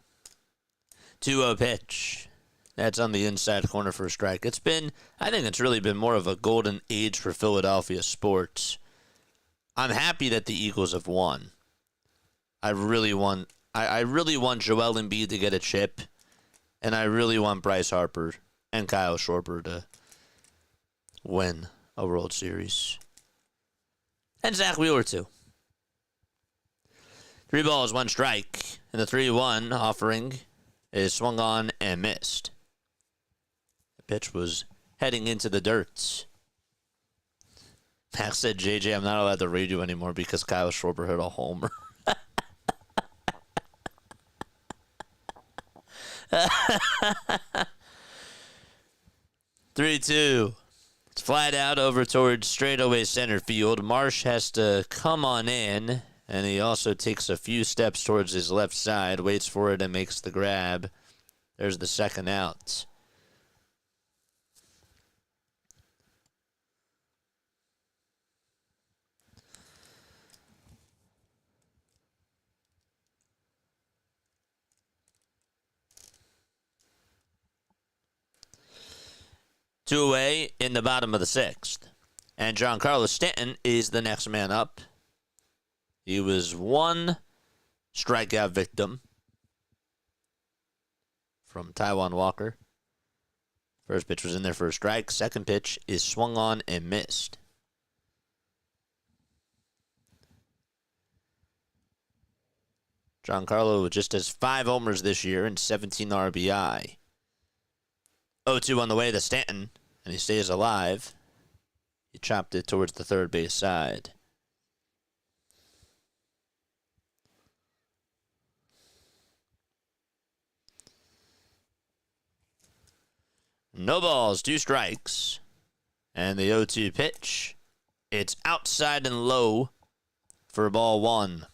2-0 pitch. That's on the inside corner for a strike. I think it's really been more of a golden age for Philadelphia sports. I'm happy that the Eagles have won. I really want Joel Embiid to get a chip, and I really want Bryce Harper and Kyle Schwarber to win a World Series. And Zach Wheeler, too. 3 balls, 1 strike, and the 3-1 offering is swung on and missed. The pitch was heading into the dirt. Max said, JJ, I'm not allowed to read you anymore because Kyle Schwarber hit a homer. 3-2. It's flat out over towards straightaway center field. Marsh has to come on in, and he also takes a few steps towards his left side, waits for it, and makes the grab. There's the second out. Two away in the bottom of the 6th. And Giancarlo Stanton is the next man up. He was 1 strikeout victim from Taijuan Walker. First pitch was in there for a strike. Second pitch is swung on and missed. Giancarlo just has 5 homers this year and 17 RBI. 0-2 on the way to Stanton, and he stays alive. He chopped it towards the third base side. No balls, 2 strikes. And the 0-2 pitch. It's outside and low for ball 1.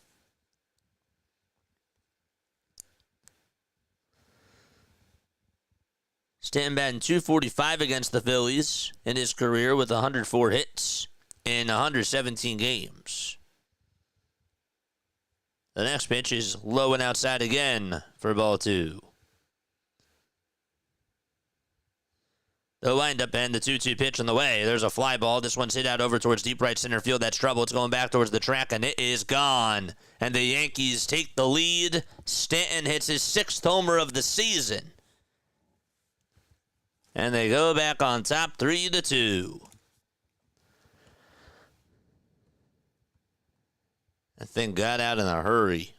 Stanton batting .245 against the Phillies in his career with 104 hits in 117 games. The next pitch is low and outside again for ball 2. The windup and the 2-2 pitch on the way. There's a fly ball. This one's hit out over towards deep right center field. That's trouble. It's going back towards the track, and it is gone. And the Yankees take the lead. Stanton hits his 6th homer of the season. And they go back on top 3-2. That thing got out in a hurry.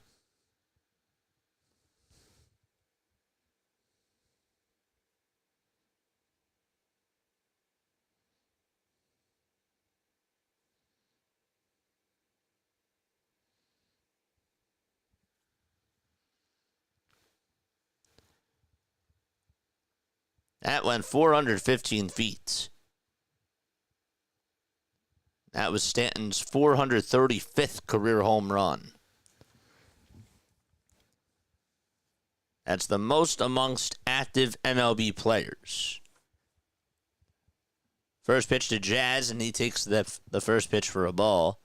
That went 415 feet. That was Stanton's 435th career home run. That's the most amongst active MLB players. First pitch to Jazz, and he takes the first pitch for a ball.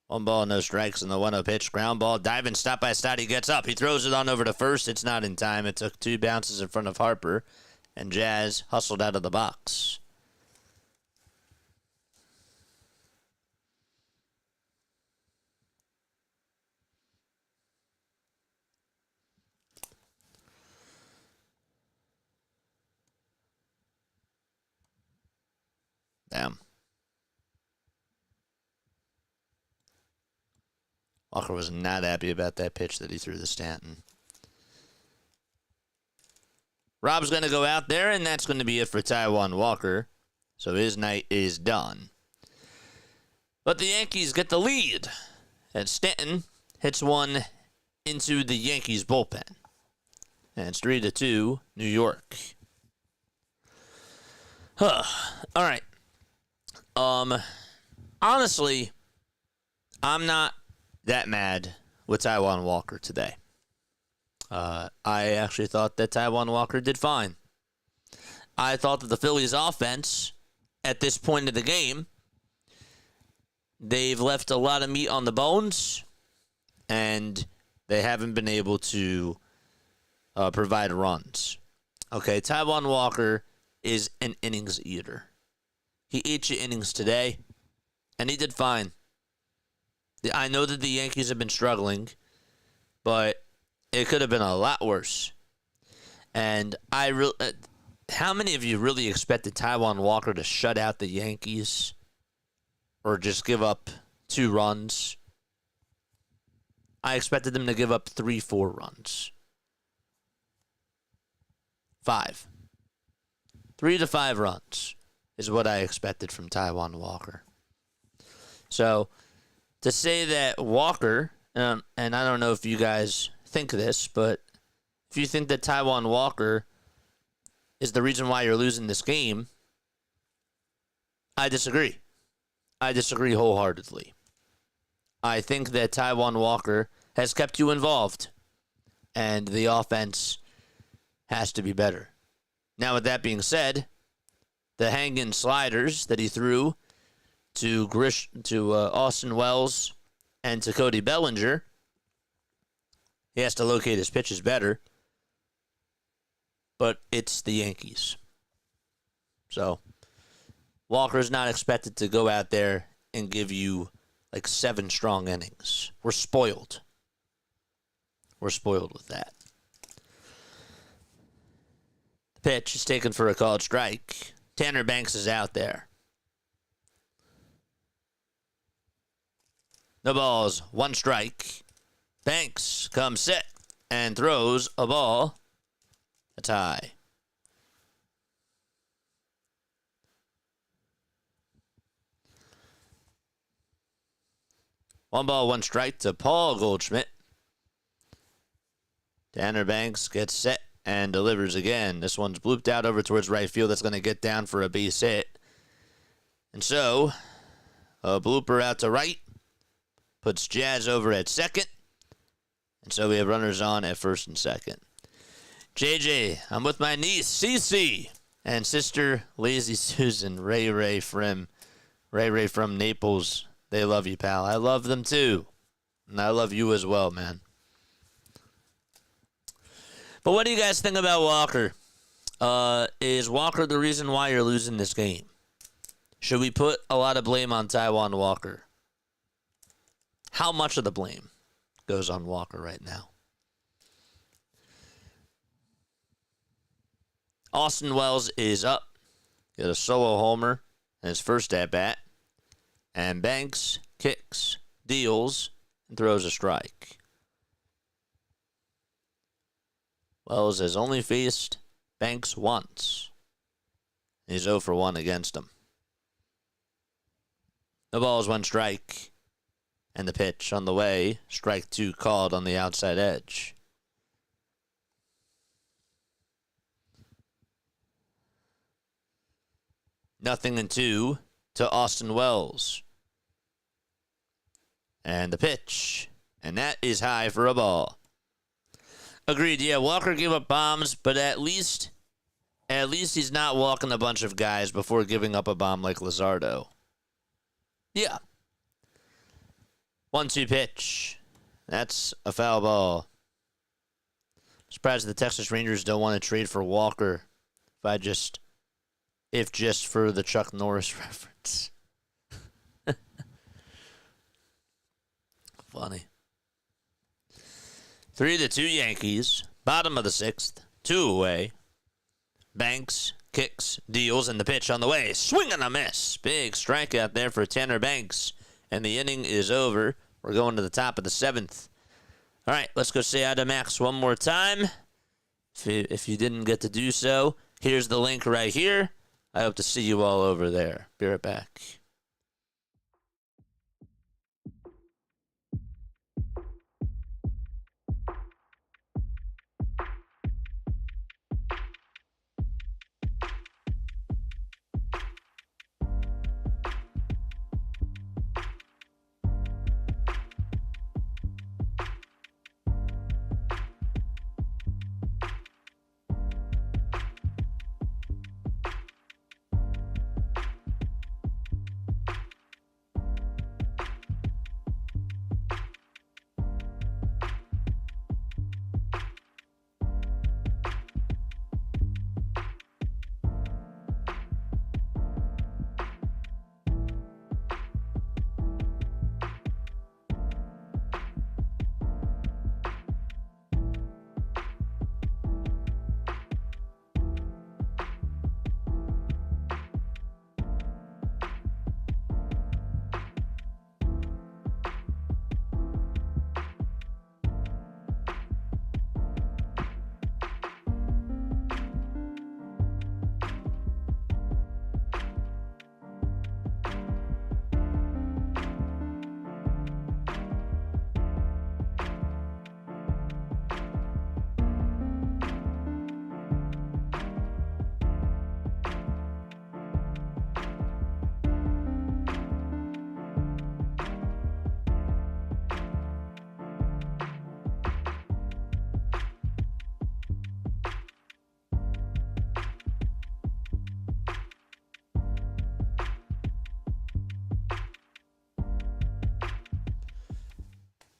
1 ball, no strikes in the 1-0 pitch. Ground ball, diving, stop by Stott. He gets up. He throws it on over to first. It's not in time. It took 2 bounces in front of Harper, and Jazz hustled out of the box. Damn. Walker was not happy about that pitch that he threw to Stanton. Rob's going to go out there, and that's going to be it for Taijuan Walker. So his night is done. But the Yankees get the lead, and Stanton hits one into the Yankees bullpen. And it's 3-2, New York. All right. Honestly, I'm not that mad with Taijuan Walker today. I actually thought that Taijuan Walker did fine. I thought that the Phillies offense, at this point of the game, they've left a lot of meat on the bones, and they haven't been able to provide runs. Okay, Taijuan Walker is an innings eater. He ate your innings today, and he did fine. I know that the Yankees have been struggling, but it could have been a lot worse. And how many of you really expected Taijuan Walker to shut out the Yankees or just give up 2 runs? I expected them to give up 3-4 runs. 5. 3 to 5 runs is what I expected from Taijuan Walker. So, to say that Walker, and I don't know if you guys think this, but if you think that Taijuan Walker is the reason why you're losing this game, I disagree. I disagree wholeheartedly. I think that Taijuan Walker has kept you involved, and the offense has to be better. Now, with that being said, the hanging sliders that he threw to Austin Wells and to Cody Bellinger, he has to locate his pitches better. But it's the Yankees. So, Walker's not expected to go out there and give you like 7 strong innings. We're spoiled. We're spoiled with that. The pitch is taken for a called strike. Tanner Banks is out there. No balls, 1 strike. Banks comes set and throws a ball. A tie. One ball, 1 strike to Paul Goldschmidt. Tanner Banks gets set and delivers again. This one's blooped out over towards right field. That's going to get down for a base hit. And so, a blooper out to right puts Jazz over at second. And so we have runners on at first and second. JJ, I'm with my niece, Cece, and sister, Lazy Susan, Ray from Naples. They love you, pal. I love them too. And I love you as well, man. But what do you guys think about Walker? Is Walker the reason why you're losing this game? Should we put a lot of blame on Taijuan Walker? How much of the blame goes on Walker right now? Austin Wells is up. Got a solo homer in his first at-bat. And Banks kicks, deals, and throws a strike. Wells has only faced Banks once. He's 0 for 1 against him. The ball is 1 strike. And the pitch on the way, strike 2 called on the outside edge. Nothing in 2 to Austin Wells. And the pitch. And that is high for a ball. Agreed, yeah, Walker gave up bombs, but at least he's not walking a bunch of guys before giving up a bomb like Luzardo. Yeah. 1-2 pitch. That's a foul ball. Surprised the Texas Rangers don't want to trade for Walker. If just for the Chuck Norris reference. Funny. 3-2 Yankees. Bottom of the 6th. 2 away. Banks kicks, deals, and the pitch on the way. Swing and a miss. Big strikeout there for Tanner Banks. And the inning is over. We're going to the top of the 7th. All right, let's go say hi to Max one more time. If you didn't get to do so, here's the link right here. I hope to see you all over there. Be right back.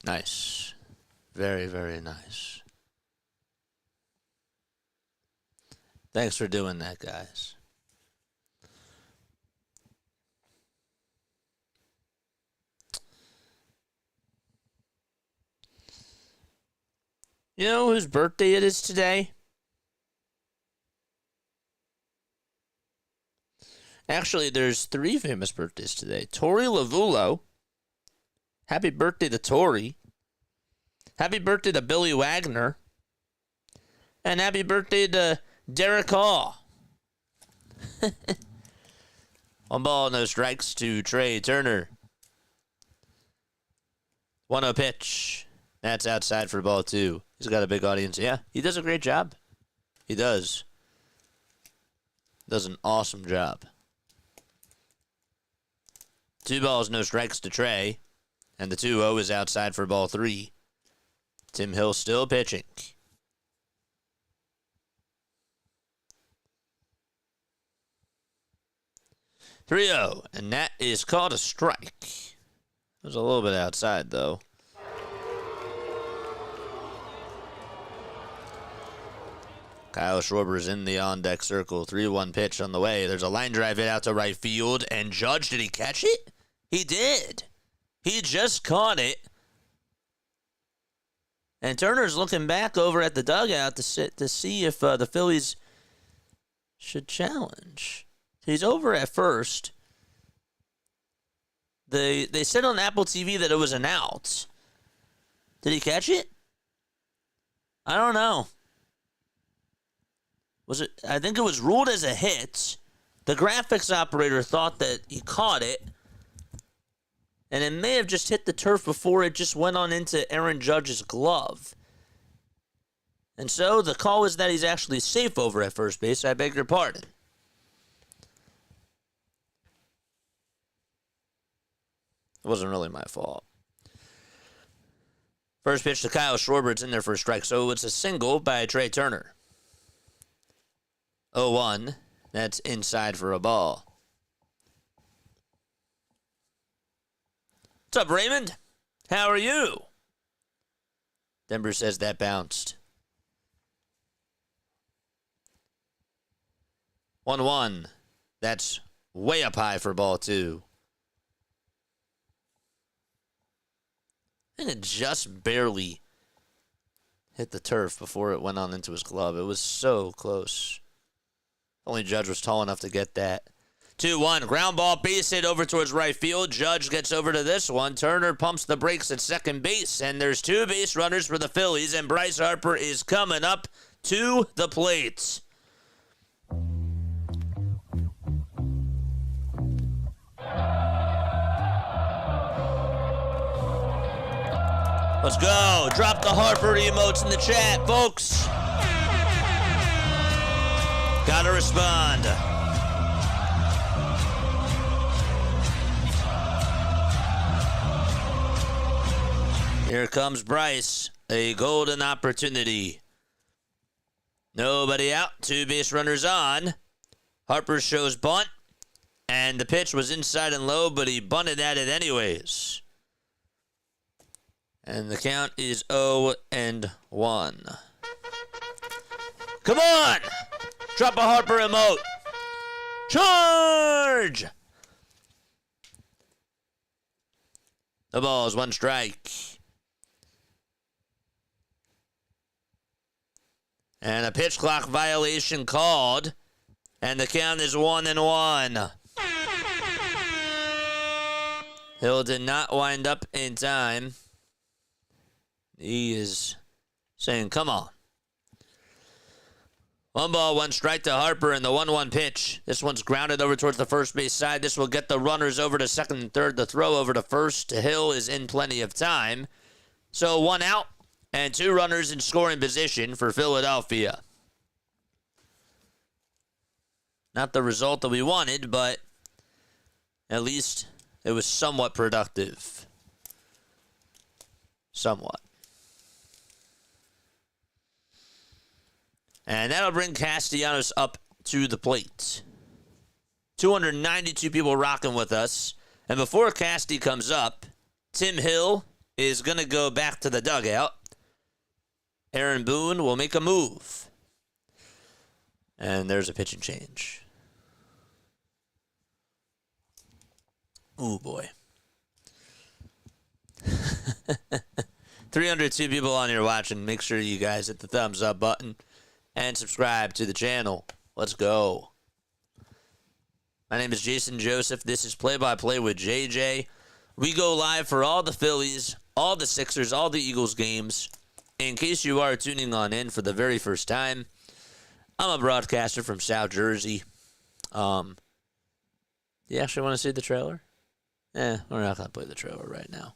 Nice. Very, very nice. Thanks for doing that, guys. You know whose birthday it is today? Actually, there's 3 famous birthdays today. Tori Lavulo. Happy birthday to Tori. Happy birthday to Billy Wagner. And happy birthday to Derek Hall. 1 ball, no strikes to Trey Turner. 1-0 pitch. That's outside for ball 2. He's got a big audience. Yeah, he does a great job. He does. Does an awesome job. 2 balls, no strikes to Trey. And the 2-0 is outside for ball 3. Tim Hill still pitching. 3-0, and that is called a strike. It was a little bit outside, though. Kyle Schwarber's in the on-deck circle. 3-1 pitch on the way. There's a line drive hit out to right field, and Judge, did he catch it? He did. He just caught it. And Turner's looking back over at the dugout to see if the Phillies should challenge. He's over at first. They said on Apple TV that it was an out. Did he catch it? I don't know. Was it? I think it was ruled as a hit. The graphics operator thought that he caught it. And it may have just hit the turf before it just went on into Aaron Judge's glove. And so the call is that he's actually safe over at first base. I beg your pardon. It wasn't really my fault. First pitch to Kyle Schwarber's in there for a strike. So it's a single by Trey Turner. 0-1. That's inside for a ball. What's up, Raymond? How are you? Denver says that bounced. 1-1. That's way up high for ball 2. I think it just barely hit the turf before it went on into his glove. It was so close. Only Judge was tall enough to get that. 2-1. Ground ball, base hit over towards right field. Judge gets over to this one. Turner pumps the brakes at second base. And there's 2 base runners for the Phillies. And Bryce Harper is coming up to the plate. Let's go. Drop the Harper emotes in the chat, folks. Gotta respond. Here comes Bryce. A golden opportunity. Nobody out. 2 base runners on. Harper shows bunt. And the pitch was inside and low, but he bunted at it anyways. And the count is 0-1. Come on! Drop a Harper emote. Charge! The ball is 1 strike. And a pitch clock violation called. And the count is 1-1. Hill did not wind up in time. He is saying, come on. 1 ball, 1 strike to Harper in the 1-1 pitch. This one's grounded over towards the first base side. This will get the runners over to second and third. The throw over to first to Hill is in plenty of time. So 1 out and 2 runners in scoring position for Philadelphia. Not the result that we wanted, but at least it was somewhat productive. Somewhat. And that'll bring Castellanos up to the plate. 292 people rocking with us. And before Casty comes up, Tim Hill is going to go back to the dugout. Aaron Boone will make a move. And there's a pitching change. Ooh, boy. 302 people on here watching. Make sure you guys hit the thumbs up button and subscribe to the channel. Let's go. My name is Jason Joseph. This is Play by Play with JJ. We go live for all the Phillies, all the Sixers, all the Eagles games. In case you are tuning on in for the very first time, I'm a broadcaster from South Jersey. Do you actually want to see the trailer? We're not going to play the trailer right now.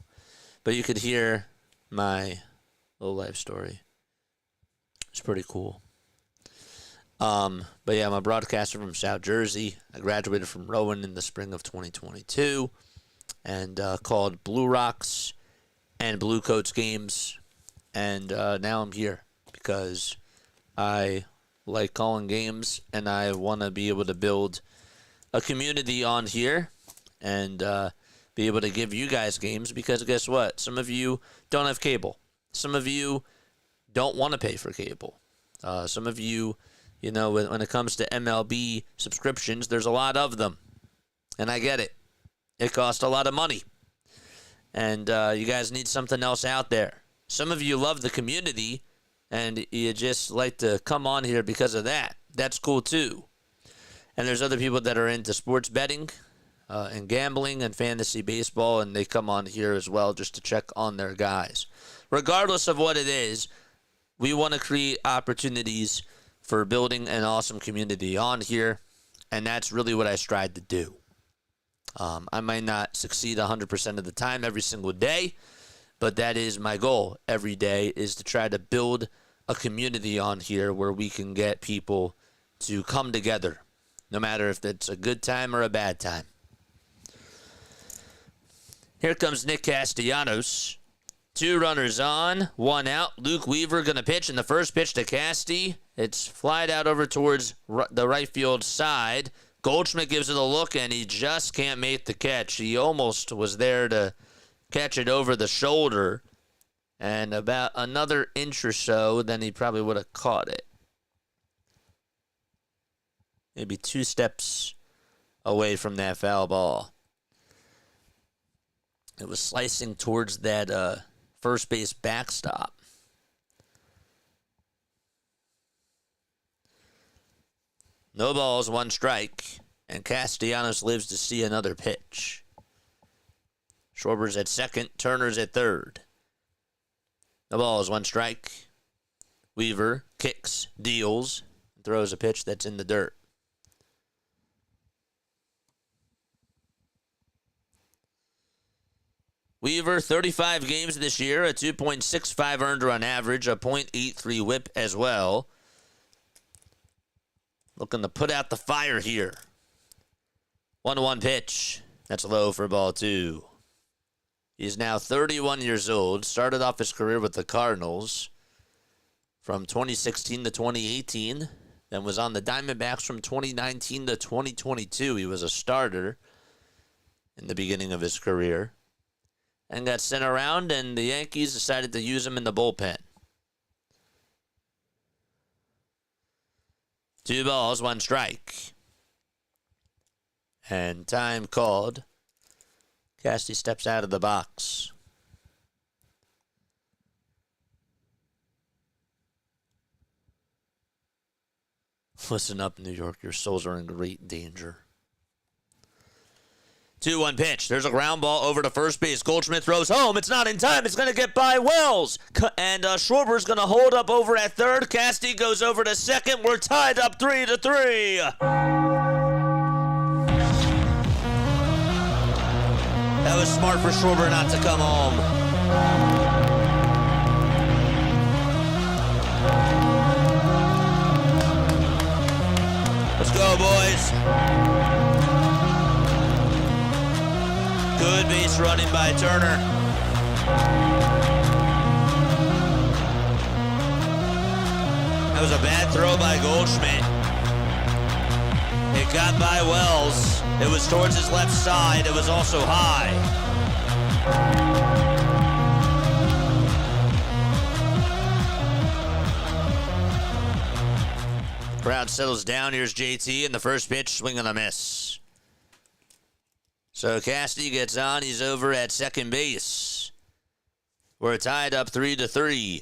But you could hear my little life story. It's pretty cool. But yeah, I'm a broadcaster from South Jersey. I graduated from Rowan in the spring of 2022 and called Blue Rocks and Blue Coats games. And now I'm here because I like calling games and I want to be able to build a community on here and be able to give you guys games because guess what? Some of you don't have cable. Some of you don't want to pay for cable. Some of you, you know, when it comes to MLB subscriptions, there's a lot of them. And I get it. It costs a lot of money. And you guys need something else out there. Some of you love the community and you just like to come on here because of that. That's cool too. And there's other people that are into sports betting and gambling and fantasy baseball, and they come on here as well just to check on their guys. Regardless of what it is, we want to create opportunities for building an awesome community on here, and that's really what I strive to do. I might not succeed 100% of the time every single day, but that is my goal every day, is to try to build a community on here where we can get people to come together, no matter if it's a good time or a bad time. Here comes Nick Castellanos. 2 runners on, 1 out. Luke Weaver going to pitch, and the first pitch to Casty. It's flied out over towards the right field side. Goldschmidt gives it a look, and he just can't make the catch. He almost was there to catch it over the shoulder. And about another inch or so, then he probably would have caught it. Maybe 2 steps away from that foul ball. It was slicing towards that first base backstop. No balls, 1 strike, and Castellanos lives to see another pitch. Schwarber's at second, Turner's at third. No balls, 1 strike. Weaver kicks, deals, and throws a pitch that's in the dirt. Weaver, 35 games this year, a 2.65 earned run average, a .83 whip as well. Looking to put out the fire here. 1-1 pitch. That's low for ball 2. He's now 31 years old. Started off his career with the Cardinals from 2016 to 2018. Then was on the Diamondbacks from 2019 to 2022. He was a starter in the beginning of his career. And got sent around, and the Yankees decided to use him in the bullpen. 2 balls, 1 strike. And time called. Casty steps out of the box. Listen up, New York. Your souls are in great danger. 2-1 pitch. There's a ground ball over to first base. Goldschmidt throws home. It's not in time. It's going to get by Wells. And Schwarber's going to hold up over at third. Casty goes over to second. We're tied up 3-3. That was smart for Schwarber not to come home. Let's go, boys. Good base running by Turner. That was a bad throw by Goldschmidt. It got by Wells. It was towards his left side. It was also high. Crowd settles down. Here's JT, and the first pitch, swing and a miss. So Casty gets on. He's over at second base. We're tied up 3-3.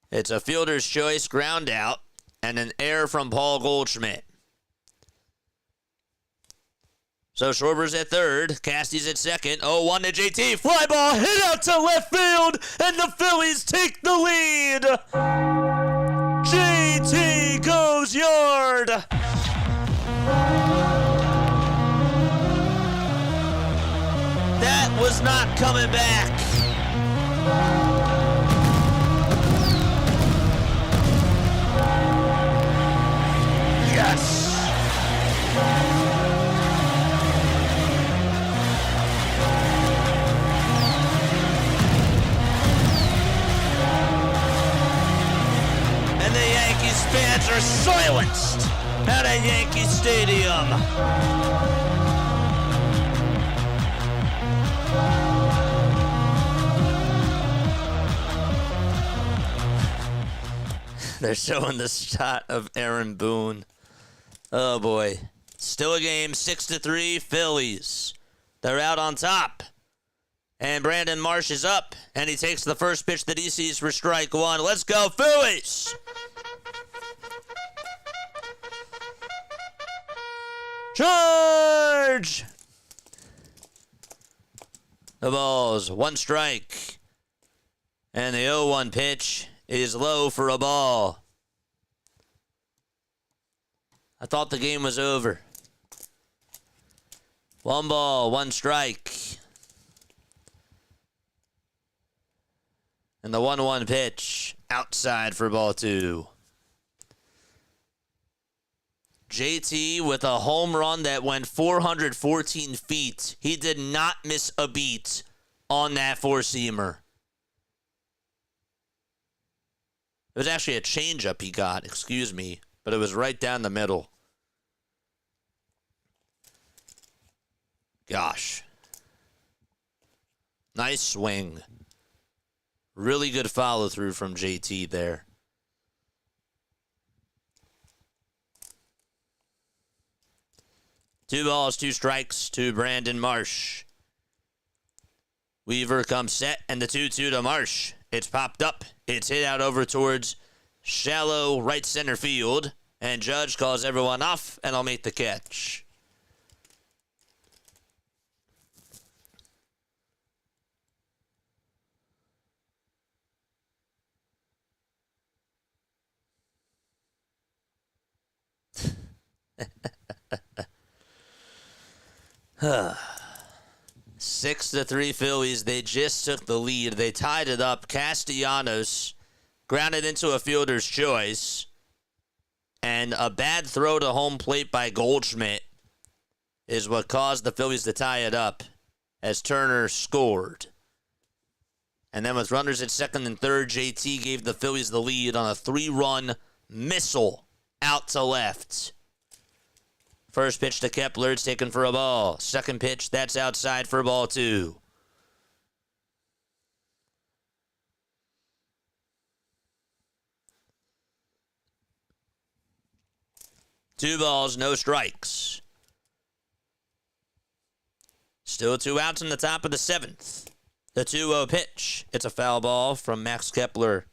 It's a fielder's choice ground out and an error from Paul Goldschmidt. So Schwarber's at third. Casty's at second. 0-1 to JT. Fly ball hit out to left field, and the Phillies take the lead. JT goes yard. That was not coming back. Yes. And the Yankees fans are silenced at a Yankee Stadium. They're showing the shot of Aaron Boone. Oh boy. Still a game, 6-3, Phillies. They're out on top. And Brandon Marsh is up, and he takes the first pitch that he sees for strike 1. Let's go, Phillies! Charge! The balls, 1 strike. And the 0-1 pitch is low for a ball. I thought the game was over. 1 ball, 1 strike. And the 1-1 pitch outside for ball 2. JT with a home run that went 414 feet. He did not miss a beat on that four-seamer. It was actually a changeup he got, excuse me, but it was right down the middle. Gosh. Nice swing. Really good follow-through from JT there. Two balls, two strikes to Brandon Marsh. Weaver comes set, and the 2-2 to Marsh. It's popped up. It's hit out over towards shallow right center field. And Judge calls everyone off, and I'll make the catch. Huh. 6-3 Phillies. They just took the lead. They tied it up. Castellanos grounded into a fielder's choice. And a bad throw to home plate by Goldschmidt is what caused the Phillies to tie it up as Turner scored. And then with runners at second and third, JT gave the Phillies the lead on a 3-run missile out to left. First pitch to Kepler, it's taken for a ball. Second pitch, that's outside for ball 2. Two balls, no strikes. Still 2 outs in the top of the 7th. The 2-0 pitch. It's a foul ball from Max Kepler.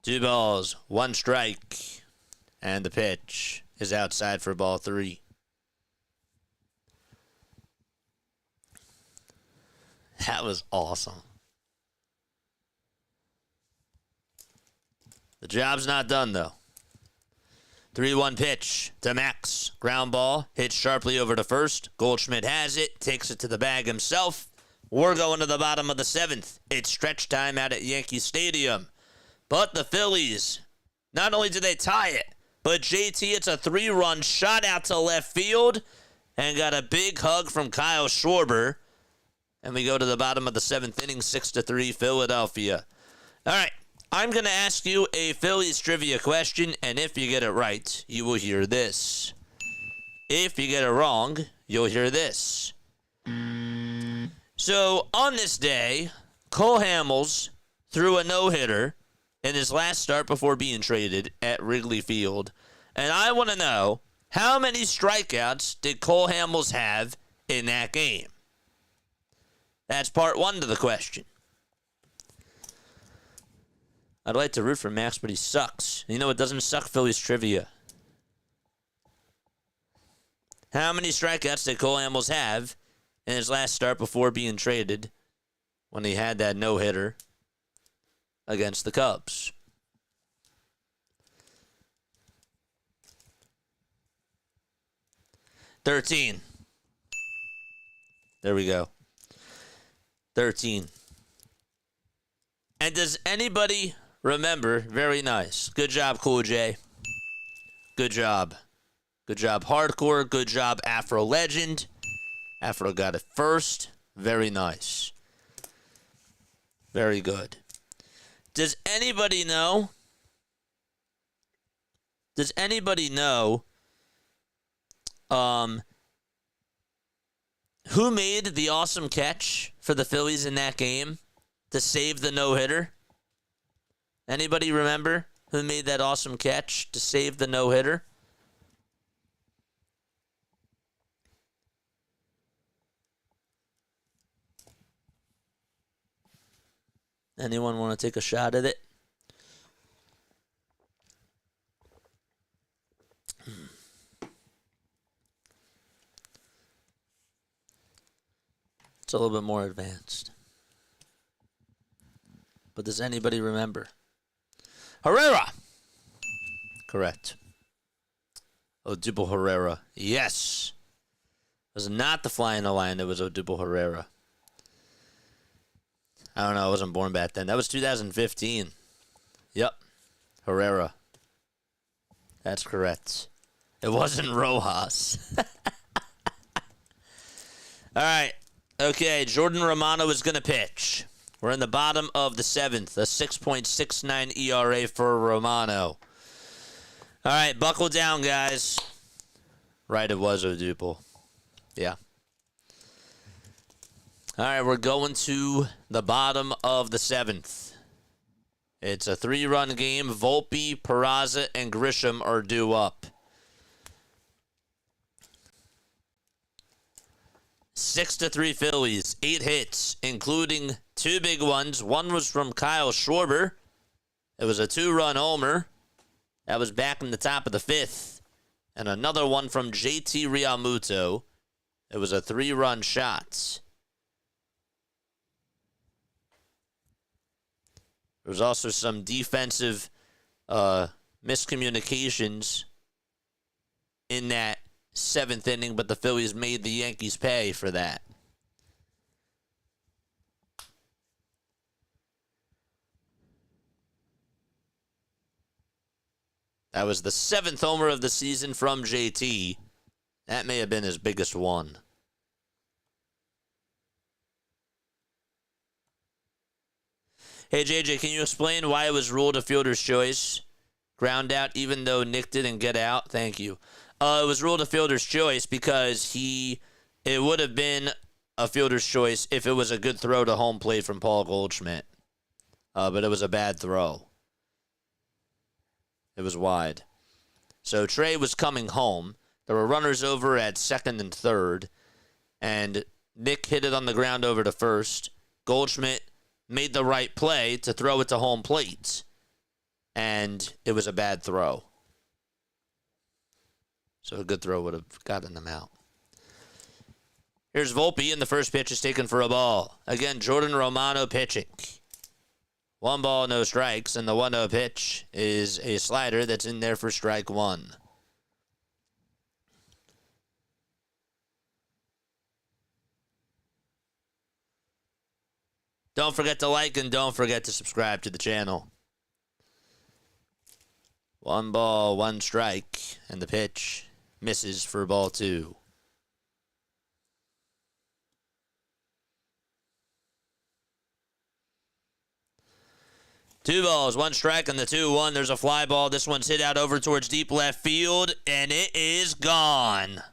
Two balls, 1 strike, and the pitch is outside for ball 3. That was awesome. The job's not done, though. 3-1 pitch to Max. Ground ball, hits sharply over to first. Goldschmidt has it, takes it to the bag himself. We're going to the bottom of the 7th. It's stretch time out at Yankee Stadium. But the Phillies, not only did they tie it, but JT, it's a 3-run shot out to left field and got a big hug from Kyle Schwarber. And we go to the bottom of the 7th inning, 6-3 Philadelphia. All right, I'm going to ask you a Phillies trivia question, and if you get it right, you will hear this. If you get it wrong, you'll hear this. So, on this day, Cole Hamels threw a no-hitter in his last start before being traded at Wrigley Field. And I want to know, how many strikeouts did Cole Hamels have in that game? That's part 1 to the question. I'd like to root for Max, but he sucks. You know, it doesn't suck Phillies trivia. How many strikeouts did Cole Hamels have in his last start before being traded when he had that no-hitter against the Cubs? $13. There we go. 13. And does anybody remember? Very nice. Good job, Cool J. Good job. Good job, Hardcore. Good job, Afro Legend. Afro got it first. Very nice. Very good. Does anybody know? Does anybody know who made the awesome catch for the Phillies in that game to save the no-hitter? Anybody remember who made that awesome catch to save the no-hitter? Anyone want to take a shot at it? It's a little bit more advanced. But does anybody remember? Herrera. Correct. Odubel Herrera. Yes. It was not the fly in the line. It was Odubel Herrera. I don't know. I wasn't born back then. That was 2015. Yep. Herrera. That's correct. It wasn't Rojas. All right. Okay, Jordan Romano is going to pitch. We're in the bottom of the 7th, a 6.69 ERA for Romano. All right, buckle down, guys. Right, it was Odubel. Yeah. All right, we're going to the bottom of the 7th. It's a 3-run game. Volpe, Peraza, and Grisham are due up. 6-3 Phillies, 8 hits, including 2 big ones. One was from Kyle Schwarber. It was a 2-run homer. That was back in the top of the 5th. And another one from JT Realmuto. It was a 3-run shot. There was also some defensive miscommunications in that 7th inning, but the Phillies made the Yankees pay for that. That was the 7th homer of the season from JT. That may have been his biggest one. Hey, JJ, can you explain why it was ruled a fielder's choice? Ground out even though Nick didn't get out? Thank you. It was ruled a fielder's choice because it would have been a fielder's choice if it was a good throw to home plate from Paul Goldschmidt. But it was a bad throw. It was wide. So Trey was coming home. There were runners over at 2nd and 3rd. And Nick hit it on the ground over to 1st. Goldschmidt made the right play to throw it to home plate. And it was a bad throw. So a good throw would have gotten them out. Here's Volpe, and the first pitch is taken for a ball. Again, Jordan Romano pitching. 1 ball, no strikes, and the 1-0 pitch is a slider that's in there for strike 1. Don't forget to like and don't forget to subscribe to the channel. 1 ball, 1 strike, and the pitch misses for ball 2. Two balls, 1 strike, and the 2-1. There's a fly ball. This one's hit out over towards deep left field, and it is gone.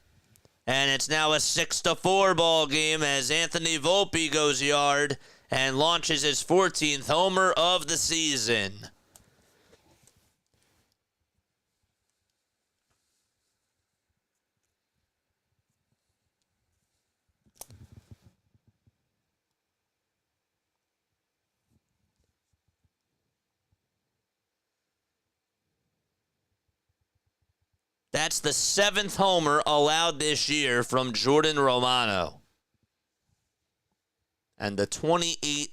And it's now a 6-4 ball game as Anthony Volpe goes yard and launches his 14th homer of the season. That's the 7th homer allowed this year from Jordan Romano. And the 28th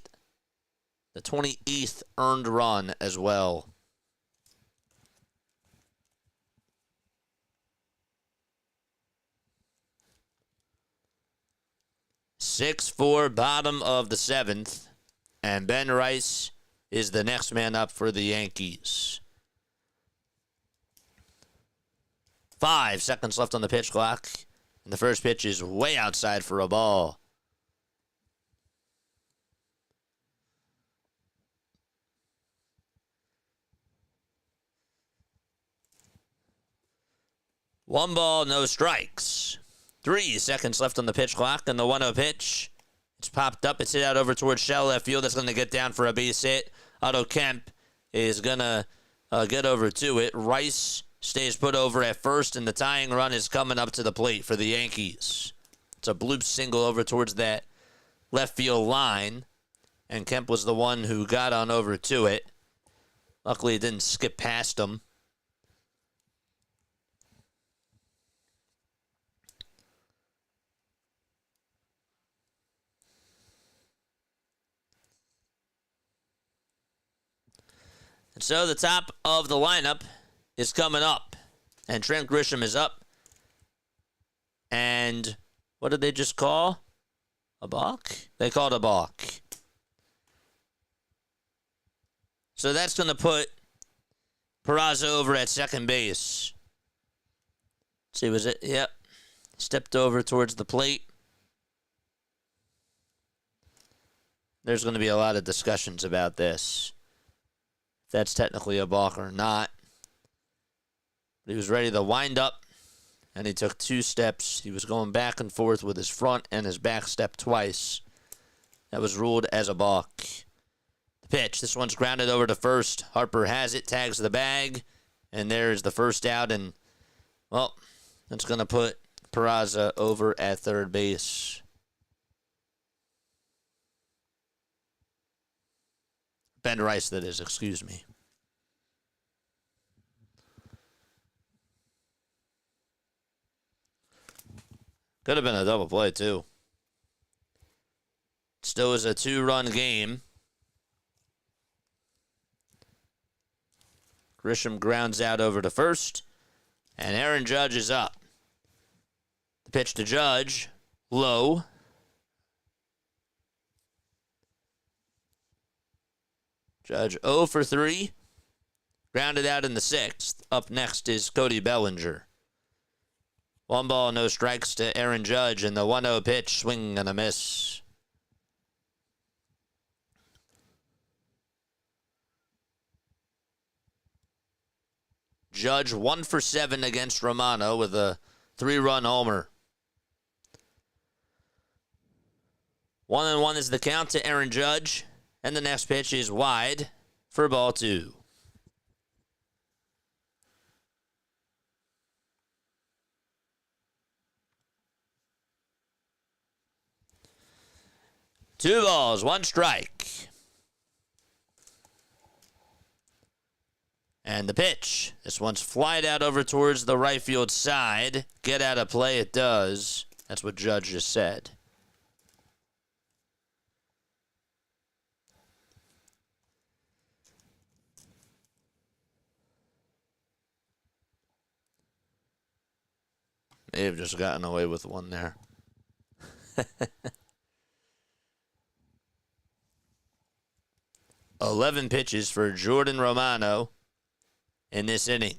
earned run as well. Six-four, bottom of the 7th. And Ben Rice is the next man up for the Yankees. 5 seconds left on the pitch clock. And the first pitch is way outside for a ball. One ball, no strikes. 3 seconds left on the pitch clock, and the 1-0 pitch. It's popped up. It's hit out over towards shallow left field. That's going to get down for a base hit. Otto Kemp is going to get over to it. Rice stays put over at first, and the tying run is coming up to the plate for the Yankees. It's a bloop single over towards that left field line, and Kemp was the one who got on over to it. Luckily, it didn't skip past him. And so the top of the lineup is coming up. And Trent Grisham is up. And what did they just call? A balk? They called a balk. So that's going to put Peraza over at second base. Let's see, was it? Yep. Stepped over towards the plate. There's going to be a lot of discussions about this. If that's technically a balk or not. He was ready to wind up, and he took 2 steps. He was going back and forth with his front and his back step twice. That was ruled as a balk. The pitch. This one's grounded over to first. Harper has it, tags the bag, and there's the first out, and, well, that's going to put Peraza over at third base. Ben Rice, that is, excuse me. Could have been a double play, too. Still is a 2-run game. Grisham grounds out over to first. And Aaron Judge is up. The pitch to Judge. Low. Judge 0 for 3. Grounded out in the 6th. Up next is Cody Bellinger. 1 ball, no strikes to Aaron Judge, and the 1-0 pitch, swing and a miss. Judge 1 for 7 against Romano with a 3-run homer. 1-1 is the count to Aaron Judge, and the next pitch is wide for ball 2. Two balls, 1 strike. And the pitch. This one's flied out over towards the right field side. Get out of play, it does. That's what Judge just said. May have just gotten away with one there. 11 pitches for Jordan Romano in this inning.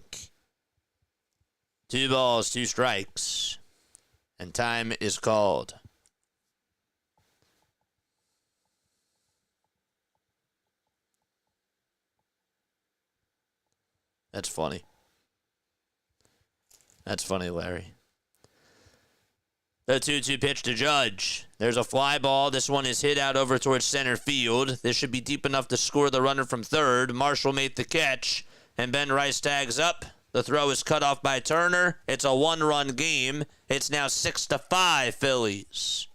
2 balls, 2 strikes, and time is called. That's funny. That's funny, Larry. The 2-2 pitch to Judge. There's a fly ball. This one is hit out over towards center field. This should be deep enough to score the runner from third. Marshall made the catch, and Ben Rice tags up. The throw is cut off by Turner. It's a 1-run game. It's now 6-5 Phillies.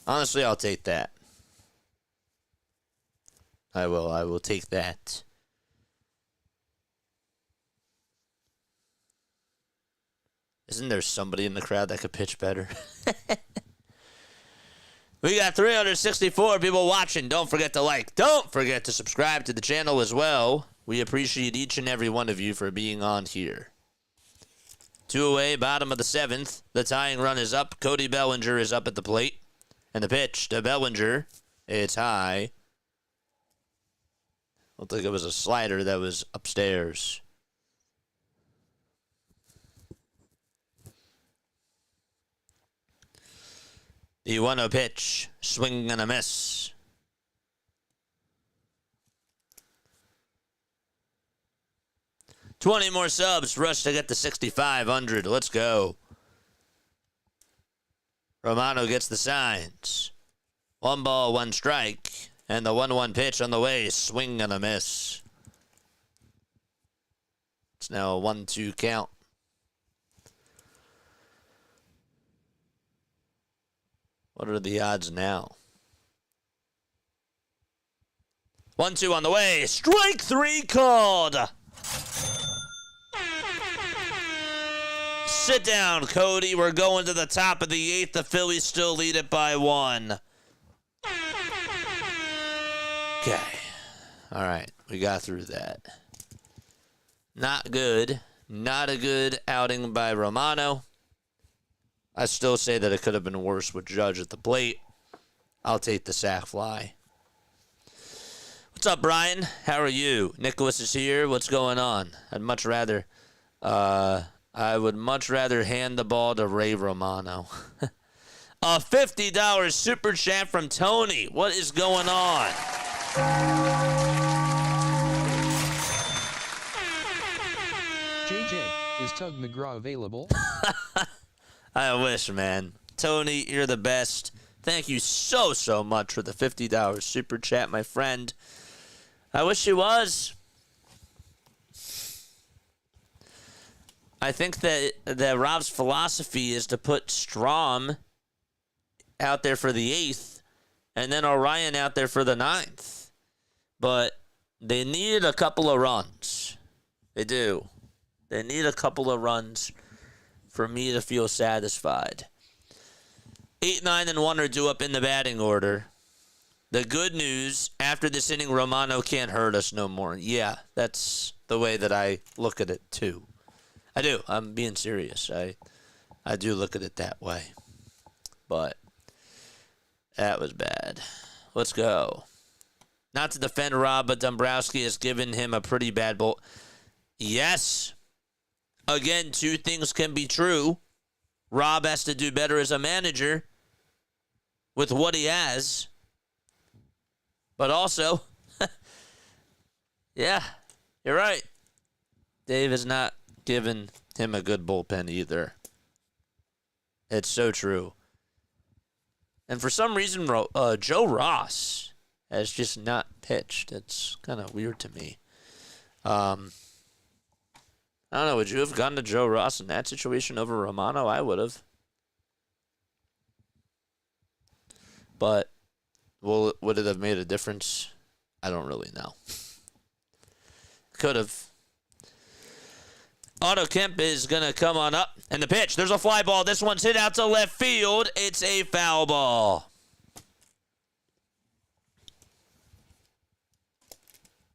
Honestly, I'll take that. I will take that. Isn't there somebody in the crowd that could pitch better? We got 364 people watching. Don't forget to like. Don't forget to subscribe to the channel as well. We appreciate each and every one of you for being on here. 2 away, bottom of the 7th. The tying run is up. Cody Bellinger is up at the plate. And the pitch to Bellinger. It's high. Looked like it was a slider that was upstairs. The 1-0 pitch, swing and a miss. $20 more subs for us to get to 6,500. Let's go. Romano gets the signs. 1 ball, 1 strike. And the 1-1 pitch on the way, swing and a miss. It's now a 1-2 count. What are the odds now? 1-2 on the way. Strike 3 called. Sit down, Cody. We're going to the top of the 8th. The Phillies still lead it by 1. Okay. All right. We got through that. Not good. Not a good outing by Romano. I still say that it could have been worse with Judge at the plate. I'll take the sac fly. What's up, Brian? How are you? Nicholas is here. What's going on? I would much rather hand the ball to Ray Romano. A $50 super chat from Tony. What is going on?
JJ, is Tug McGraw available?
I wish, man. Tony, you're the best. Thank you so much for the $50 super chat, my friend. I wish he was. I think that Rob's philosophy is to put Strom out there for the 8th and then Orion out there for the 9th. But they need a couple of runs. They do. They need a couple of runs for me to feel satisfied. 8, 9, and 1 are due up in the batting order. The good news, after this inning, Romano can't hurt us no more. Yeah, that's the way that I look at it, too. I do. I'm being serious. I do look at it that way. But that was bad. Let's go. Not to defend Rob, but Dombrowski has given him a pretty bad bolt. Yes. Again, two things can be true. Rob has to do better as a manager with what he has. But also, yeah, you're right. Dave has not given him a good bullpen either. It's so true. And for some reason, Joe Ross has just not pitched. It's kind of weird to me. I don't know. Would you have gone to Joe Ross in that situation over Romano? I would have. But would it have made a difference? I don't really know. Could have. Otto Kemp is going to come on up. And the pitch. There's a fly ball. This one's hit out to left field. It's a foul ball.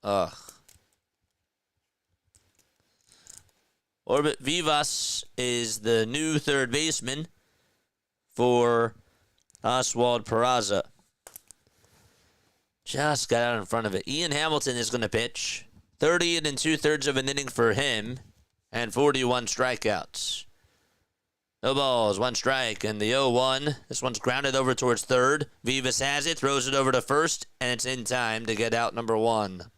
Ugh. Orbit Vivas is the new third baseman for Oswald Peraza. Just got out in front of it. Ian Hamilton is going to pitch. 30 2/3 of an inning for him. And 41 strikeouts. No balls, 1 strike, and the 0-1. This one's grounded over towards third. Vivas has it, throws it over to first, and it's in time to get out number 1.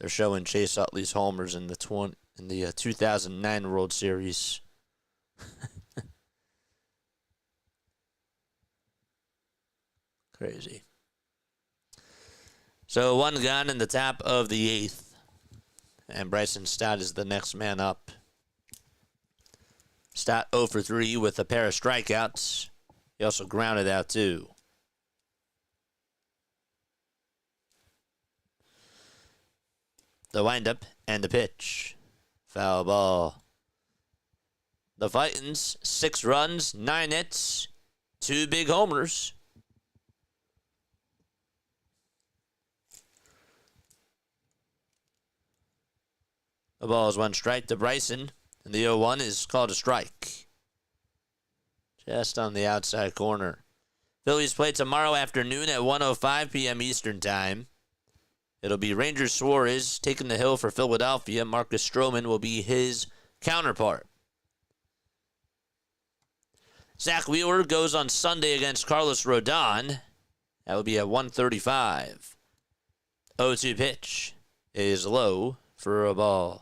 They're showing Chase Utley's homers in the 2009 World Series. Crazy. So 1 gone in the top of the 8th. And Bryson Stott is the next man up. Stott 0 for 3 with a pair of strikeouts. He also grounded out too. The windup and the pitch. Foul ball. The Titans, 6 runs, 9 hits, 2 big homers. The ball is 1 strike to Bryson, and the 0-1 is called a strike. Just on the outside corner. Phillies play tomorrow afternoon at 1:05 p.m. Eastern Time. It'll be Ranger Suarez taking the hill for Philadelphia. Marcus Stroman will be his counterpart. Zach Wheeler goes on Sunday against Carlos Rodon. That will be at 1:35. 0-2 pitch is low for a ball.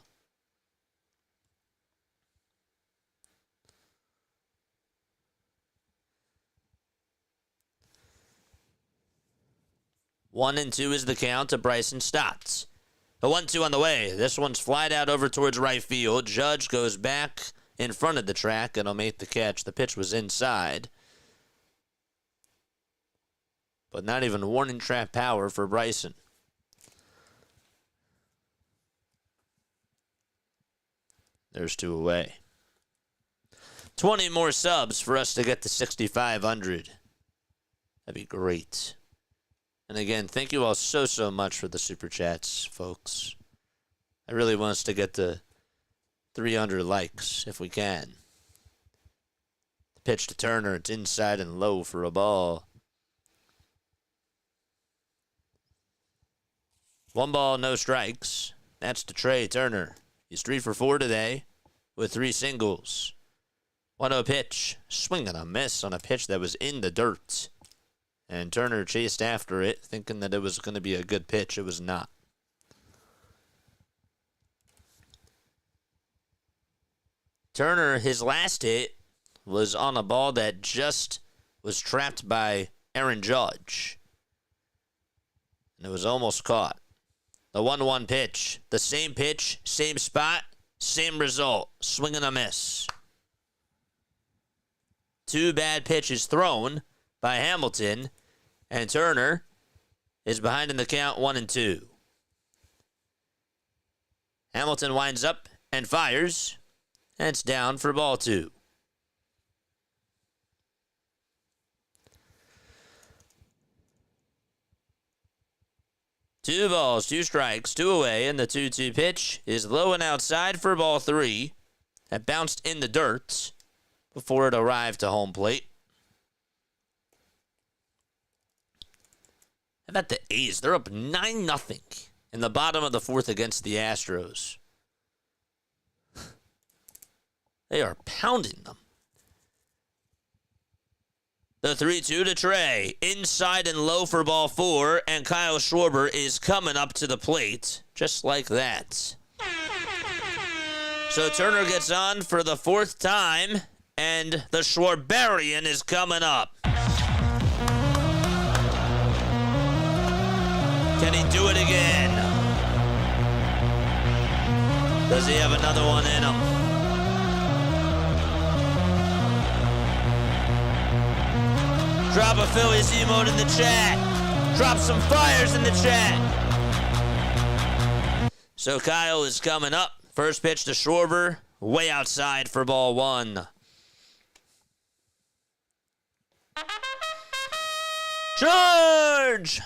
1-2 is the count to Bryson Stott. The 1-2 on the way. This one's flied out over towards right field. Judge goes back in front of the track and will make the catch. The pitch was inside. but not even warning trap power for Bryson. There's 2 away. 20 more subs for us to get to 6,500. That'd be great. And again, thank you all so much for the super chats, folks. I really want us to get to 300 likes if we can. The pitch to Turner, it's inside and low for a ball. 1 ball, no strikes. That's to Trey Turner. He's 3 for 4 today with 3 singles. 1-0 pitch. Swing and a miss on a pitch that was in the dirt. And Turner chased after it, thinking that it was going to be a good pitch. It was not. Turner, his last hit was on a ball that just was trapped by Aaron Judge. And it was almost caught. The 1-1 pitch. The same pitch, same spot, same result. Swing and a miss. 2 bad pitches thrown by Hamilton. And Turner is behind in the count 1-2. Hamilton winds up and fires. And it's down for ball 2. Two balls, 2 strikes, 2 away, and the 2-2 pitch is low and outside for ball 3. That bounced in the dirt before it arrived to home plate. How about the A's? They're up 9-0 in the bottom of the 4th against the Astros. They are pounding them. The 3-2 to Trey. Inside and low for ball 4. And Kyle Schwarber is coming up to the plate. Just like that. So Turner gets on for the 4th time. And the Schwarberian is coming up. Can he do it again? Does he have another one in him? Drop a Phillies emote in the chat. Drop some fires in the chat. So Kyle is coming up. First pitch to Schwarber. Way outside for ball 1. George!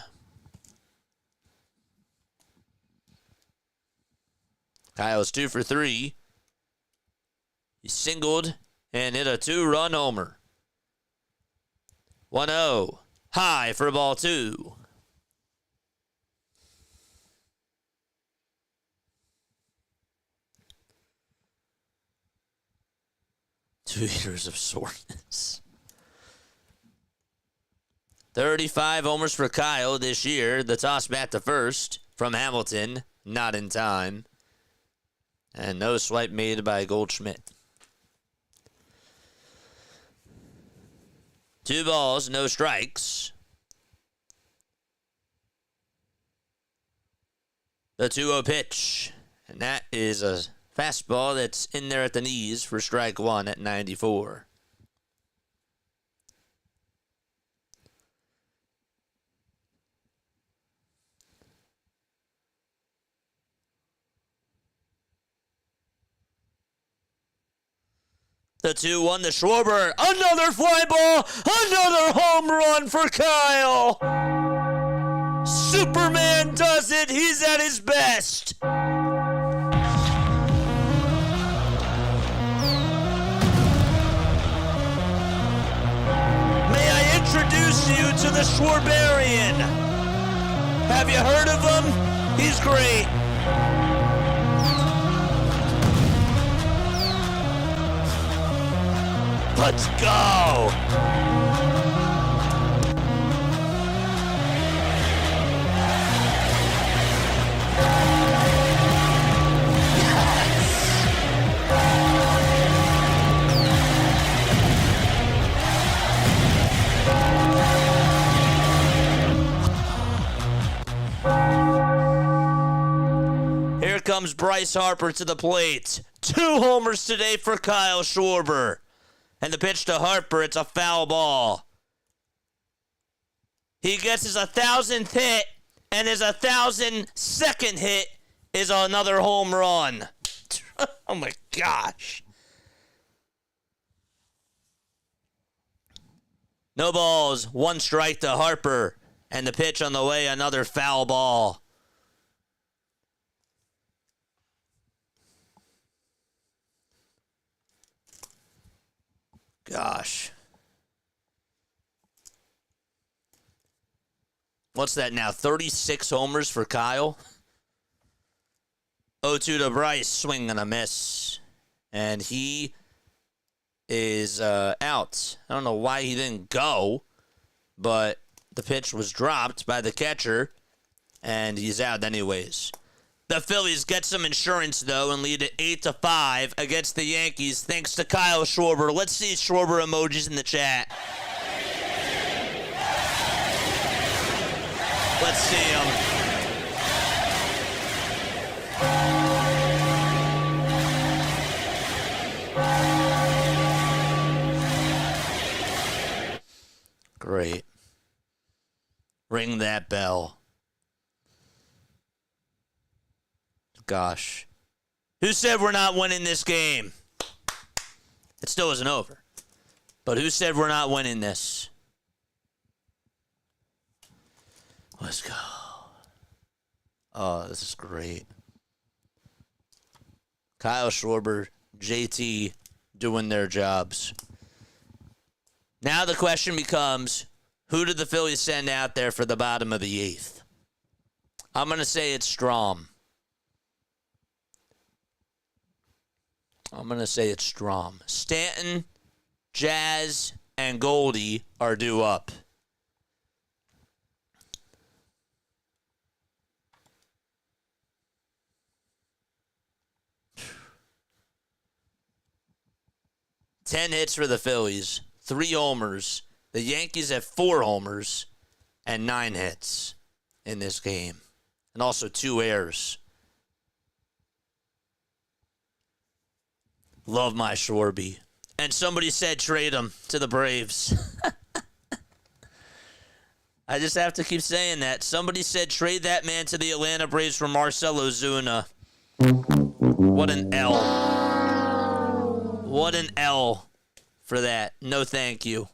Kyle's 2 for 3. He singled and hit a 2-run homer. 1-0. High for ball 2. Two years of soreness. 35 homers for Kyle this year. The toss back to first from Hamilton. Not in time. And no swipe made by Goldschmidt. 2 balls, no strikes. The 2-0 pitch. And that is a fastball that's in there at the knees for strike 1 at 94. The 2-1 to Schwarber. Another fly ball. Another home run for Kyle. Superman does it. He's at his best. May I introduce you to the Schwarberian? Have you heard of him? He's great. Let's go! Here comes Bryce Harper to the plate. 2 homers today for Kyle Schwarber. And the pitch to Harper, it's a foul ball. He gets his 1,000th hit, and his 1,002nd hit is another home run. Oh, my gosh. No balls, 1 strike to Harper, and the pitch on the way, another foul ball. Gosh. What's that now? 36 homers for Kyle? 0-2 to Bryce, swing and a miss. And he is out. I don't know why he didn't go, but the pitch was dropped by the catcher, and he's out anyways. The Phillies get some insurance, though, and lead it 8-5 against the Yankees, thanks to Kyle Schwarber. Let's see Schwarber emojis in the chat. Let's see him. Great. Ring that bell. Gosh. Who said we're not winning this game? It still isn't over. But who said we're not winning this? Let's go. Oh, this is great. Kyle Schwarber, JT doing their jobs. Now the question becomes, who did the Phillies send out there for the bottom of the 8th? I'm going to say it's Strom. Stanton, Jazz, and Goldie are due up. Ten hits for the Phillies, 3 homers. The Yankees have 4 homers and 9 hits in this game. And also 2 errors. Love my Schwarby. And somebody said trade him to the Braves. I just have to keep saying that. Somebody said trade that man to the Atlanta Braves for Marcell Ozuna. What an L. What an L for that. No thank you.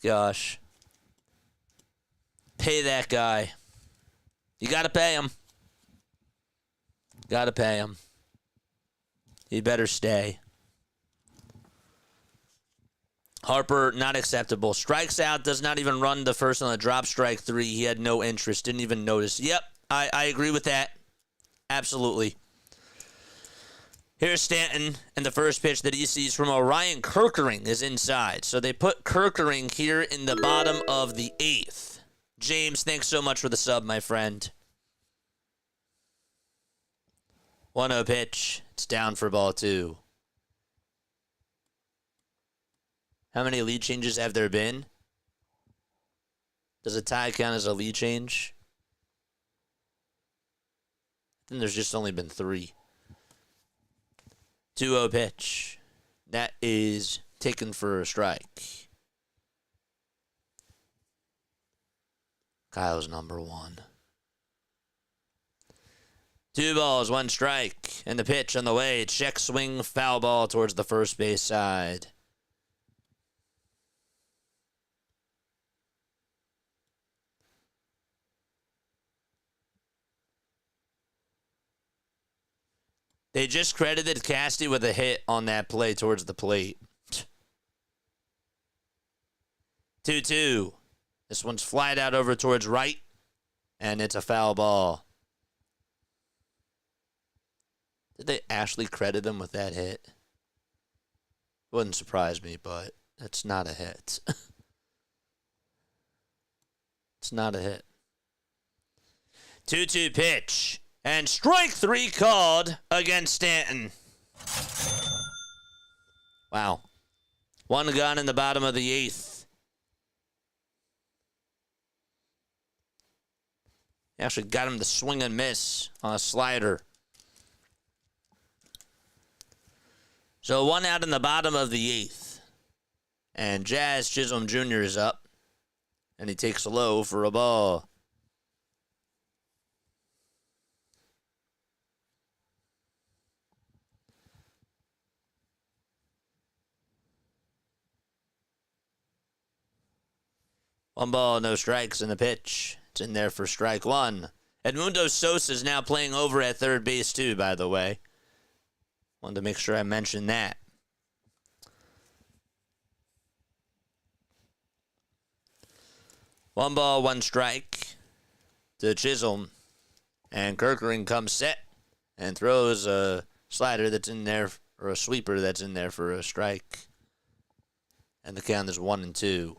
Gosh. Pay that guy. You got to pay him. Got to pay him. He better stay. Harper, not acceptable. Strikes out, does not even run the first on the drop, strike 3. He had no interest, didn't even notice. Yep, I agree with that. Absolutely. Here's Stanton, and the first pitch that he sees from Orion Kerkering is inside. So they put Kerkering here in the bottom of the 8th. James, thanks so much for the sub, my friend. 1-0 pitch. It's down for ball 2. How many lead changes have there been? Does a tie count as a lead change? I think there's just only been 3. 2-0 pitch. That is taken for a strike. Kyle's number 1. 2 balls, 1 strike, and the pitch on the way. Check swing, foul ball towards the first base side. They just credited Casty with a hit on that play towards the plate. 2-2. This one's flied out over towards right, and it's a foul ball. Did they actually credit him with that hit? Wouldn't surprise me, but that's not a hit. It's not a hit. 2-2 pitch. And strike 3 called against Stanton. Wow. 1 gun in the bottom of the 8th. Actually got him to swing and miss on a slider. So 1 out in the bottom of the 8th. And Jazz Chisholm Jr. is up. And he takes low for a ball. One ball, no strikes in the pitch. It's in there for strike one. Edmundo Sosa is now playing over at third base too, by the way. Wanted to make sure I mentioned that. One ball, one strike to Chisholm. And Kirkering comes set and throws a slider that's in there, or a sweeper that's in there for a strike. And the count is 1-2.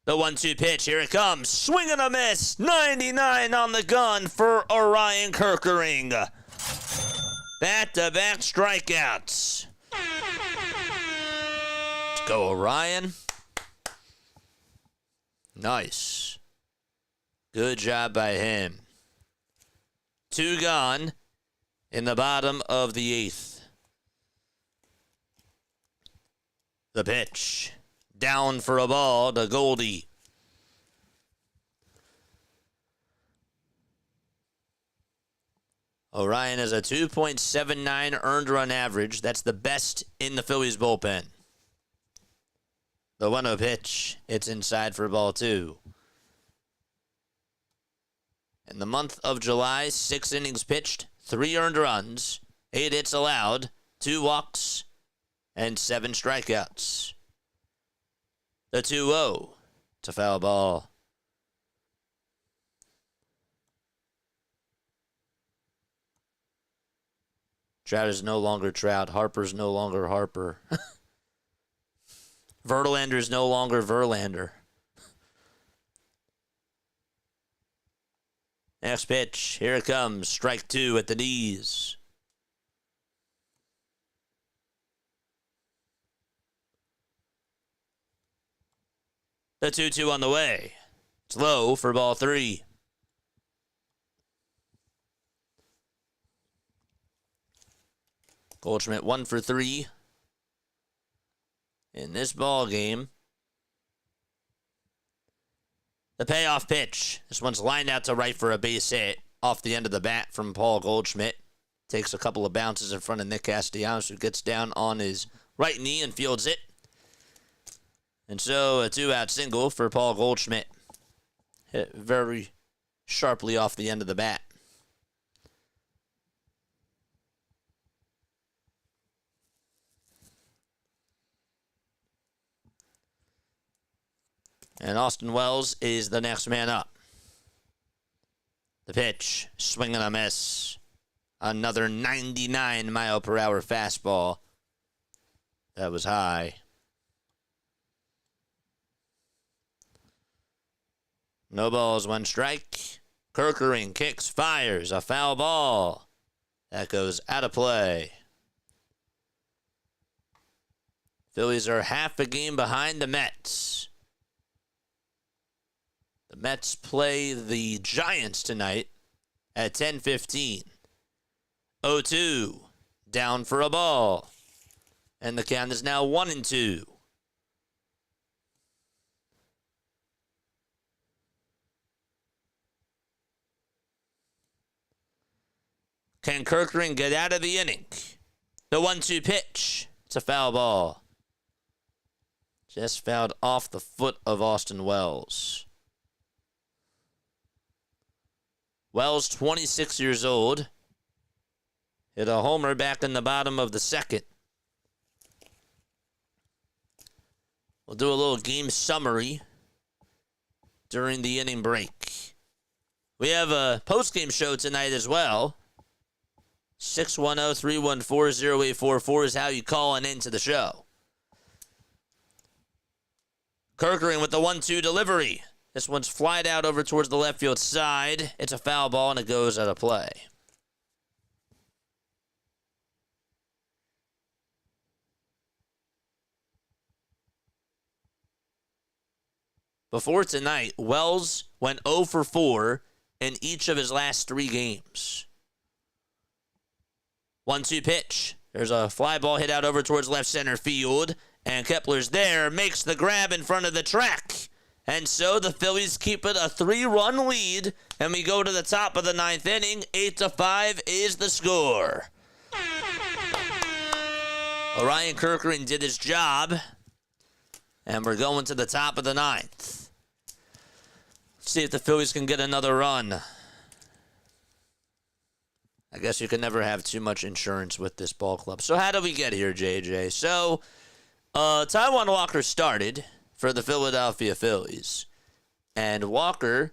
The 1-2 pitch, here it comes. Swing and a miss. 99 on the gun for Orion Kirkering. Back-to-back strikeouts. Let's go, Orion. Nice. Good job by him. 2 gone in the bottom of the 8th. The pitch. Down for a ball to Goldie. Orion has a 2.79 earned run average. That's the best in the Phillies bullpen. The 1-0 pitch. It's inside for ball 2. In the month of July, 6 innings pitched, 3 earned runs, 8 hits allowed, 2 walks, and 7 strikeouts. The 2-0. It's a foul ball. Trout is no longer Trout. Harper's no longer Harper. Verlander is no longer Verlander. Next pitch. Here it comes. Strike 2 at the knees. The 2-2 on the way. It's low for ball 3. Goldschmidt 1 for 3 in this ball game. The payoff pitch. This one's lined out to right for a base hit off the end of the bat from Paul Goldschmidt. Takes a couple of bounces in front of Nick Castellanos, who gets down on his right knee and fields it. And so a 2-out single for Paul Goldschmidt. Hit very sharply off the end of the bat. And Austin Wells is the next man up. The pitch, swing and a miss. Another 99-mile-per-hour fastball. That was high. No balls, 1 strike. Kirkering kicks, fires, a foul ball. That goes out of play. Phillies are half a game behind the Mets. The Mets play the Giants tonight at 10:15. 0-2, down for a ball. And the count is now 1-2. Can Kirkering get out of the inning? The 1-2 pitch. It's a foul ball. Just fouled off the foot of Austin Wells. Wells, 26 years old. Hit a homer back in the bottom of the 2nd. We'll do a little game summary during the inning break. We have a postgame show tonight as well. 610-314-0844 is how you call on into the show. Kirkering with the 1-2 delivery. This one's flied out over towards the left field side. It's a foul ball, and it goes out of play. Before tonight, Wells went 0 for 4 in each of his last 3 games. 1-2 pitch. There's a fly ball hit out over towards left center field. And Kepler's there, makes the grab in front of the track. And so the Phillies keep it a 3-run lead, and we go to the top of the 9th inning. 8-5 is the score. Orion Kirkering did his job, and we're going to the top of the 9th. Let's see if the Phillies can get another run. I guess you can never have too much insurance with this ball club. So how did we get here, JJ? So Taijuan Walker started for the Philadelphia Phillies, and Walker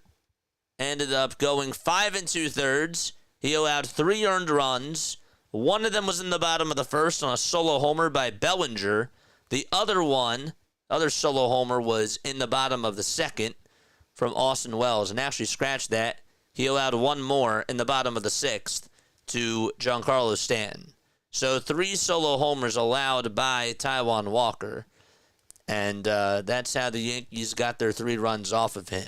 ended up going 5 2/3. He allowed 3 earned runs. One of them was in the bottom of the first on a solo homer by Bellinger. The other solo homer was in the bottom of the second from Austin Wells. And actually, scratch that, he allowed one more in the bottom of the 6th to Giancarlo Stanton. So 3 solo homers allowed by Taijuan Walker. And that's how the Yankees got their 3 runs off of him.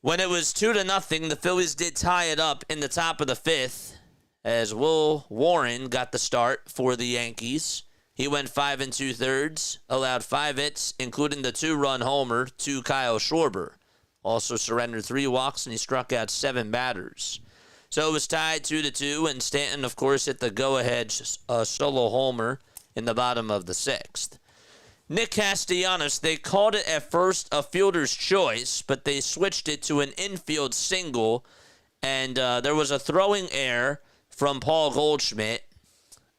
When it was 2-0, the Phillies did tie it up in the top of the 5th as Will Warren got the start for the Yankees. He went 5 2/3, allowed 5 hits, including the 2-run homer to Kyle Schwarber. Also surrendered 3 walks, and he struck out 7 batters. So it was tied 2-2, and Stanton, of course, hit the go-ahead solo homer in the bottom of the 6th. Nick Castellanos, they called it at first a fielder's choice, but they switched it to an infield single, and there was a throwing error from Paul Goldschmidt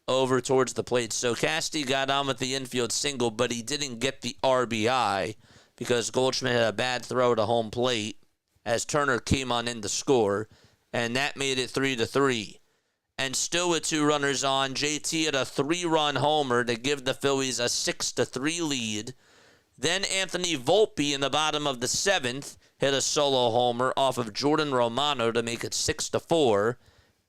over towards the plate. So Casty got on with the infield single, but he didn't get the RBI because Goldschmidt had a bad throw to home plate as Turner came on in to score, and that made it 3-3. And still with 2 runners on, JT had a 3-run homer to give the Phillies a 6-3 lead. Then Anthony Volpe in the bottom of the 7th hit a solo homer off of Jordan Romano to make it 6-4.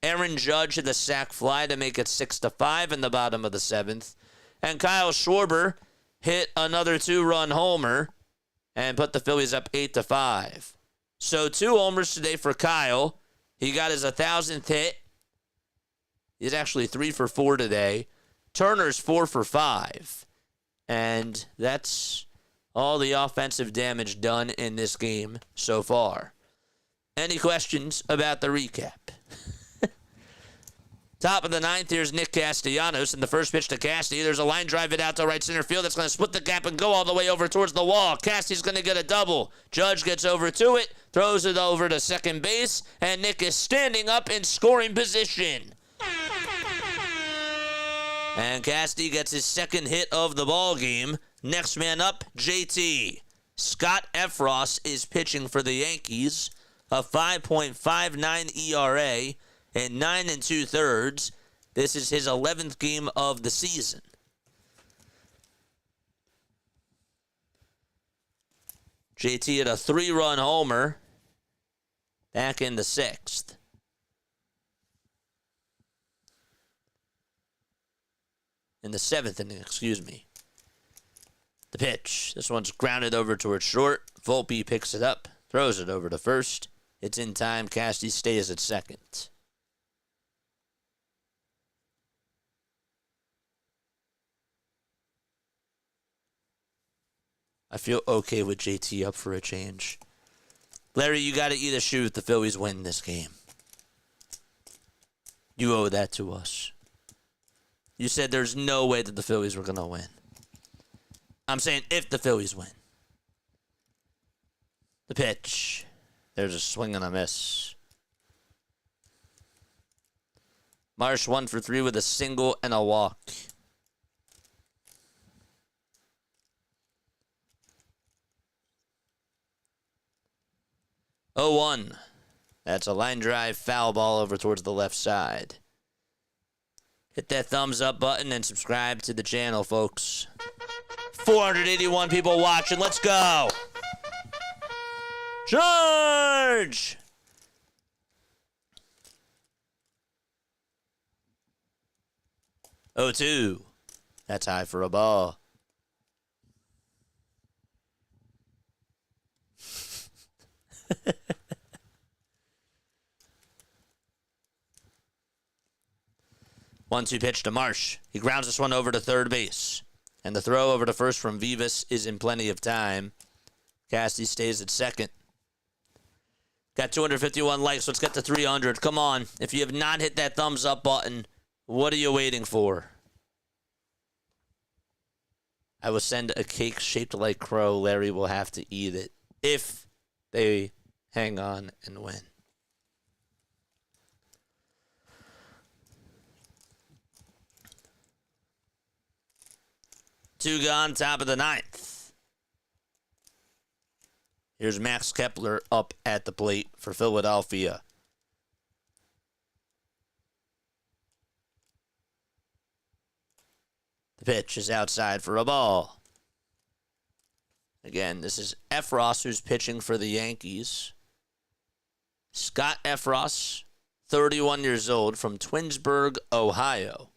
Aaron Judge hit a sac fly to make it 6-5 in the bottom of the 7th. And Kyle Schwarber hit another 2-run homer and put the Phillies up 8-5. So 2 homers today for Kyle. He got his 1,000th hit. He's actually 3 for 4 today. Turner's 4 for 5. And that's all the offensive damage done in this game so far. Any questions about the recap? Top of the 9th, here's Nick Castellanos. In the first pitch to Casty, there's a line drive it out to right center field. That's going to split the gap and go all the way over towards the wall. Casty's going to get a double. Judge gets over to it, throws it over to second base, and Nick is standing up in scoring position. And Casty gets his 2nd hit of the ball game. Next man up, JT. Scott Effross is pitching for the Yankees. A 5.59 ERA. In 9 2/3, this is his 11th game of the season. JT had a 3-run homer back in the 6th. In the 7th inning, excuse me. The pitch. This one's grounded over towards short. Volpe picks it up, throws it over to first. It's in time. Casty stays at second. I feel okay with JT up for a change. Larry, you got to eat a shoe if the Phillies win this game. You owe that to us. You said there's no way that the Phillies were going to win. I'm saying if the Phillies win. The pitch. There's a swing and a miss. Marsh 1 for 3 with a single and a walk. 0-1. That's a line drive foul ball over towards the left side. Hit that thumbs up button and subscribe to the channel, folks. 481 people watching. Let's go. Charge! Oh, 2. That's high for a ball. One-two pitch to Marsh. He grounds this one over to third base. And the throw over to first from Vivas is in plenty of time. Cassie stays at second. Got 251 likes. Let's get to 300. Come on. If you have not hit that thumbs up button, what are you waiting for? I will send a cake shaped like crow. Larry will have to eat it if they hang on and win. Two gone, top of the ninth. Here's Max Kepler up at the plate for Philadelphia. The pitch is outside for a ball. Again, this is Efros who's pitching for the Yankees. Scott Efros, 31 years old, from Twinsburg, Ohio.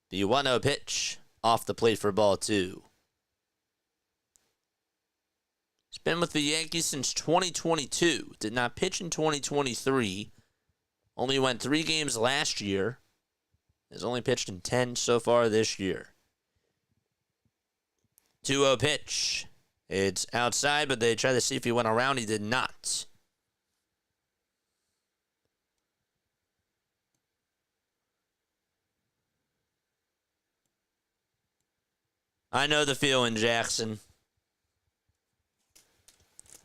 The 1-0 pitch off the plate for ball two. He's been with the Yankees since 2022. Did not pitch in 2023. Only went 3 games last year. Has only pitched in 10 so far this year. 2-0 pitch. It's outside, but they tried to see if he went around. He did not. I know the feeling, Jackson.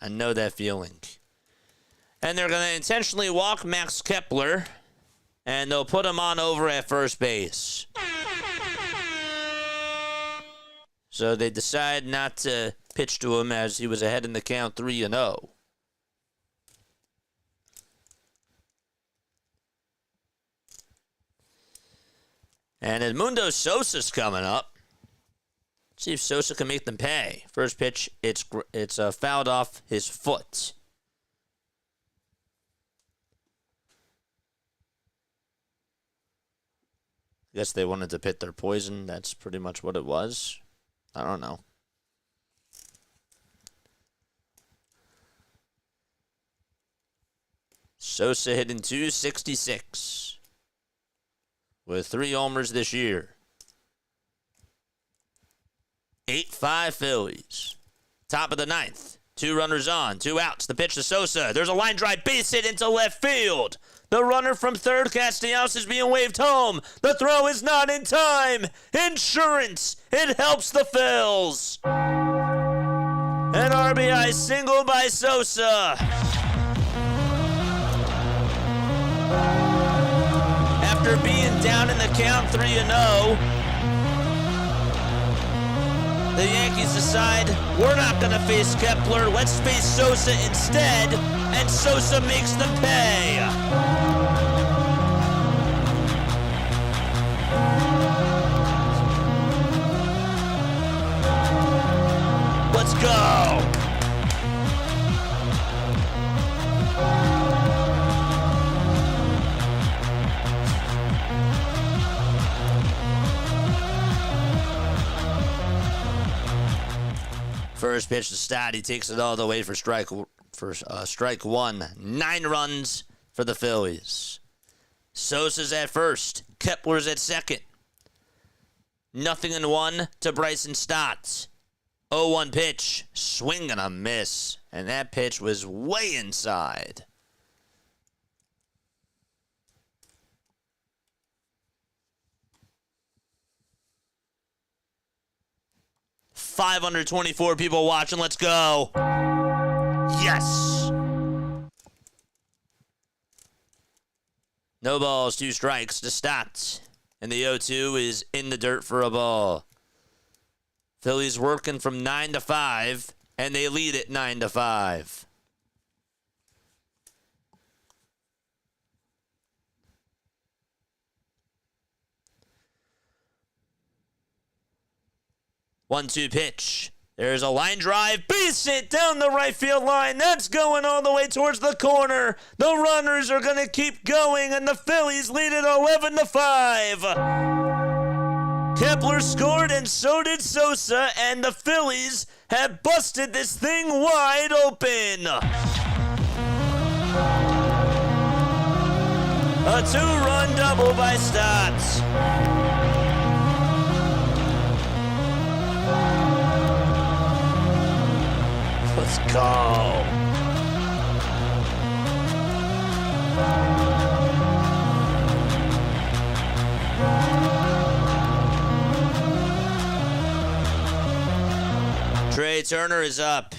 I know that feeling. And they're going to intentionally walk Max Kepler, and they'll put him on over at first base. So they decide not to pitch to him as he was ahead in the count 3-0. And Edmundo Sosa's coming up. See if Sosa can make them pay. First pitch, it's fouled off his foot. I guess they wanted to pit their poison. That's pretty much what it was. I don't know. Sosa hitting .266 with 3 homers this year. 8-5 Phillies. Top of the ninth. 2 runners on, 2 outs. The pitch to Sosa. There's a line drive base hit into left field. The runner from third, Castellanos, is being waved home. The throw is not in time. Insurance. It helps the Phils. An RBI single by Sosa. After being down in the count 3-0, the Yankees decide we're not going to face Kepler. Let's face Sosa instead. And Sosa makes them pay. Let's go. First pitch to Stott. He takes it all the way for strike one. 9 runs for the Phillies. Sosa's at first. Kepler's at second. 0-1 to Bryson Stott. 0-1 pitch. Swing and a miss. And that pitch was way inside. .524 people watching. Let's go. Yes. No balls, 2 strikes to Stott. And the 0-2 is in the dirt for a ball. Phillies working from 9-5, and they lead it 9-5. One-two pitch. There's a line drive. Base hit down the right field line. That's going all the way towards the corner. The runners are going to keep going, and the Phillies lead it 11-5. Kepler scored, and so did Sosa, and the Phillies have busted this thing wide open. A 2-run double by Stott. call. Trey Turner is up.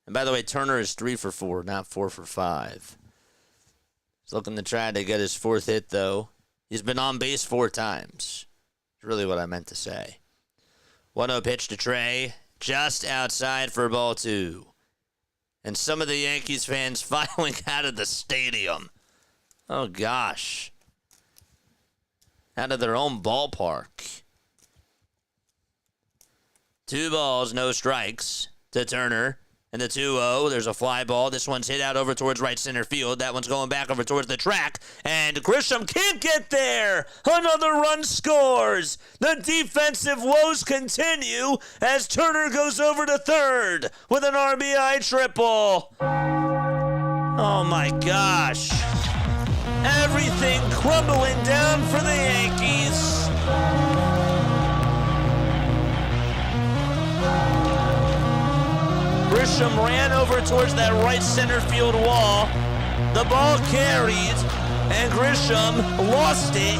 And by the way, Turner is 3 for 4, not 4 for 5. He's looking to try to get his 4th hit, though. He's been on base 4 times. That's really what I meant to say. 1-0 pitch to Trey, just outside for ball 2. And some of the Yankees fans filing out of the stadium. Oh, gosh. Out of their own ballpark. 2 balls, no strikes to Turner. And the 2-0, there's a fly ball. This one's hit out over towards right center field. That one's going back over towards the track. And Grisham can't get there. Another run scores. The defensive woes continue as Turner goes over to third with an RBI triple. Oh, my gosh. Everything crumbling down for the Yankees. Grisham ran over towards that right center field wall. The ball carried, and Grisham lost it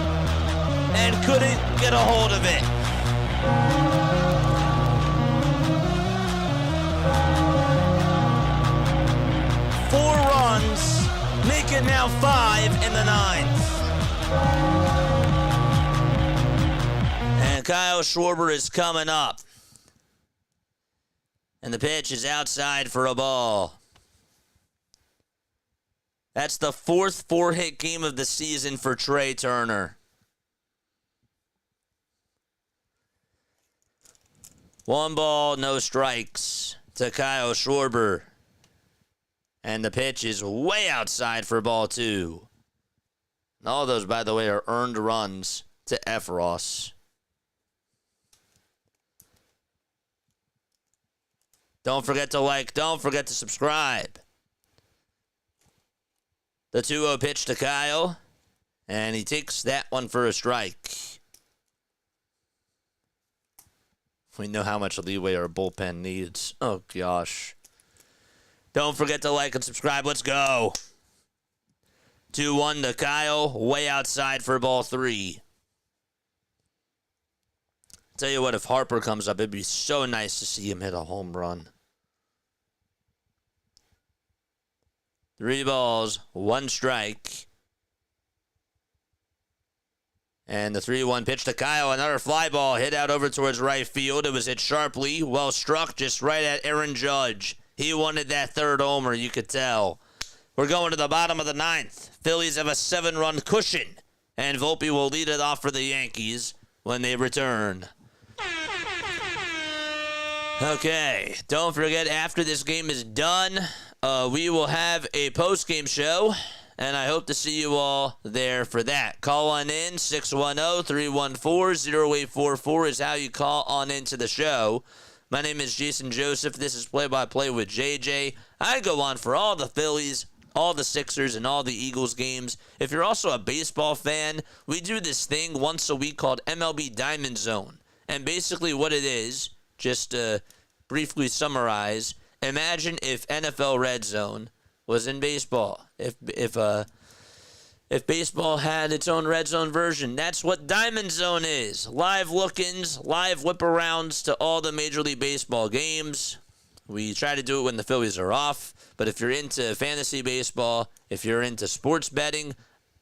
and couldn't get a hold of it. Four runs, make it now 5 in the 9th. And Kyle Schwarber is coming up. And the pitch is outside for a ball. That's the 4th 4-hit game of the season for Trey Turner. 1 ball, no strikes to Kyle Schwarber. And the pitch is way outside for ball 2. And all those, by the way, are earned runs to Efros. Don't forget to like. Don't forget to subscribe. The 2-0 pitch to Kyle. And he takes that one for a strike. We know how much leeway our bullpen needs. Oh, gosh. Don't forget to like and subscribe. Let's go. 2-1 to Kyle. Way outside for ball 3. Tell you what, if Harper comes up, it'd be so nice to see him hit a home run. 3 balls, 1 strike. And the 3-1 pitch to Kyle. Another fly ball hit out over towards right field. It was hit sharply. Well struck, just right at Aaron Judge. He wanted that 3rd homer, you could tell. We're going to the bottom of the 9th. Phillies have a 7-run cushion. And Volpe will lead it off for the Yankees when they return. Okay, don't forget, after this game is done, we will have a post-game show, and I hope to see you all there for that. Call on in, 610-314-0844 is how you call on into the show. My name is Jason Joseph. This is Play-by-Play with JJ. I go on for all the Phillies, all the Sixers, and all the Eagles games. If you're also a baseball fan, we do this thing once a week called MLB Diamond Zone. And basically what it is, just to briefly summarize, imagine if NFL Red Zone was in baseball. If baseball had its own Red Zone version, that's what Diamond Zone is. Live look-ins, live whip-arounds to all the Major League Baseball games. We try to do it when the Phillies are off, but if you're into fantasy baseball, if you're into sports betting,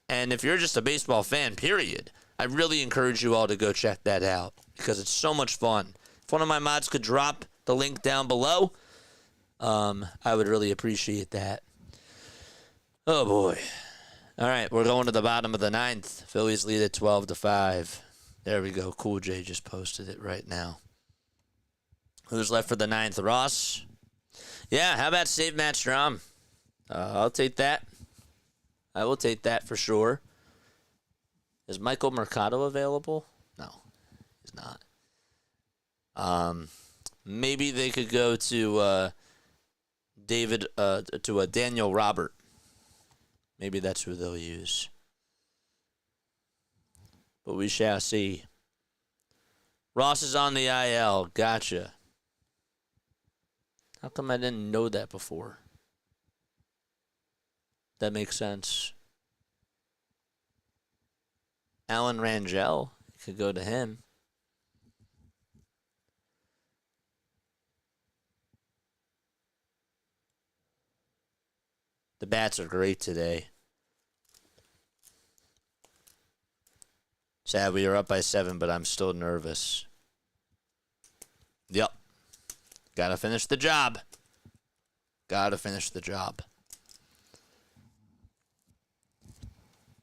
and if you're just a baseball fan, period, I really encourage you all to go check that out because it's so much fun. If one of my mods could drop the link down below, I would really appreciate that. Oh, boy. All right, we're going to the bottom of the 9th. Phillies lead at 12-5. There we go. Cool J just posted it right now. Who's left for the 9th? Ross? Yeah, how about save Matt Strom? I'll take that. I will take that for sure. Is Michael Mercado available? No, he's not. Maybe they could go to Daniel Robert. Maybe that's who they'll use. But we shall see. Ross is on the IL. Gotcha. How come I didn't know that before? That makes sense. Alan Rangel, could go to him. The bats are great today. Sad we are up by 7, but I'm still nervous. Yep. Gotta finish the job. Gotta finish the job.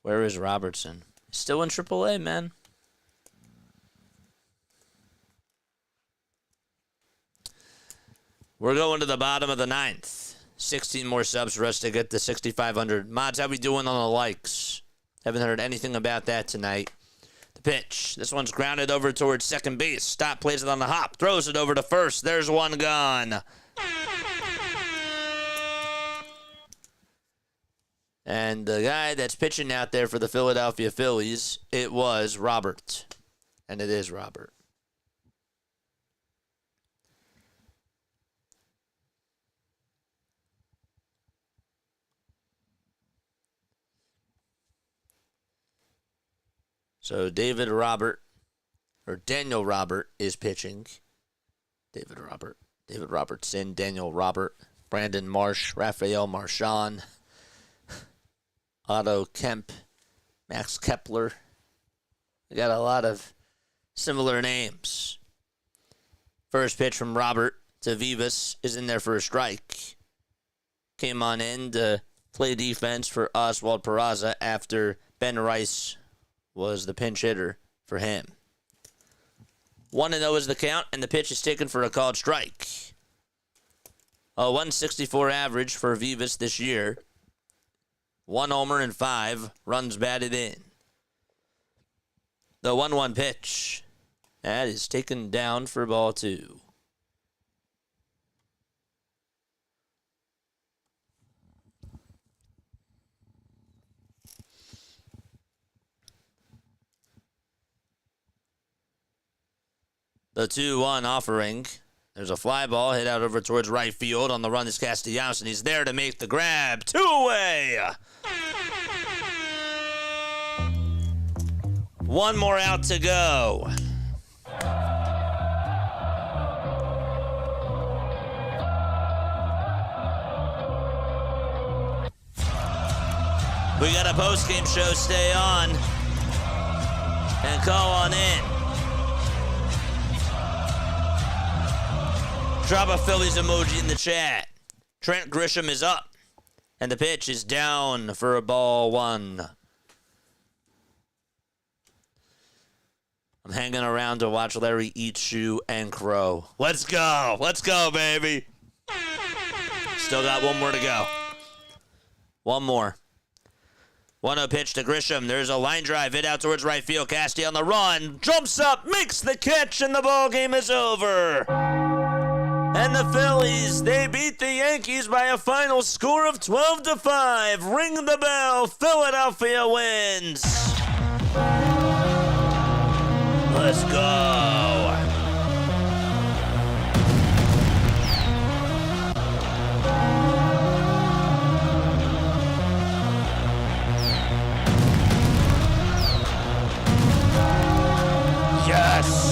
Where is Robertson? Still in AAA, man. We're going to the bottom of the 9th. 16 more subs for us to get to 6,500. Mods, how we doing on the likes? Haven't heard anything about that tonight. The pitch. This one's grounded over towards second base. Stop, plays it on the hop. Throws it over to first. There's one gone. And the guy that's pitching out there for the Philadelphia Phillies, it was Robert. And it is Robert. So Daniel Robert is pitching. David Robertson, Daniel Robert, Brandon Marsh, Rafael Marchand, Otto Kemp, Max Kepler. We got a lot of similar names. First pitch from Robert to Vivas is in there for a strike. Came on in to play defense for Oswald Peraza after Ben Rice was the pinch hitter for him. 1-0 is the count, and the pitch is taken for a called strike. A 164 average for Vivas this year. 1 homer and 5 runs batted in. The 1-1 pitch. That is taken down for ball 2. The 2-1 offering. There's a fly ball hit out over towards right field. On the run is Castellanos, and he's there to make the grab. 2-away. One more out to go. We got a post-game show. Stay on and call on in. Drop a Phillies emoji in the chat. Trent Grisham is up, and the pitch is down for a ball 1. I'm hanging around to watch Larry eat shoe and crow. Let's go. Let's go, baby. Still got one more to go. One more. 1-0 pitch to Grisham. There's a line drive hit out towards right field. Casty on the run. Jumps up, makes the catch, and the ball game is over. And the Phillies, they beat the Yankees by a final score of 12-5. Ring the bell. Philadelphia wins. Let's go. Yes.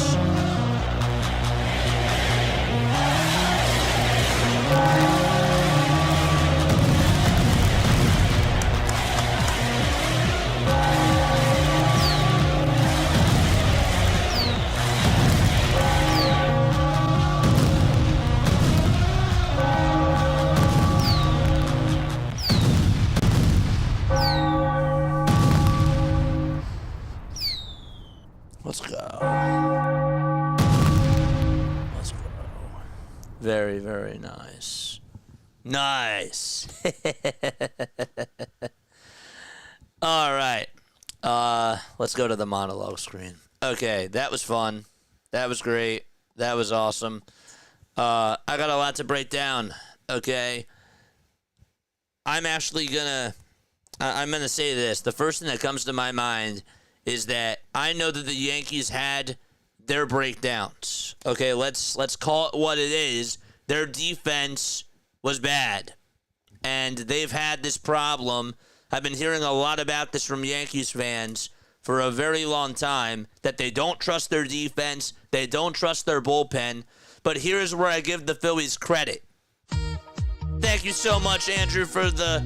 Let's go. Let's go. Very, very nice. Nice. All right. Let's go to the monologue screen. Okay, that was fun. That was great. That was awesome. I got a lot to break down. Okay. I'm gonna say this. The first thing that comes to my mind is that I know that the Yankees had their breakdowns. Okay, let's call it what it is. their defense was bad. And they've had this problem. I've been hearing a lot about this from Yankees fans for a very long time, that they don't trust their defense, they don't trust their bullpen. But here's where I give the Phillies credit. Thank you so much, Andrew, for the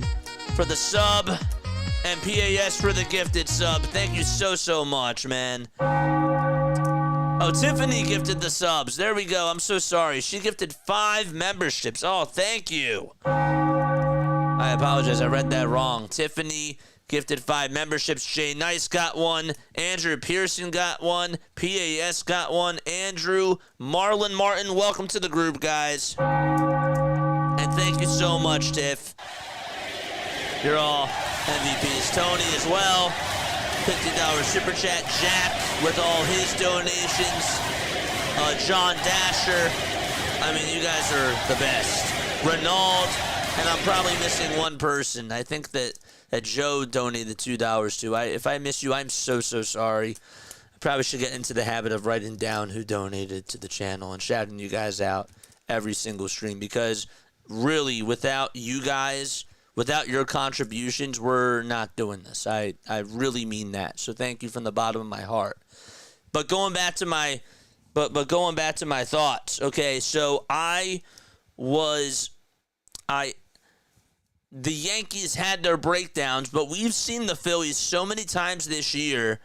sub, and PAS for the gifted sub. Thank you so much, man. Oh, Tiffany gifted the subs. There we go. I'm so sorry. She gifted 5 memberships. Oh, thank you. I apologize. I read that wrong. Tiffany gifted 5 memberships. Jay Nice got 1. Andrew Pearson got 1. PAS got 1. Andrew, Marlon Martin, welcome to the group, guys. And thank you so much, Tiff. You're all MVPs. Tony as well. $50 super chat. Jack with all his donations. John Dasher. I mean, you guys are the best. Renaud. And I'm probably missing one person. I think that Joe donated $2 too. If I miss you, I'm so sorry. I probably should get into the habit of writing down who donated to the channel and shouting you guys out every single stream, because really, without you guys, without your contributions, we're not doing this. I really mean that. So thank you from the bottom of my heart. But going back to my thoughts. Okay, so the Yankees had their breakdowns, but we've seen the Phillies so many times this year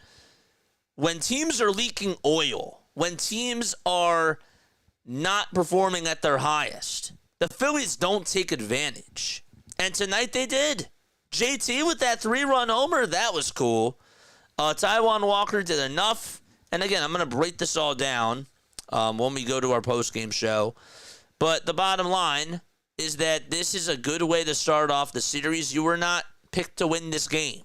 when teams are leaking oil, when teams are not performing at their highest, the Phillies don't take advantage. And tonight they did. JT with that 3-run homer, that was cool. Taijuan Walker did enough. And again, I'm going to break this all down when we go to our postgame show. But the bottom line is that this is a good way to start off the series. You were not picked to win this game.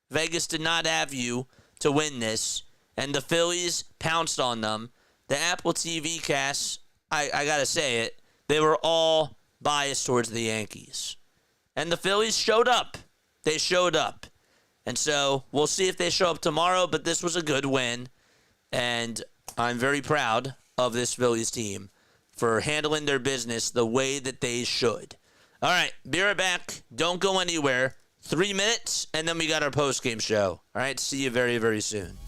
Vegas did not have you to win this, and the Phillies pounced on them. The Apple TV casts, I got to say it, they were all biased towards the Yankees. And the Phillies showed up. They showed up. And so we'll see if they show up tomorrow, but this was a good win, and I'm very proud of this Phillies team for handling their business the way that they should. All right, be right back. Don't go anywhere. 3 minutes, and then we got our post-game show. All right, see you very, very soon.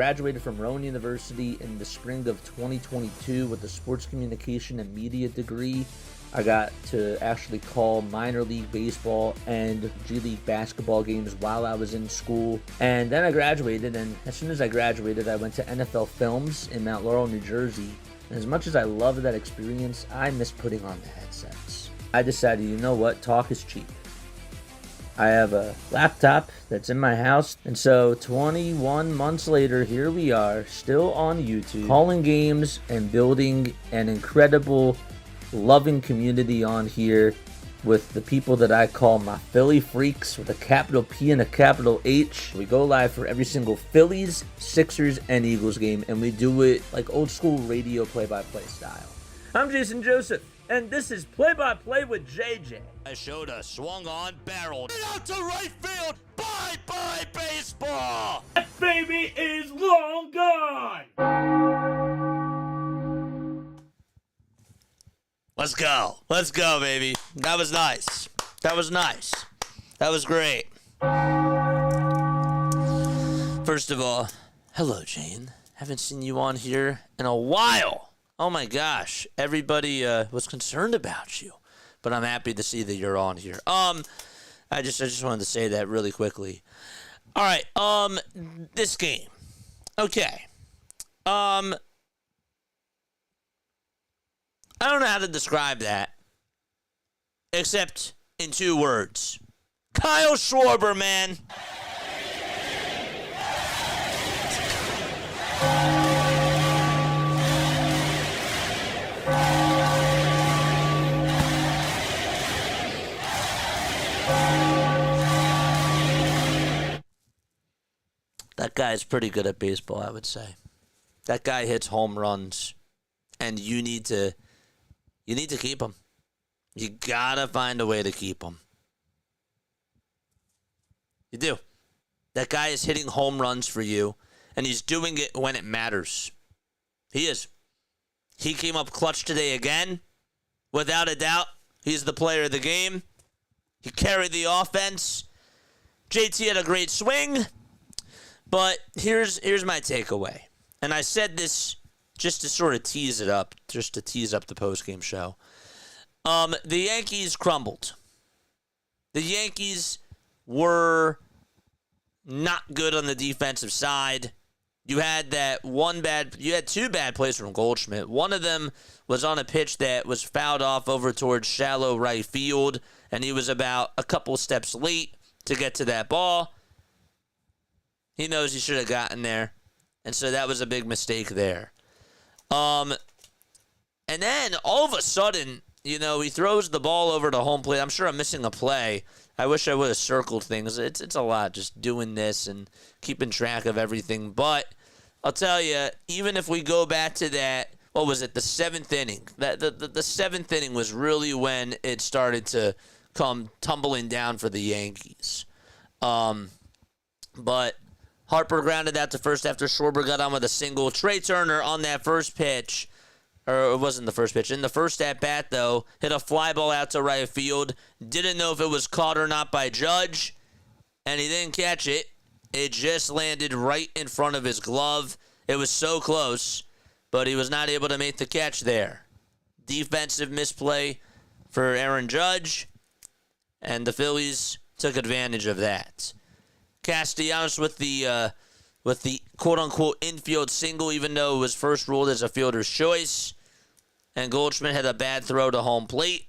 graduated from Rowan University in the spring of 2022 with a sports communication and media degree. I got to actually call minor league baseball and G League basketball games while I was in school. And then I graduated, and as soon as I graduated, I went to NFL Films in Mount Laurel, New Jersey. And as much as I loved that experience, I miss putting on the headsets. I decided, you know what, talk is cheap. I have a laptop that's in my house, and so 21 months later, here we are, still on YouTube, calling games and building an incredible, loving community on here with the people that I call my Philly freaks with a capital P and a capital H. We go live for every single Phillies, Sixers, and Eagles game, and we do it like old school radio play-by-play style. I'm Jason Joseph, and this is Play-by-Play with JJ.
I showed a swung on, barreled out to right field. Bye-bye baseball.
That baby is long gone.
Let's go. Let's go, baby. That was nice. That was nice. That was great. First of all, hello, Jane. Haven't seen you on here in a while. Oh my gosh. Everybody was concerned about you. But I'm happy to see that you're on here. I just wanted to say that really quickly. All right, this game. Okay. I don't know how to describe that except in 2 words. Kyle Schwarber, man. That guy is pretty good at baseball, I would say. That guy hits home runs, and you need to keep him. You gotta find a way to keep him. You do. That guy is hitting home runs for you, and he's doing it when it matters. He is. He came up clutch today again. Without a doubt, he's the player of the game. He carried the offense. JT had a great swing. But here's my takeaway. And I said this just to sort of tease it up, just to tease up the postgame show. The Yankees crumbled. The Yankees were not good on the defensive side. You had 2 bad plays from Goldschmidt. One of them was on a pitch that was fouled off over towards shallow right field, and he was about a couple steps late to get to that ball. He knows he should have gotten there. And so that was a big mistake there. And then all of a sudden, he throws the ball over to home plate. I'm sure I'm missing a play. I wish I would have circled things. It's a lot just doing this and keeping track of everything. But I'll tell you, even if we go back to that, what was it, the 7th inning? The 7th inning was really when it started to come tumbling down for the Yankees. But Harper grounded out to first after Schwarber got on with a single. Trey Turner on that first pitch, or it wasn't the first pitch. In the first at-bat, though, hit a fly ball out to right field. Didn't know if it was caught or not by Judge, and he didn't catch it. It just landed right in front of his glove. It was so close, but he was not able to make the catch there. Defensive misplay for Aaron Judge, and the Phillies took advantage of that. Castellanos with the quote-unquote infield single, even though it was first ruled as a fielder's choice. And Goldschmidt had a bad throw to home plate.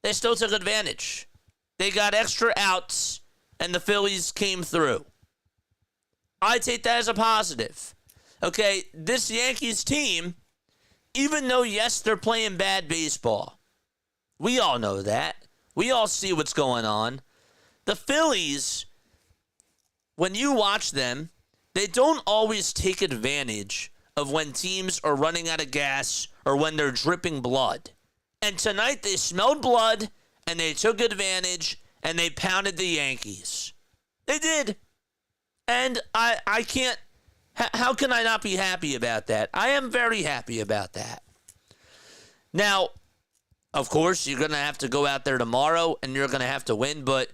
They still took advantage. They got extra outs, and the Phillies came through. I take that as a positive. Okay, this Yankees team, even though, yes, they're playing bad baseball, we all know that. We all see what's going on. The Phillies, when you watch them, they don't always take advantage of when teams are running out of gas or when they're dripping blood. And tonight they smelled blood and they took advantage and they pounded the Yankees. They did. And I can't, how can I not be happy about that? I am very happy about that. Now, of course, you're going to have to go out there tomorrow and you're going to have to win, but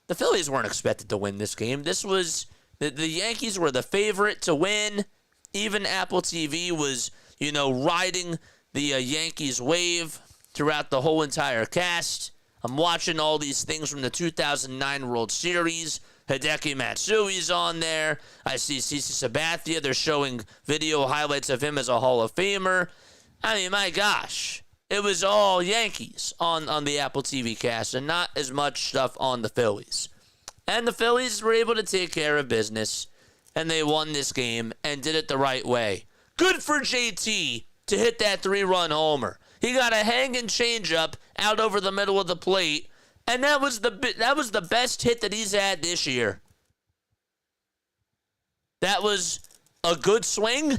the Phillies weren't expected to win this game. This was The Yankees were the favorite to win. Even Apple TV was, riding the Yankees wave throughout the whole entire cast. I'm watching all these things from the 2009 World Series. Hideki Matsui's on there. I see CeCe Sabathia. They're showing video highlights of him as a Hall of Famer. I mean, my gosh. It was all Yankees on the Apple TV cast and not as much stuff on the Phillies. And the Phillies were able to take care of business, and they won this game and did it the right way. Good for JT to hit that 3-run homer. He got a hanging changeup out over the middle of the plate, and that was the best hit that he's had this year. That was a good swing,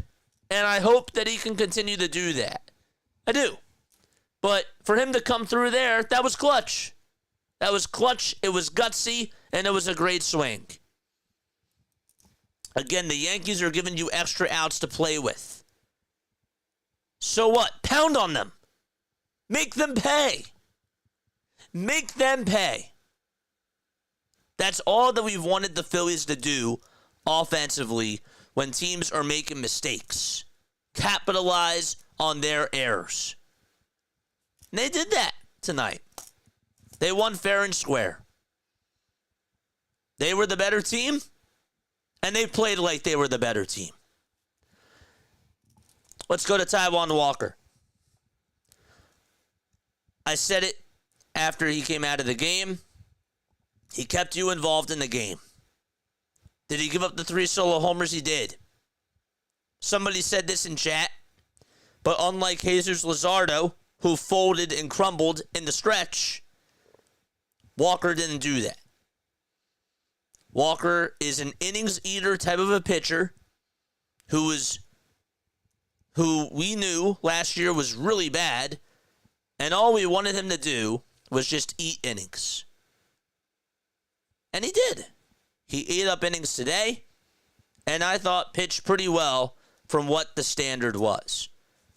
and I hope that he can continue to do that. I do. But for him to come through there, that was clutch. That was clutch. It was gutsy, and it was a great swing. Again, the Yankees are giving you extra outs to play with. So what? Pound on them. Make them pay. Make them pay. That's all that we've wanted the Phillies to do offensively when teams are making mistakes. Capitalize on their errors. And they did that tonight. They won fair and square. They were the better team, and they played like they were the better team. Let's go to Taijuan Walker. I said it after he came out of the game. He kept you involved in the game. Did he give up the 3 solo homers? He did. Somebody said this in chat, but unlike Jesus Luzardo, who folded and crumbled in the stretch, Walker didn't do that. Walker is an innings eater type of a pitcher who we knew last year was really bad, and all we wanted him to do was just eat innings. And he did. He ate up innings today, and I thought pitched pretty well from what the standard was.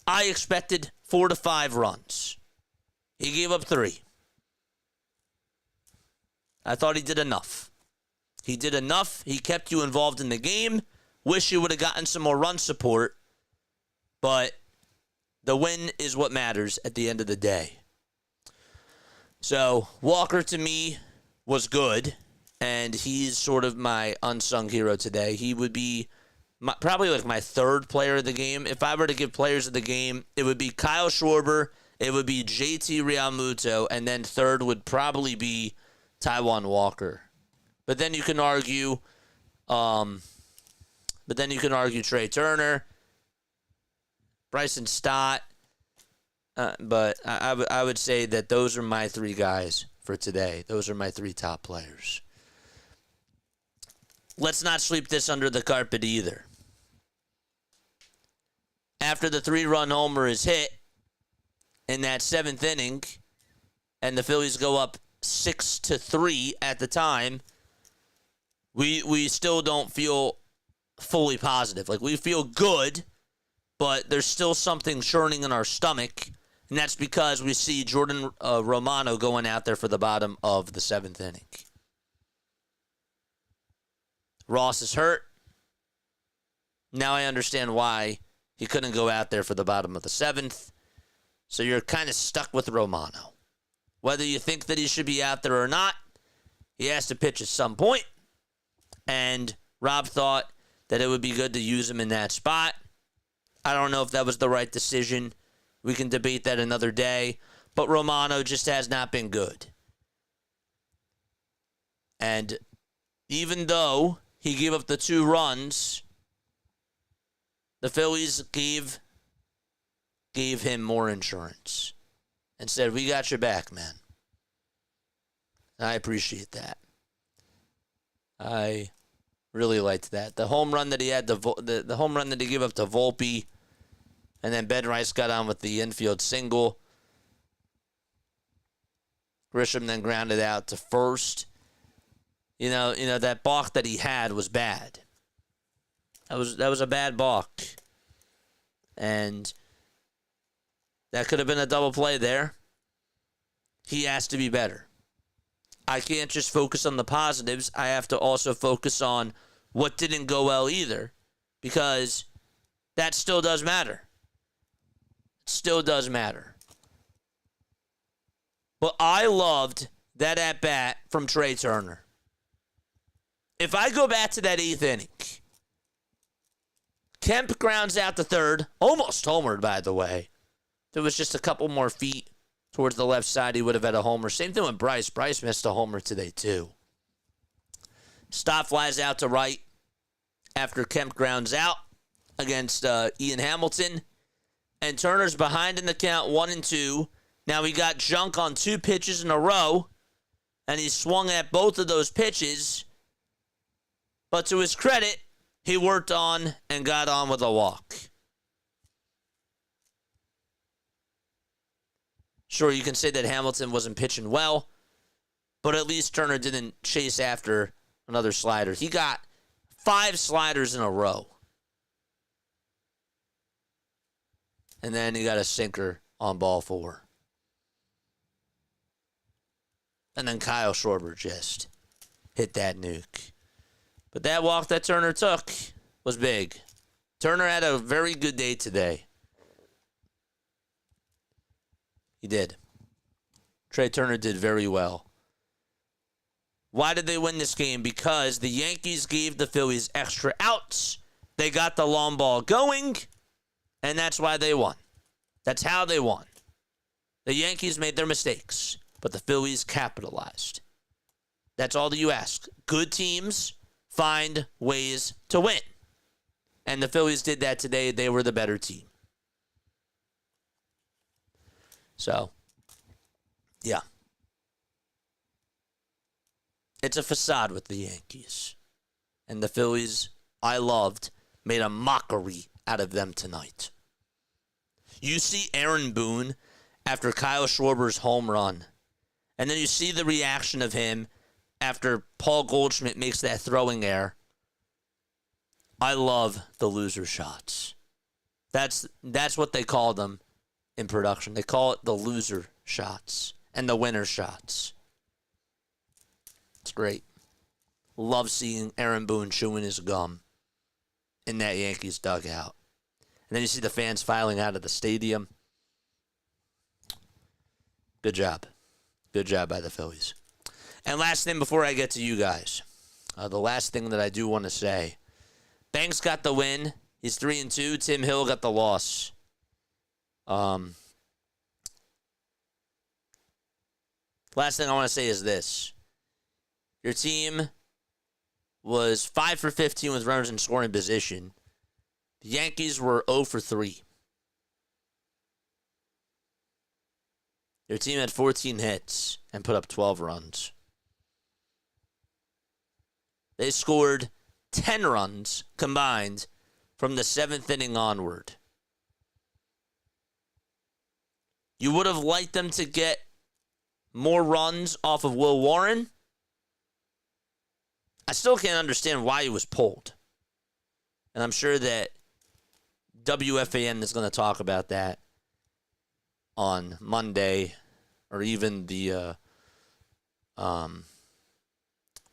I expected 4 to 5 runs. He gave up 3. I thought he did enough. He did enough. He kept you involved in the game. Wish you would have gotten some more run support, but the win is what matters at the end of the day. So Walker, to me, was good, and he's sort of my unsung hero today. He would be probably like my 3rd player of the game. If I were to give players of the game, it would be Kyle Schwarber, it would be JT Realmuto, and then 3rd would probably be Taijuan Walker. But then you can argue, Trey Turner, Bryson Stott. But I would say that those are my 3 guys for today. Those are my 3 top players. Let's not sweep this under the carpet either. After the 3-run homer is hit in that 7th inning, and the Phillies go up 6-3 at the time, we still don't feel fully positive. Like, we feel good, but there's still something churning in our stomach, and that's because we see Jordan Romano going out there for the bottom of the 7th inning. Ross is hurt. Now I understand why he couldn't go out there for the bottom of the 7th. So you're kind of stuck with Romano. Whether you think that he should be out there or not, he has to pitch at some point. And Rob thought that it would be good to use him in that spot. I don't know if that was the right decision. We can debate that another day. But Romano just has not been good. And even though he gave up the 2 runs, the Phillies gave him more insurance and said, "We got your back, man." I appreciate that. I really liked that. The home run that he had, the home run that he gave up to Volpe, and then Ben Rice got on with the infield single. Grisham then grounded out to first. You know that balk that he had was bad. That was a bad balk. And that could have been a double play there. He has to be better. I can't just focus on the positives. I have to also focus on what didn't go well either, because that still does matter. It still does matter. But I loved that at-bat from Trey Turner. If I go back to that 8th inning, Kemp grounds out to third, almost homered, by the way. There was just a couple more feet towards the left side, he would have had a homer. Same thing with Bryce. Bryce missed a homer today, too. Stott flies out to right after Kemp grounds out against Ian Hamilton. And Turner's behind in the count, 1-2. Now he got junk on 2 pitches in a row, and he swung at both of those pitches. But to his credit, he worked on and got on with a walk. Sure, you can say that Hamilton wasn't pitching well, but at least Turner didn't chase after another slider. He got 5 sliders in a row. And then he got a sinker on ball 4. And then Kyle Schwarber just hit that nuke. But that walk that Turner took was big. Turner had a very good day today. He did. Trey Turner did very well. Why did they win this game? Because the Yankees gave the Phillies extra outs. They got the long ball going, and that's why they won. That's how they won. The Yankees made their mistakes, but the Phillies capitalized. That's all that you ask. Good teams find ways to win. And the Phillies did that today. They were the better team. So, yeah. It's a facade with the Yankees. And the Phillies, I loved, made a mockery out of them tonight. You see Aaron Boone after Kyle Schwarber's home run. And then you see the reaction of him after Paul Goldschmidt makes that throwing error. I love the loser shots. That's what they call them in production. They call it the loser shots and the winner shots. It's great. Love seeing Aaron Boone chewing his gum in that Yankees dugout. And then you see the fans filing out of the stadium. Good job. Good job by the Phillies. And last thing before I get to you guys, the last thing that I do want to say, Banks got the win. He's 3-2. Tim Hill got the loss. Last thing I want to say is this. Your team was 5 for 15 with runners in scoring position. The Yankees were 0 for 3. Your team had 14 hits and put up 12 runs. They scored 10 runs combined from the 7th inning onward. You would have liked them to get more runs off of Will Warren. I still can't understand why he was pulled. And I'm sure that WFAN is going to talk about that on Monday, or even the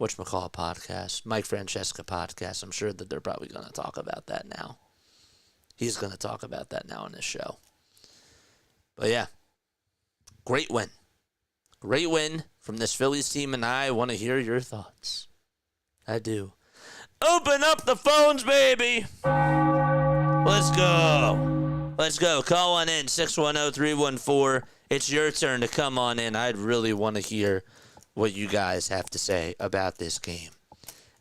whatchamacallit podcast, Mike Francesca podcast. I'm sure that they're probably going to talk about that now. He's going to talk about that now on his show. But yeah, great win. Great win from this Phillies team, and I want to hear your thoughts. I do. Open up the phones, baby. Let's go. Let's go. Call on in, 610-314. It's your turn to come on in. I'd really want to hear what you guys have to say about this game.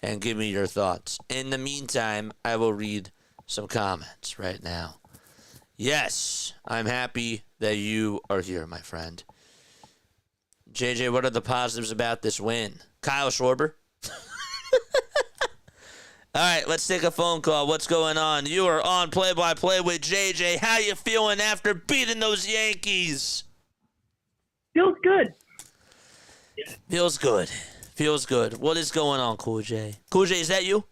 And give me your thoughts. In the meantime, I will read some comments right now. Yes, I'm happy that you are here, my friend. JJ, what are the positives about this win? Kyle Schwarber? All right, let's take a phone call. What's going on? You are on Play-by-Play with JJ. How you feeling after beating those Yankees?
Feels good.
Feels good. Feels good. What is going on, Cool J? Cool J, is that you?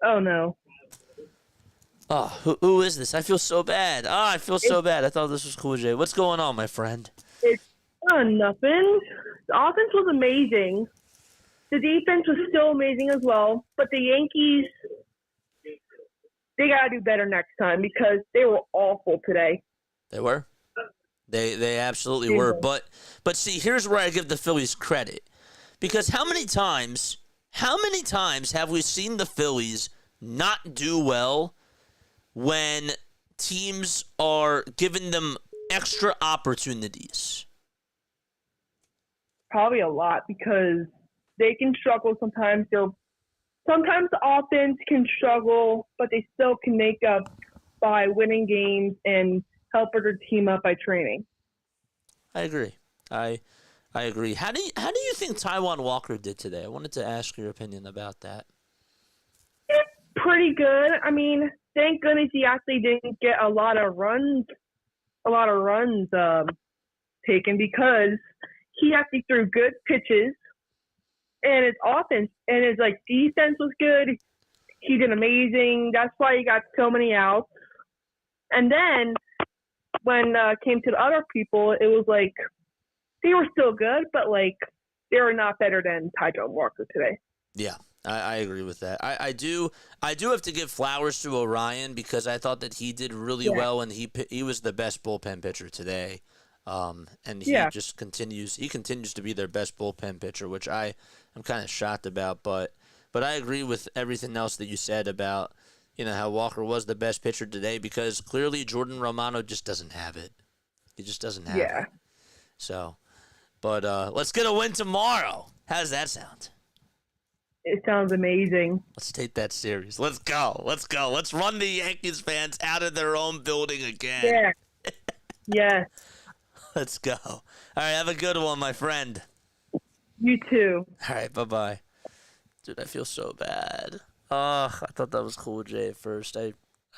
Oh, no.
Oh, who is this? I feel so bad. I feel so bad. I thought this was Cool J. What's going on, my friend?
It's nothing. The offense was amazing. The defense was still amazing as well, but the Yankees, they got to do better next time because they were awful today.
They were. They absolutely were. But see, here's where I give the Phillies credit. Because how many times have we seen the Phillies not do well when teams are giving them extra opportunities?
Probably a lot because they can struggle sometimes. Sometimes the offense can struggle, but they still can make up by winning games and helping their team up by training.
I agree. I agree. How do you think Taijuan Walker did today? I wanted to ask your opinion about that.
Pretty good. I mean, thank goodness he actually didn't get a lot of runs taken because he actually threw good pitches, and his offense and his defense was good. He did amazing. That's why he got so many outs. And then when it came to the other people, it was like they were still good, but they were not better than Taijuan Walker today.
Yeah, I agree with that. I do have to give flowers to Orion because I thought that he did really well, and he was the best bullpen pitcher today. And he just continues to be their best bullpen pitcher, which I'm kind of shocked about. But I agree with everything else that you said about how Walker was the best pitcher today because clearly Jordan Romano just doesn't have it. He just doesn't have it. So, but let's get a win tomorrow. How does that sound?
It sounds amazing.
Let's take that series. Let's go. Let's run the Yankees fans out of their own building again.
Yeah. Yes.
Let's go. All right, have a good one, my friend.
You too.
All right, bye-bye. Dude, I feel so bad. I thought that was cool, Jay, at first. I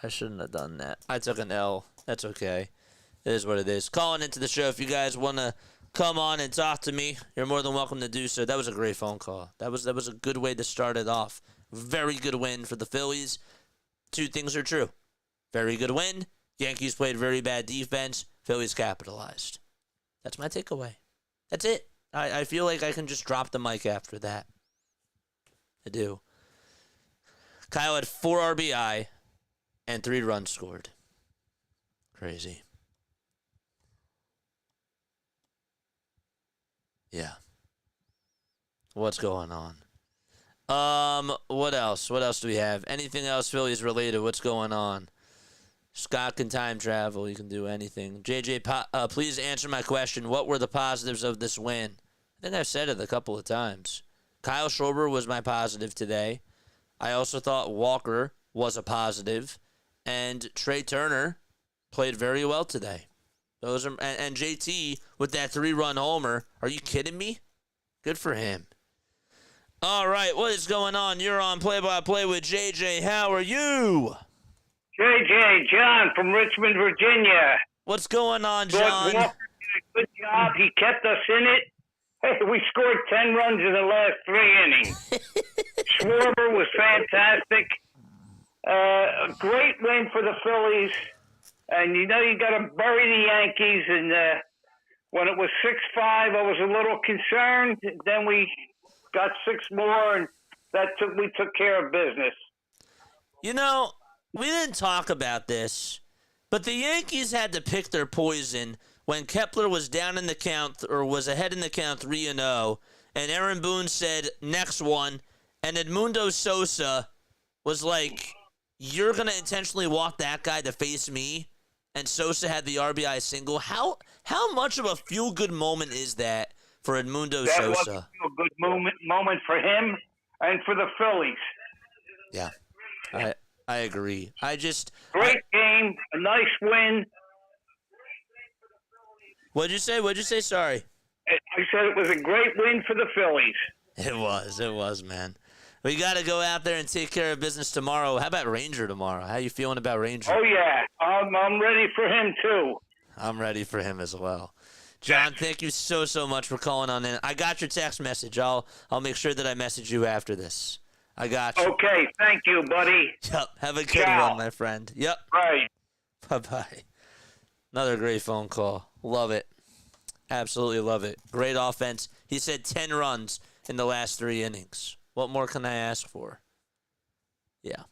shouldn't have done that. I took an L. That's okay. It is what it is. Calling into the show. If you guys want to come on and talk to me, you're more than welcome to do so. That was a great phone call. That was a good way to start it off. Very good win for the Phillies. Two things are true. Very good win. Yankees played very bad defense. Phillies capitalized. That's my takeaway. That's it. I feel like I can just drop the mic after that. I do. Kyle had 4 RBI and 3 runs scored. Crazy. Yeah. What's going on? What else? What else do we have? Anything else Phillies related? What's going on? Scott can time travel. You can do anything. JJ, please answer my question. What were the positives of this win? I think I've said it a couple of times. Kyle Schwarber was my positive today. I also thought Walker was a positive. And Trey Turner played very well today. Those are and JT with that 3-run homer. Are you kidding me? Good for him. All right, what is going on? You're on Play-by-Play with JJ. How are you?
JJ, John from Richmond, Virginia.
What's going on, John?
Walker did a good job. He kept us in it. Hey, we scored 10 runs in the last 3 innings. Schwarber was fantastic. A great win for the Phillies. And you got to bury the Yankees. And when it was 6-5, I was a little concerned. Then we got 6 more, and we took care of business.
We didn't talk about this, but the Yankees had to pick their poison when Kepler was down in the count or was ahead in the count 3-0, and Aaron Boone said, next one, and Edmundo Sosa was like, you're going to intentionally walk that guy to face me, and Sosa had the RBI single. How much of a feel-good moment is that for Edmundo Sosa?
That was a feel-good moment for him and for the Phillies.
Yeah, I agree.
Great game, a nice win.
What'd you say? Sorry.
I said it was a great win for the Phillies.
It was, man. We got to go out there and take care of business tomorrow. How about Ranger tomorrow? How you feeling about Ranger?
Oh, yeah. I'm ready for him, too.
I'm ready for him as well. John, thank you so much for calling on in. I got your text message. I'll make sure that I message you after this. I got you.
Okay, thank you, buddy.
Yep, have a good one, my friend. Yep.
Right.
Bye-bye. Another great phone call. Love it. Absolutely love it. Great offense. He said 10 runs in the last 3 innings. What more can I ask for? Yeah.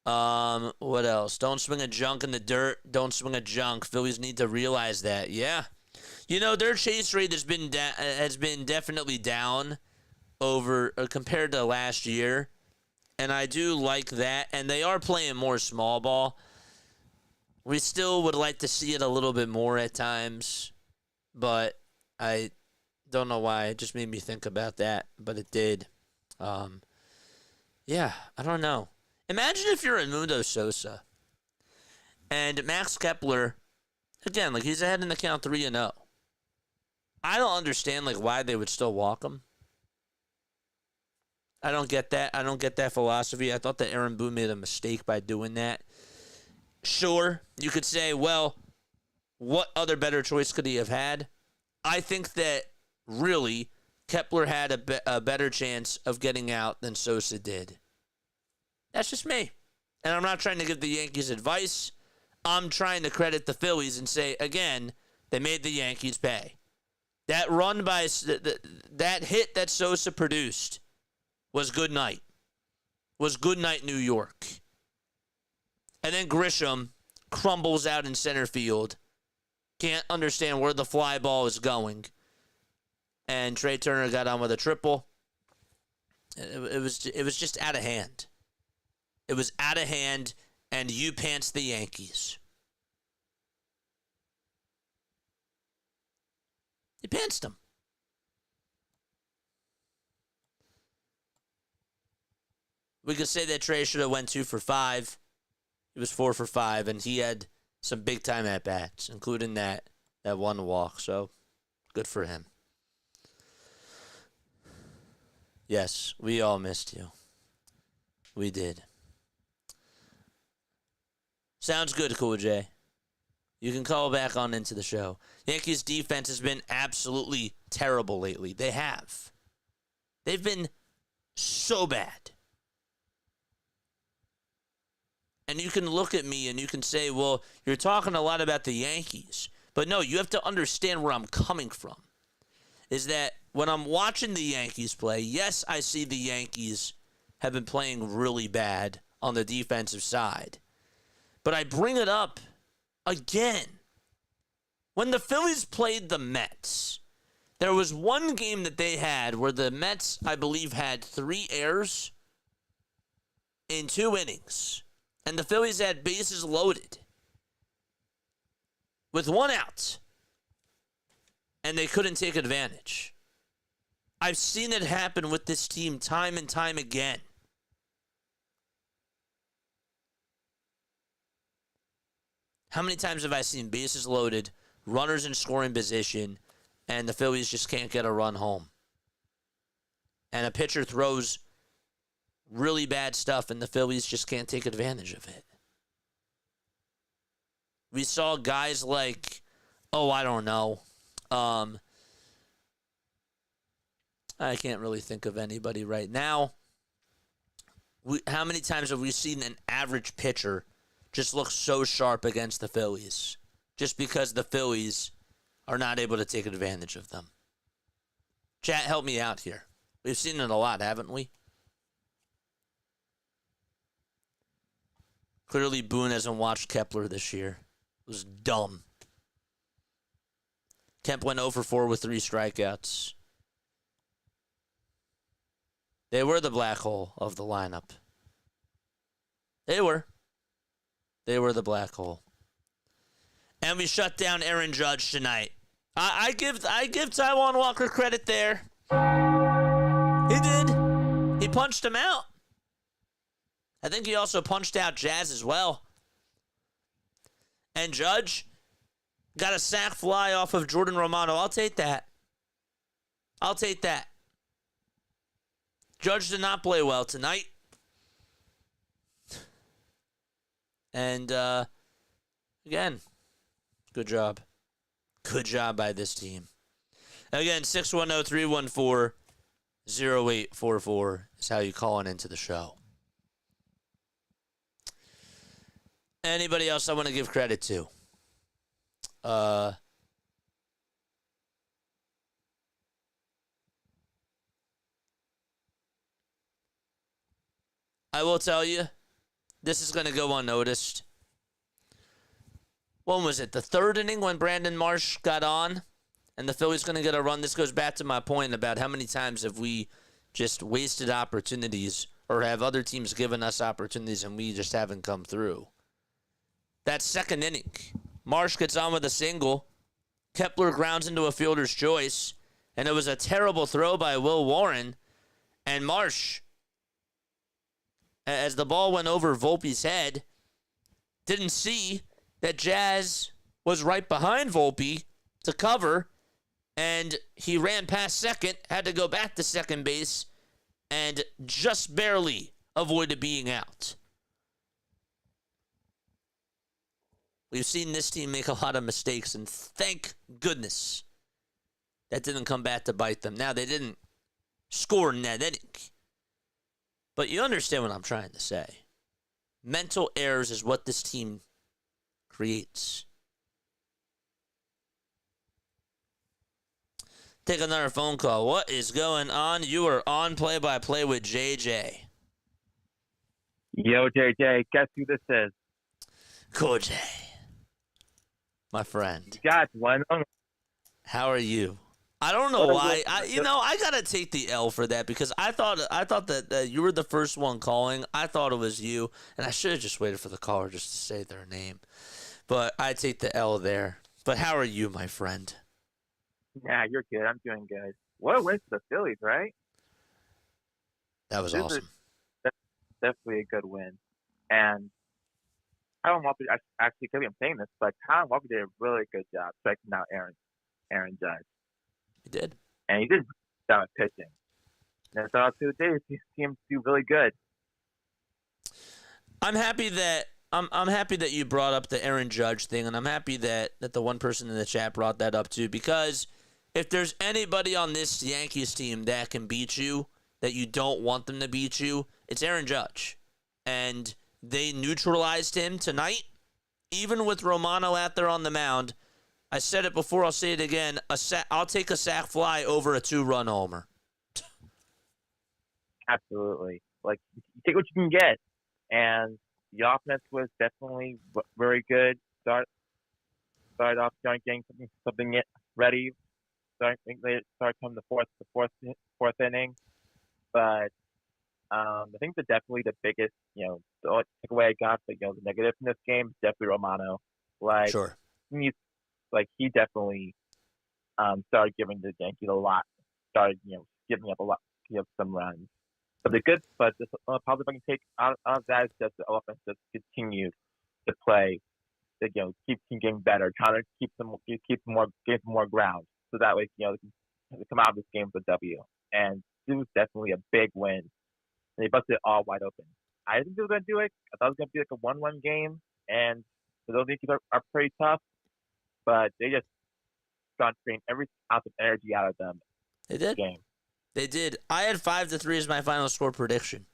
What else? Don't swing a junk in the dirt. Don't swing a junk. Phillies need to realize that. Yeah. You know, their chase rate has been definitely down over compared to last year. And I do like that. And they are playing more small ball. We still would like to see it a little bit more at times. But I don't know why. It just made me think about that. But it did. Yeah, I don't know. Imagine if you're Edmundo Sosa and Max Kepler, again, like he's ahead in the count 3-0. I don't understand like why they would still walk him. I don't get that. I don't get that philosophy. I thought that Aaron Boone made a mistake by doing that. Sure, you could say, well, what other better choice could he have had? I think that really Kepler had a better chance of getting out than Sosa did. That's just me. And I'm not trying to give the Yankees advice. I'm trying to credit the Phillies and say, again, they made the Yankees pay. That run by that hit that Sosa produced was good night. Was good night, New York. And then Grisham crumbles out in center field. Can't understand where the fly ball is going. And Trey Turner got on with a triple. It was just out of hand. It was out of hand, and you pants the Yankees. You pantsed them. We could say that Trey should have went 2 for 5. He was 4 for 5, and he had some big-time at-bats, including that one walk. So, good for him. Yes, we all missed you. We did. Sounds good, Cool J. You can call back on into the show. Yankees defense has been absolutely terrible lately. They have. They've been so bad. And you can look at me and you can say, well, you're talking a lot about the Yankees. But no, you have to understand where I'm coming from. Is that when I'm watching the Yankees play, yes, I see the Yankees have been playing really bad on the defensive side. But I bring it up again. When the Phillies played the Mets, there was one game that they had where the Mets, I believe, had 3 errors in 2 innings. And the Phillies had bases loaded with 1 out. And they couldn't take advantage. I've seen it happen with this team time and time again. How many times have I seen bases loaded, runners in scoring position, and the Phillies just can't get a run home? And a pitcher throws really bad stuff, and the Phillies just can't take advantage of it. We saw guys like, I don't know. I can't really think of anybody right now. How many times have we seen an average pitcher just look so sharp against the Phillies just because the Phillies are not able to take advantage of them? Chat, help me out here. We've seen it a lot, haven't we? Clearly, Boone hasn't watched Kepler this year. It was dumb. Kemp went 0 for 4 with 3 strikeouts. They were the black hole of the lineup. They were. They were the black hole. And we shut down Aaron Judge tonight. I give Taijuan Walker credit there. He did. He punched him out. I think he also punched out Jazz as well. And Judge got a sac fly off of Jordan Romano. I'll take that. I'll take that. Judge did not play well tonight. And, again, good job. Good job by this team. Again, 610-314-0844 is how you call on into the show. Anybody else I want to give credit to? I will tell you, this is going to go unnoticed. When was it? The third inning when Brandon Marsh got on and the Phillies going to get a run. This goes back to my point about how many times have we just wasted opportunities or have other teams given us opportunities and we just haven't come through. That second inning, Marsh gets on with a single. Kepler grounds into a fielder's choice, and it was a terrible throw by Will Warren. And Marsh, as the ball went over Volpe's head, didn't see that Jazz was right behind Volpe to cover, and he ran past second, had to go back to second base, and just barely avoided being out. We've seen this team make a lot of mistakes, and thank goodness that didn't come back to bite them. Now, they didn't score in that inning, but you understand what I'm trying to say. Mental errors is what this team creates. Take another phone call. What is going on? You are on play-by-play with JJ.
Yo, JJ, guess who this is?
Cool J. My friend.
Got one.
How are you? I don't know why. I gotta take the L for that because I thought that you were the first one calling. I thought it was you, and I should have just waited for the caller just to say their name. But I take the L there. But how are you, my friend?
Nah, you're good. I'm doing good. What a win for the Phillies, right?
That was awesome.
That's definitely a good win. And Taijuan Walker, actually, I'm saying this, but Taijuan Walker did a really good job striking out Aaron Judge.
He did.
And he did job at pitching. And so two days, he seems to do really good.
I'm happy that you brought up the Aaron Judge thing, and I'm happy that the one person in the chat brought that up too, because if there's anybody on this Yankees team that can beat you, that you don't want them to beat you, it's Aaron Judge. And they neutralized him tonight, even with Romano out there on the mound. I said it before, I'll say it again. I'll take a sac fly over a 2-run homer.
Absolutely. Like, you take what you can get. And the offense was definitely very good. Started off getting something ready. Start coming the fourth inning. But I think definitely the biggest, the takeaway I got, the negative from this game is definitely Romano. Like,
sure.
He definitely started giving the Yankees a lot. Started, giving up a lot, some runs. But the positive I can take out of that is just the offense just continued to play, to keep getting better, trying to keep more ground, so that way they can come out of this game with a W. And it was definitely a big win. And they busted it all wide open. I didn't think they were going to do it. I thought it was going to be like a 1-1 game, and those Yankees are pretty tough. But they just got to drain every ounce of energy out of them.
They did.
Game.
They did. I had 5-3 as my final score prediction.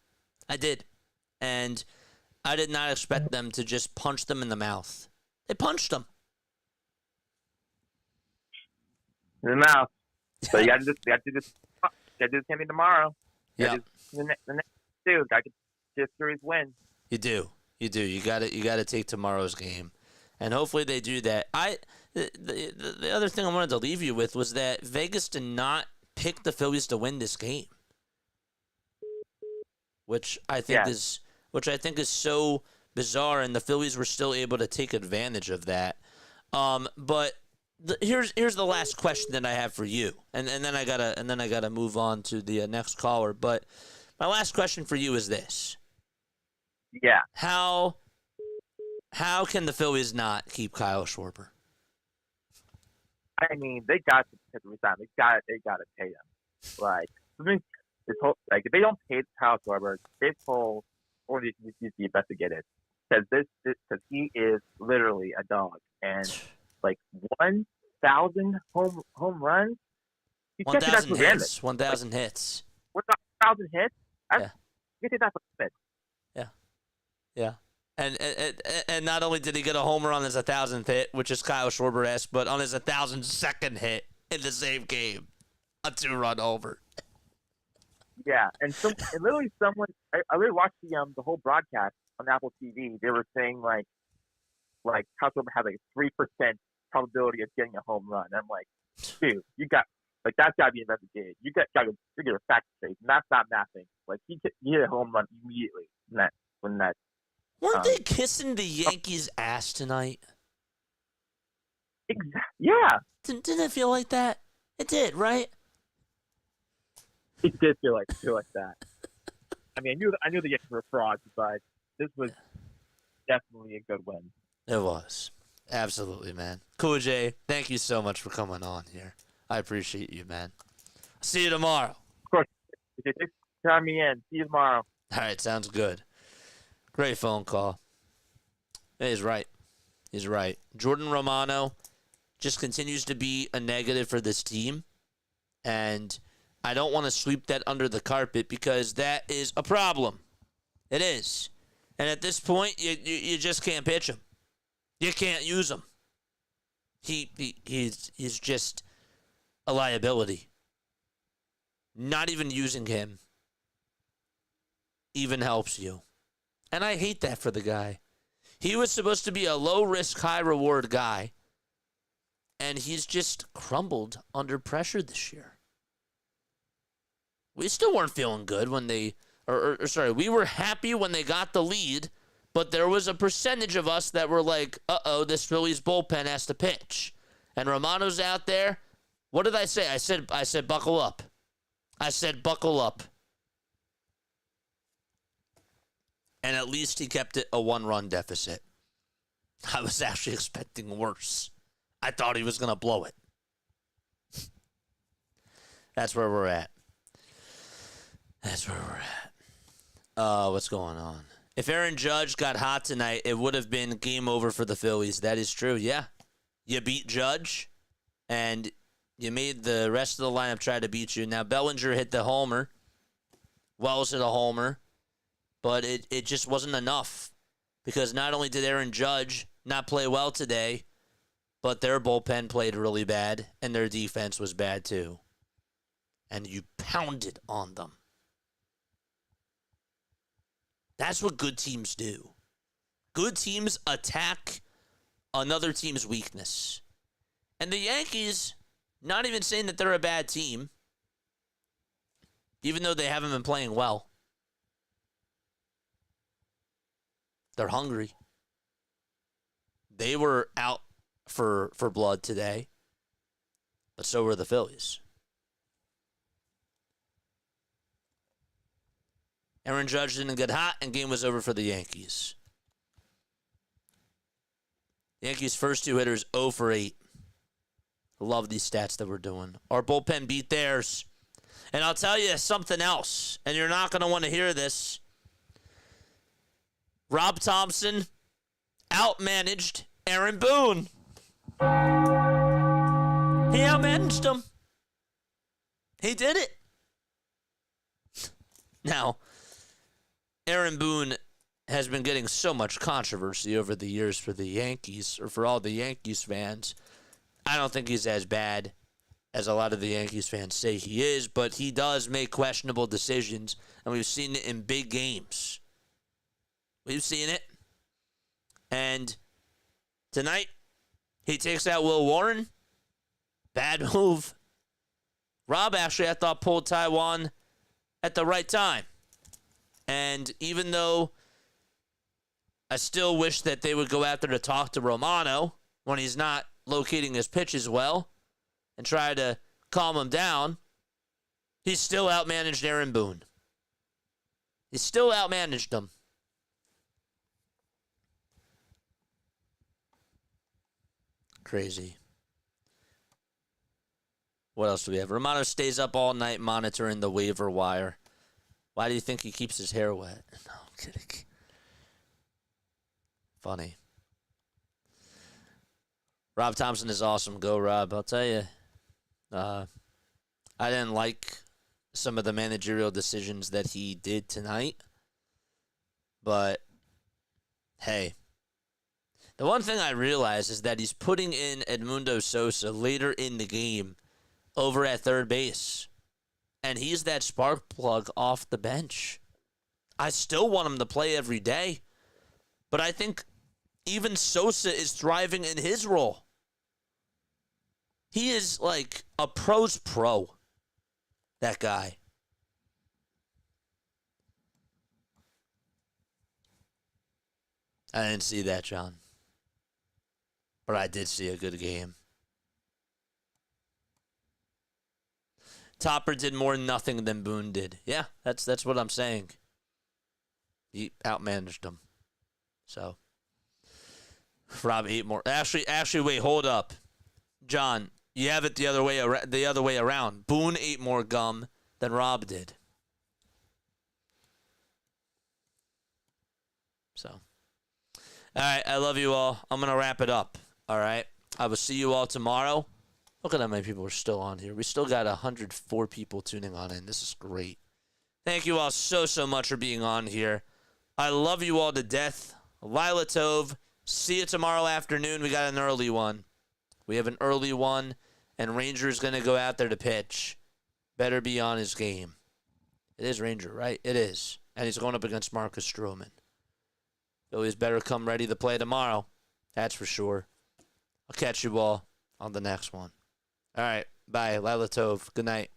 I did. And I did not expect them to just punch them in the mouth. They punched them.
In the mouth. So you got to do this game tomorrow.
Yeah.
The next two. Got to get series win.
You do. You got to take tomorrow's game. And hopefully they do that. The other thing I wanted to leave you with was that Vegas did not pick the Phillies to win this game, which I think is so bizarre, and the Phillies were still able to take advantage of that. But here's the last question that I have for you, and then I gotta move on to the next caller. But my last question for you is this:
Yeah.
How can the Phillies not keep Kyle Schwarber?
I mean, they got to resign. They got to pay him. Like, if they don't pay Kyle Schwarber, this whole organization needs to be investigated, because he is literally a dog. And 1,000 home runs.
1,000 hits. 1,000 hits.
1,000 hits.
Yeah.
You think that's a fit?
Yeah. And not only did he get a homer on his 1,000th hit, which is Kyle Schwarber-esque, but on his 1,002nd hit in the same game, a 2-run homer.
Yeah, and literally someone I literally watched the whole broadcast on Apple TV. They were saying like Kyle Schwarber had like a 3% probability of getting a home run. And I'm like, dude, you got like that's gotta be investigated. You get a fact straight, and that's not mathing. Like he hit a home run immediately when that.
Weren't they kissing the Yankees' ass tonight?
Yeah,
Didn't it feel like that? It did, right?
it did feel like that. I mean, I knew the Yankees were frauds, but this was definitely a good win.
It was. Absolutely, man. Cool, Jay. Thank you so much for coming on here. I appreciate you, man. See you tomorrow.
Of course. Thanks for having me in. See you tomorrow.
All right, sounds good. Great phone call. He's right. He's right. Jordan Romano just continues to be a negative for this team. And I don't want to sweep that under the carpet because that is a problem. It is. And at this point, you just can't pitch him. You can't use him. He's just a liability. Not even using him even helps you. And I hate that for the guy. He was supposed to be a low-risk, high-reward guy. And he's just crumbled under pressure this year. We still weren't feeling good when they... we were happy when they got the lead, but there was a percentage of us that were like, uh-oh, this Phillies bullpen has to pitch. And Romano's out there. What did I say? I said buckle up. I said buckle up. And at least he kept it a one-run deficit. I was actually expecting worse. I thought he was going to blow it. That's where we're at. That's where we're at. What's going on? If Aaron Judge got hot tonight, it would have been game over for the Phillies. That is true, yeah. You beat Judge, and you made the rest of the lineup try to beat you. Now, Bellinger hit the homer. Wells hit a homer. But it just wasn't enough. Because not only did Aaron Judge not play well today, but their bullpen played really bad, and their defense was bad too. And you pounded on them. That's what good teams do. Good teams attack another team's weakness. And the Yankees, not even saying that they're a bad team, even though they haven't been playing well. They're hungry. They were out for blood today, but so were the Phillies. Aaron Judge didn't get hot, and game was over for the Yankees. Yankees' first two hitters 0 for 8. Love these stats that we're doing. Our bullpen beat theirs. And I'll tell you something else, and you're not going to want to hear this. Rob Thompson outmanaged Aaron Boone. He outmanaged him. He did it. Now, Aaron Boone has been getting so much controversy over the years for the Yankees, or for all the Yankees fans. I don't think he's as bad as a lot of the Yankees fans say he is, but he does make questionable decisions, and we've seen it in big games. We've seen it. And tonight, he takes out Will Warren. Bad move. Rob actually, I thought, pulled Taijuan at the right time. And even though I still wish that they would go out there to talk to Romano when he's not locating his pitches well and try to calm him down, he still outmanaged Aaron Boone. He still outmanaged him. Crazy. What else do we have? Romano stays up all night monitoring the waiver wire. Why do you think he keeps his hair wet? No, I'm kidding. Funny. Rob Thompson is awesome. Go, Rob. I'll tell you. I didn't like some of the managerial decisions that he did tonight. But, hey. The one thing I realize is that he's putting in Edmundo Sosa later in the game over at third base. and he's that spark plug off the bench. I still want him to play every day, but I think even Sosa is thriving in his role. He is like a pro's pro, that guy. I didn't see that, John. But I did see a good game. Topper did more nothing than Boone did. Yeah, that's what I'm saying. He outmanaged him. So, Rob 8 more. Actually, wait, hold up. John, you have it the other way around. Boone ate more gum than Rob did. So, all right, I love you all. I'm going to wrap it up. All right. I will see you all tomorrow. Look at how many people are still on here. We still got 104 people tuning on in. This is great. Thank you all so much for being on here. I love you all to death. Lila Tove. See you tomorrow afternoon. We got an early one. We have an early one, and Ranger's going to go out there to pitch. Better be on his game. It is Ranger, right? It is. And he's going up against Marcus Stroman. Phillies better come ready to play tomorrow. That's for sure. I'll catch you all on the next one. All right. Bye. Lila Tove. Good night.